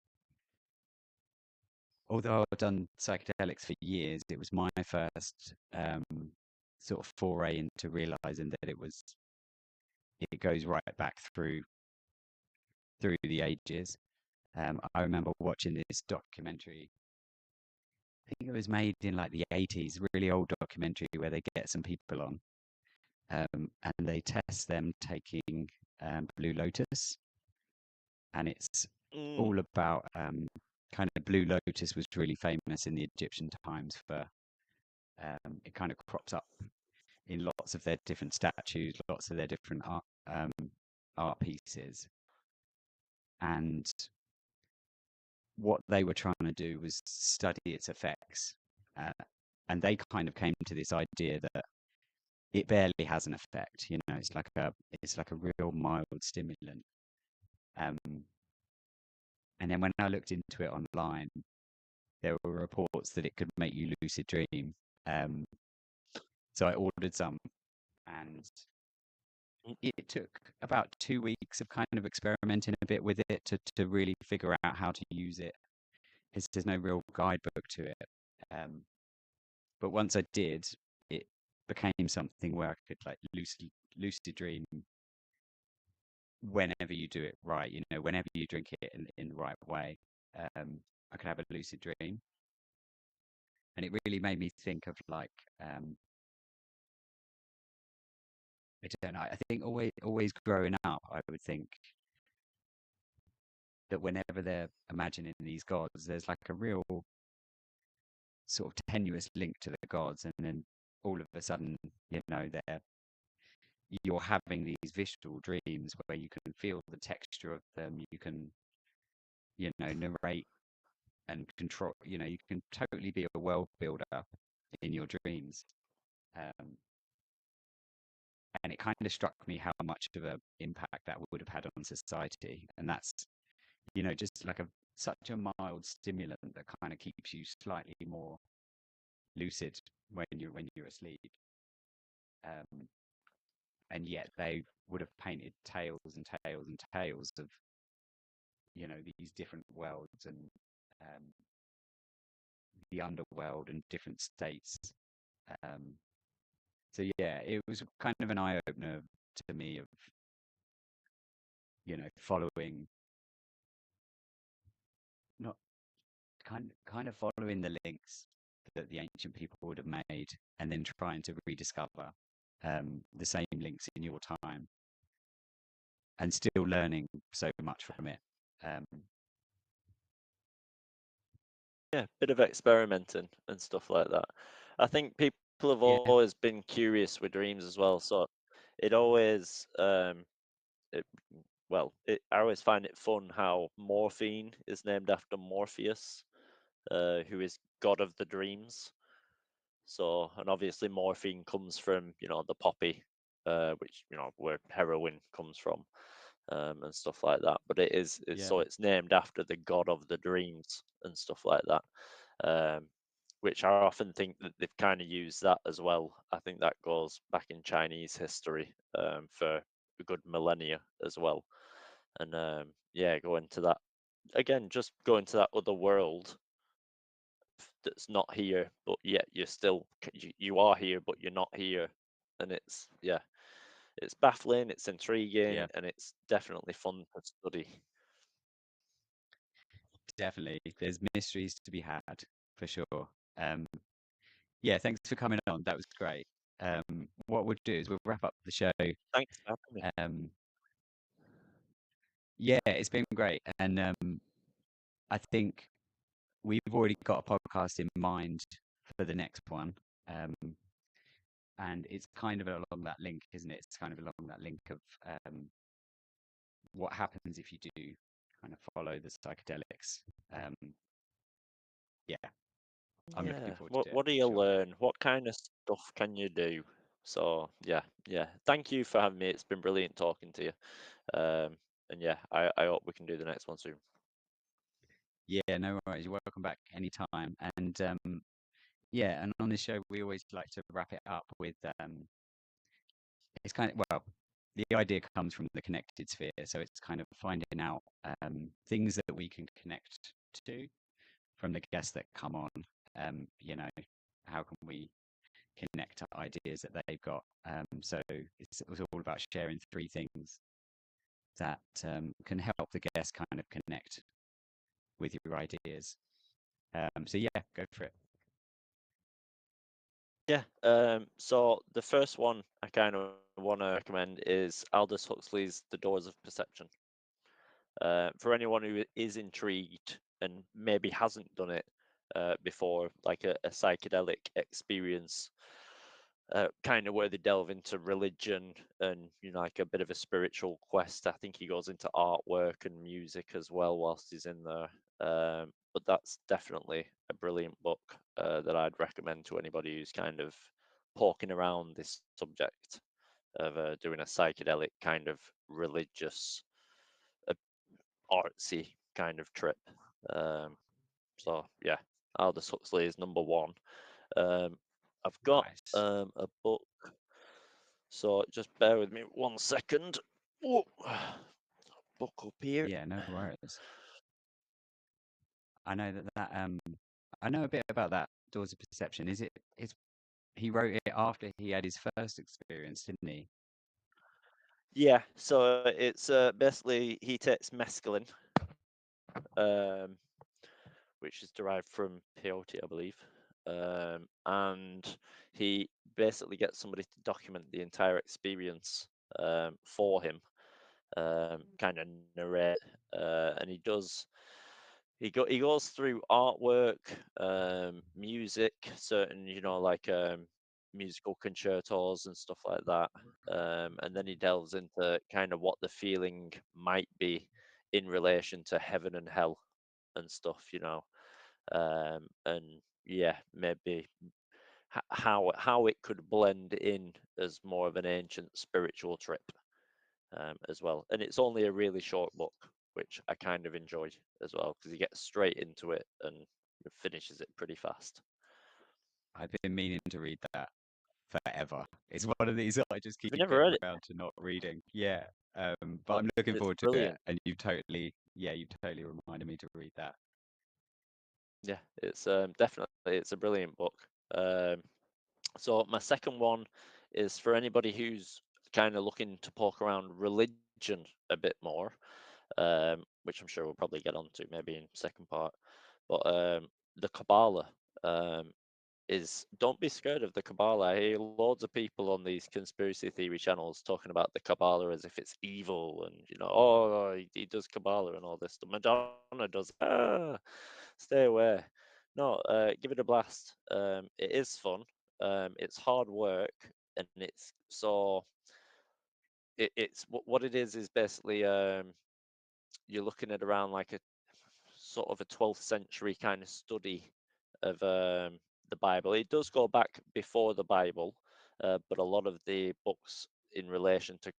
Although I've done psychedelics for years, it was my first sort of foray into realizing that it goes right back through the ages. I remember watching this documentary. I think it was made in like the 80s, really old documentary where they get some people on and they test them taking Blue Lotus, and it's Mm, all about kind of Blue Lotus was really famous in the Egyptian times for it kind of crops up in lots of their different statues, lots of their different art pieces, and what they were trying to do was study its effects, uh, and they kind of came to this idea that it barely has an effect. You know, it's like a real mild stimulant. Um, and then when I looked into it online, there were reports that it could make you lucid dream. Um, so I ordered some, and mm, it took about 2 weeks of kind of experimenting a bit with it to really figure out how to use it. Because there's no real guidebook to it. Um, but once I did, it became something where I could like lucid dream whenever you do it right. You know, whenever you drink it in the right way. I could have a lucid dream, and it really made me think of like I don't know. I think always growing up, I would think that whenever they're imagining these gods, there's like a real sort of tenuous link to the gods, and then all of a sudden, you know, you're having these visual dreams where you can feel the texture of them. You can, you know, narrate and control. You know, you can totally be a world builder in your dreams. Um, and it kind of struck me how much of an impact that would have had on society. And that's, you know, just like a such a mild stimulant that kind of keeps you slightly more lucid when you're asleep. Um, and yet they would have painted tales and tales and tales of, you know, these different worlds and um, the underworld and different states. Um, so yeah, it was kind of an eye opener to me of, you know, following not kind of following the links that the ancient people would have made, and then trying to rediscover the same links in your time, and still learning so much from it. Um, yeah, bit of experimenting and stuff like that. I think people have yeah, always been curious with dreams as well, so it always it, I always find it fun how morphine is named after Morpheus, who is god of the dreams. So, and obviously morphine comes from, you know, the poppy, which, you know, where heroin comes from, and stuff like that. But yeah, so it's named after the god of the dreams and stuff like that. Which I often think that they've kind of used that as well. I think that goes back in Chinese history, for a good millennia as well. And yeah, go into that again, just go into that other world that's not here, but yet you are here, but you're not here, and it's baffling, it's intriguing, yeah, and it's definitely fun to study. definitely. There's mysteries to be had for sure. Um, yeah, thanks for coming on. That was great. What we'll do is we'll wrap up the show. Thanks for having me. Um, yeah, it's been great, and I think we've already got a podcast in mind for the next one. Um, and it's kind of along that link, isn't it? It's kind of along that link of what happens if you do kind of follow the psychedelics. Um, yeah, I'm looking Yeah. forward to it What do for you sure. learn? What kind of stuff can you do? So yeah, yeah. Thank you for having me. It's been brilliant talking to you. And yeah, I hope we can do the next one soon. Yeah, no worries. You're welcome back anytime. And yeah, and on this show we always like to wrap it up with it's kind of well, the idea comes from the connected sphere, so it's kind of finding out things that we can connect to from the guests that come on. You know, how can we connect to ideas that they've got? So it's all about sharing three things that can help the guest kind of connect with your ideas. So yeah, go for it. Yeah. So the first one I kind of want to recommend is Aldous Huxley's The Doors of Perception. For anyone who is intrigued and maybe hasn't done it before, like a psychedelic experience, kind of where they delve into religion and like a bit of a spiritual quest. I think he goes into artwork and music as well whilst he's in there. But that's definitely a brilliant book that I'd recommend to anybody who's kind of poking around this subject of doing a psychedelic kind of religious, uh, artsy kind of trip. Um, so yeah, Aldous Huxley is number one. Um, I've got Nice. a book, so just bear with me 1 second. Oh, book up here. Yeah, no worries. I know I know a bit about that Doors of Perception. Is he wrote it after he had his first experience, didn't he? Yeah, so it's basically he takes mescaline, um, which is derived from peyote, I believe, and he basically gets somebody to document the entire experience for him, kind of narrate, and he does. He goes through artwork, music, certain like musical concertos and stuff like that, and then he delves into kind of what the feeling might be in relation to heaven and hell and stuff, and yeah, maybe how it could blend in as more of an ancient spiritual trip as well. And it's only a really short book, which I kind of enjoy as well because he gets straight into it and finishes it pretty fast. I've been meaning to read that forever. It's one of these that I just keep Have you never getting read it? around to not reading. Yeah. But Oh, I'm looking it's forward to it, brilliant. and you totally reminded me to read that. Yeah, it's definitely it's a brilliant book. Um, so my second one is for anybody who's kind of looking to poke around religion a bit more, which I'm sure we'll probably get onto maybe in second part. But the Kabbalah. Um, is don't be scared of the Kabbalah. I hear loads of people on these conspiracy theory channels talking about the Kabbalah as if it's evil and oh, he does Kabbalah and all this stuff. Madonna does. Stay away. No, give it a blast. It is fun. It's hard work, and it's what it is basically you're looking at around like a sort of a 12th century kind of study of the Bible. It does go back before the Bible, but a lot of the books in relation to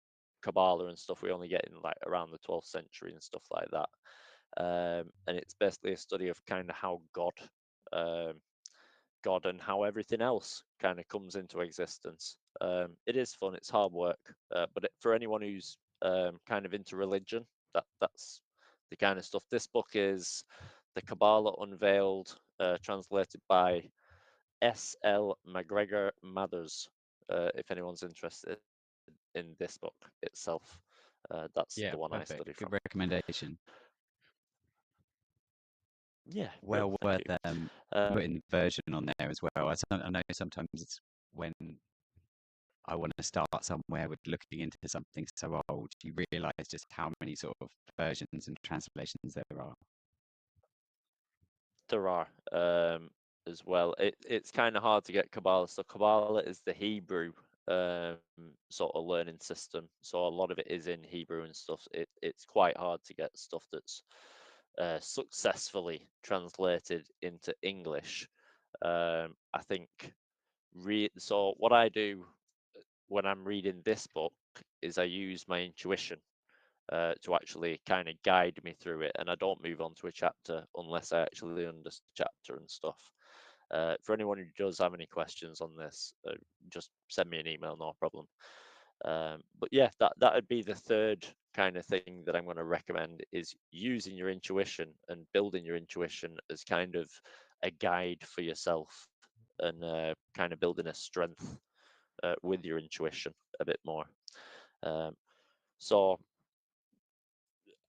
Kabbalah and stuff we only get in like around the 12th century and stuff like that. And it's basically a study of kind of how um, God and how everything else kind of comes into existence. It is fun. It's hard work, but for anyone who's kind of into religion, that's the kind of stuff. This book is The Kabbalah Unveiled, translated by S.L. McGregor Mathers. If anyone's interested in this book itself, that's Yeah, the one I perfect. study Good from. recommendation. Yeah, Brill, Well thank worth you. Um, putting the version on there as well. I know sometimes it's when I want to start somewhere with looking into something so old, you realize just how many sort of versions and translations there are. There are as well. It's kind of hard to get Kabbalah. So Kabbalah is the Hebrew sort of learning system. So a lot of it is in Hebrew and stuff. It's quite hard to get stuff that's successfully translated into English. I think so what I do when I'm reading this book is I use my intuition to actually kind of guide me through it, and I don't move on to a chapter unless I actually understand the chapter and stuff. For anyone who does have any questions on this, just send me an email, no problem. But yeah, that would be the third kind of thing that I'm going to recommend, is using your intuition and building your intuition as kind of a guide for yourself, and kind of building a strength with your intuition a bit more. So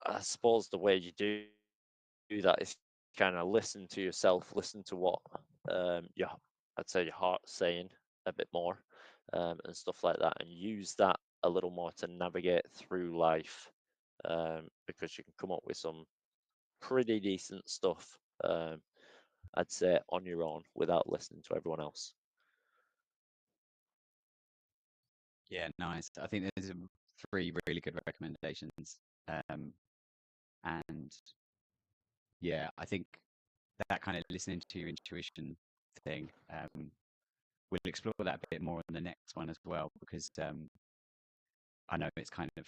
I suppose the way you do that is kind of listen to yourself, listen to what I'd say your heart's saying a bit more, and stuff like that, and use that a little more to navigate through life, because you can come up with some pretty decent stuff, I'd say, on your own without listening to everyone else. Yeah, nice. I think there's three really good recommendations. And yeah, I think that kind of listening to your intuition thing, we'll explore that a bit more in the next one as well, because I know it's kind of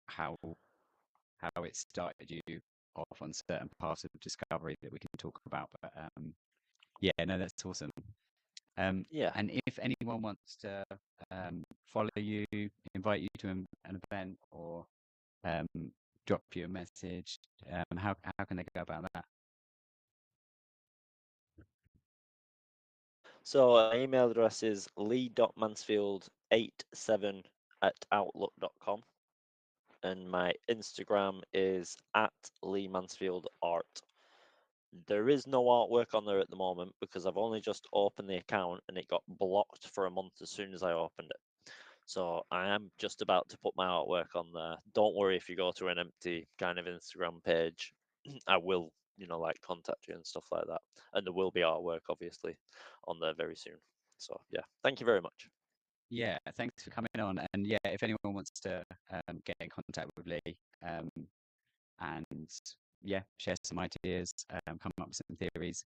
how it started you off on certain paths of discovery that we can talk about. But yeah, no, that's awesome. Yeah. And if anyone wants to follow you, invite you to an event, or um, drop you a message, how can they go about that? So my email address is lee.mansfield87@outlook.com, and my Instagram is at Lee Mansfield Art. There is no artwork on there at the moment because I've only just opened the account and it got blocked for a month as soon as I opened it. So I am just about to put my artwork on there. Don't worry if you go to an empty kind of Instagram page. I will, like, contact you and stuff like that. And there will be artwork obviously on there very soon. So yeah, thank you very much. Yeah, thanks for coming on. And yeah, if anyone wants to get in contact with Lee, and yeah, share some ideas, come up with some theories,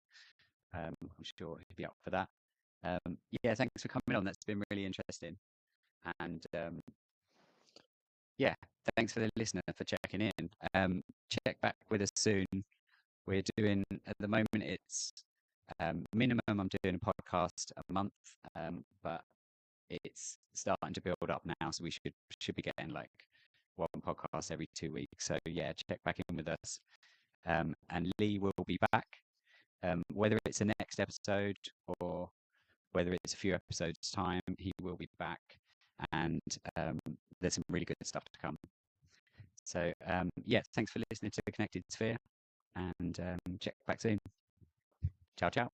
I'm sure he'd be up for that. Yeah, thanks for coming on. That's been really interesting. And yeah, thanks for the listener for checking in. Check back with us soon. We're doing, at the moment, it's minimum, I'm doing a podcast a month, but it's starting to build up now, so we should be getting like one podcast every 2 weeks. So yeah, check back in with us. And Lee will be back, whether it's the next episode or whether it's a few episodes time, he will be back, and there's some really good stuff to come. So yeah, thanks for listening to the Connected Sphere, and check back soon. Ciao, ciao.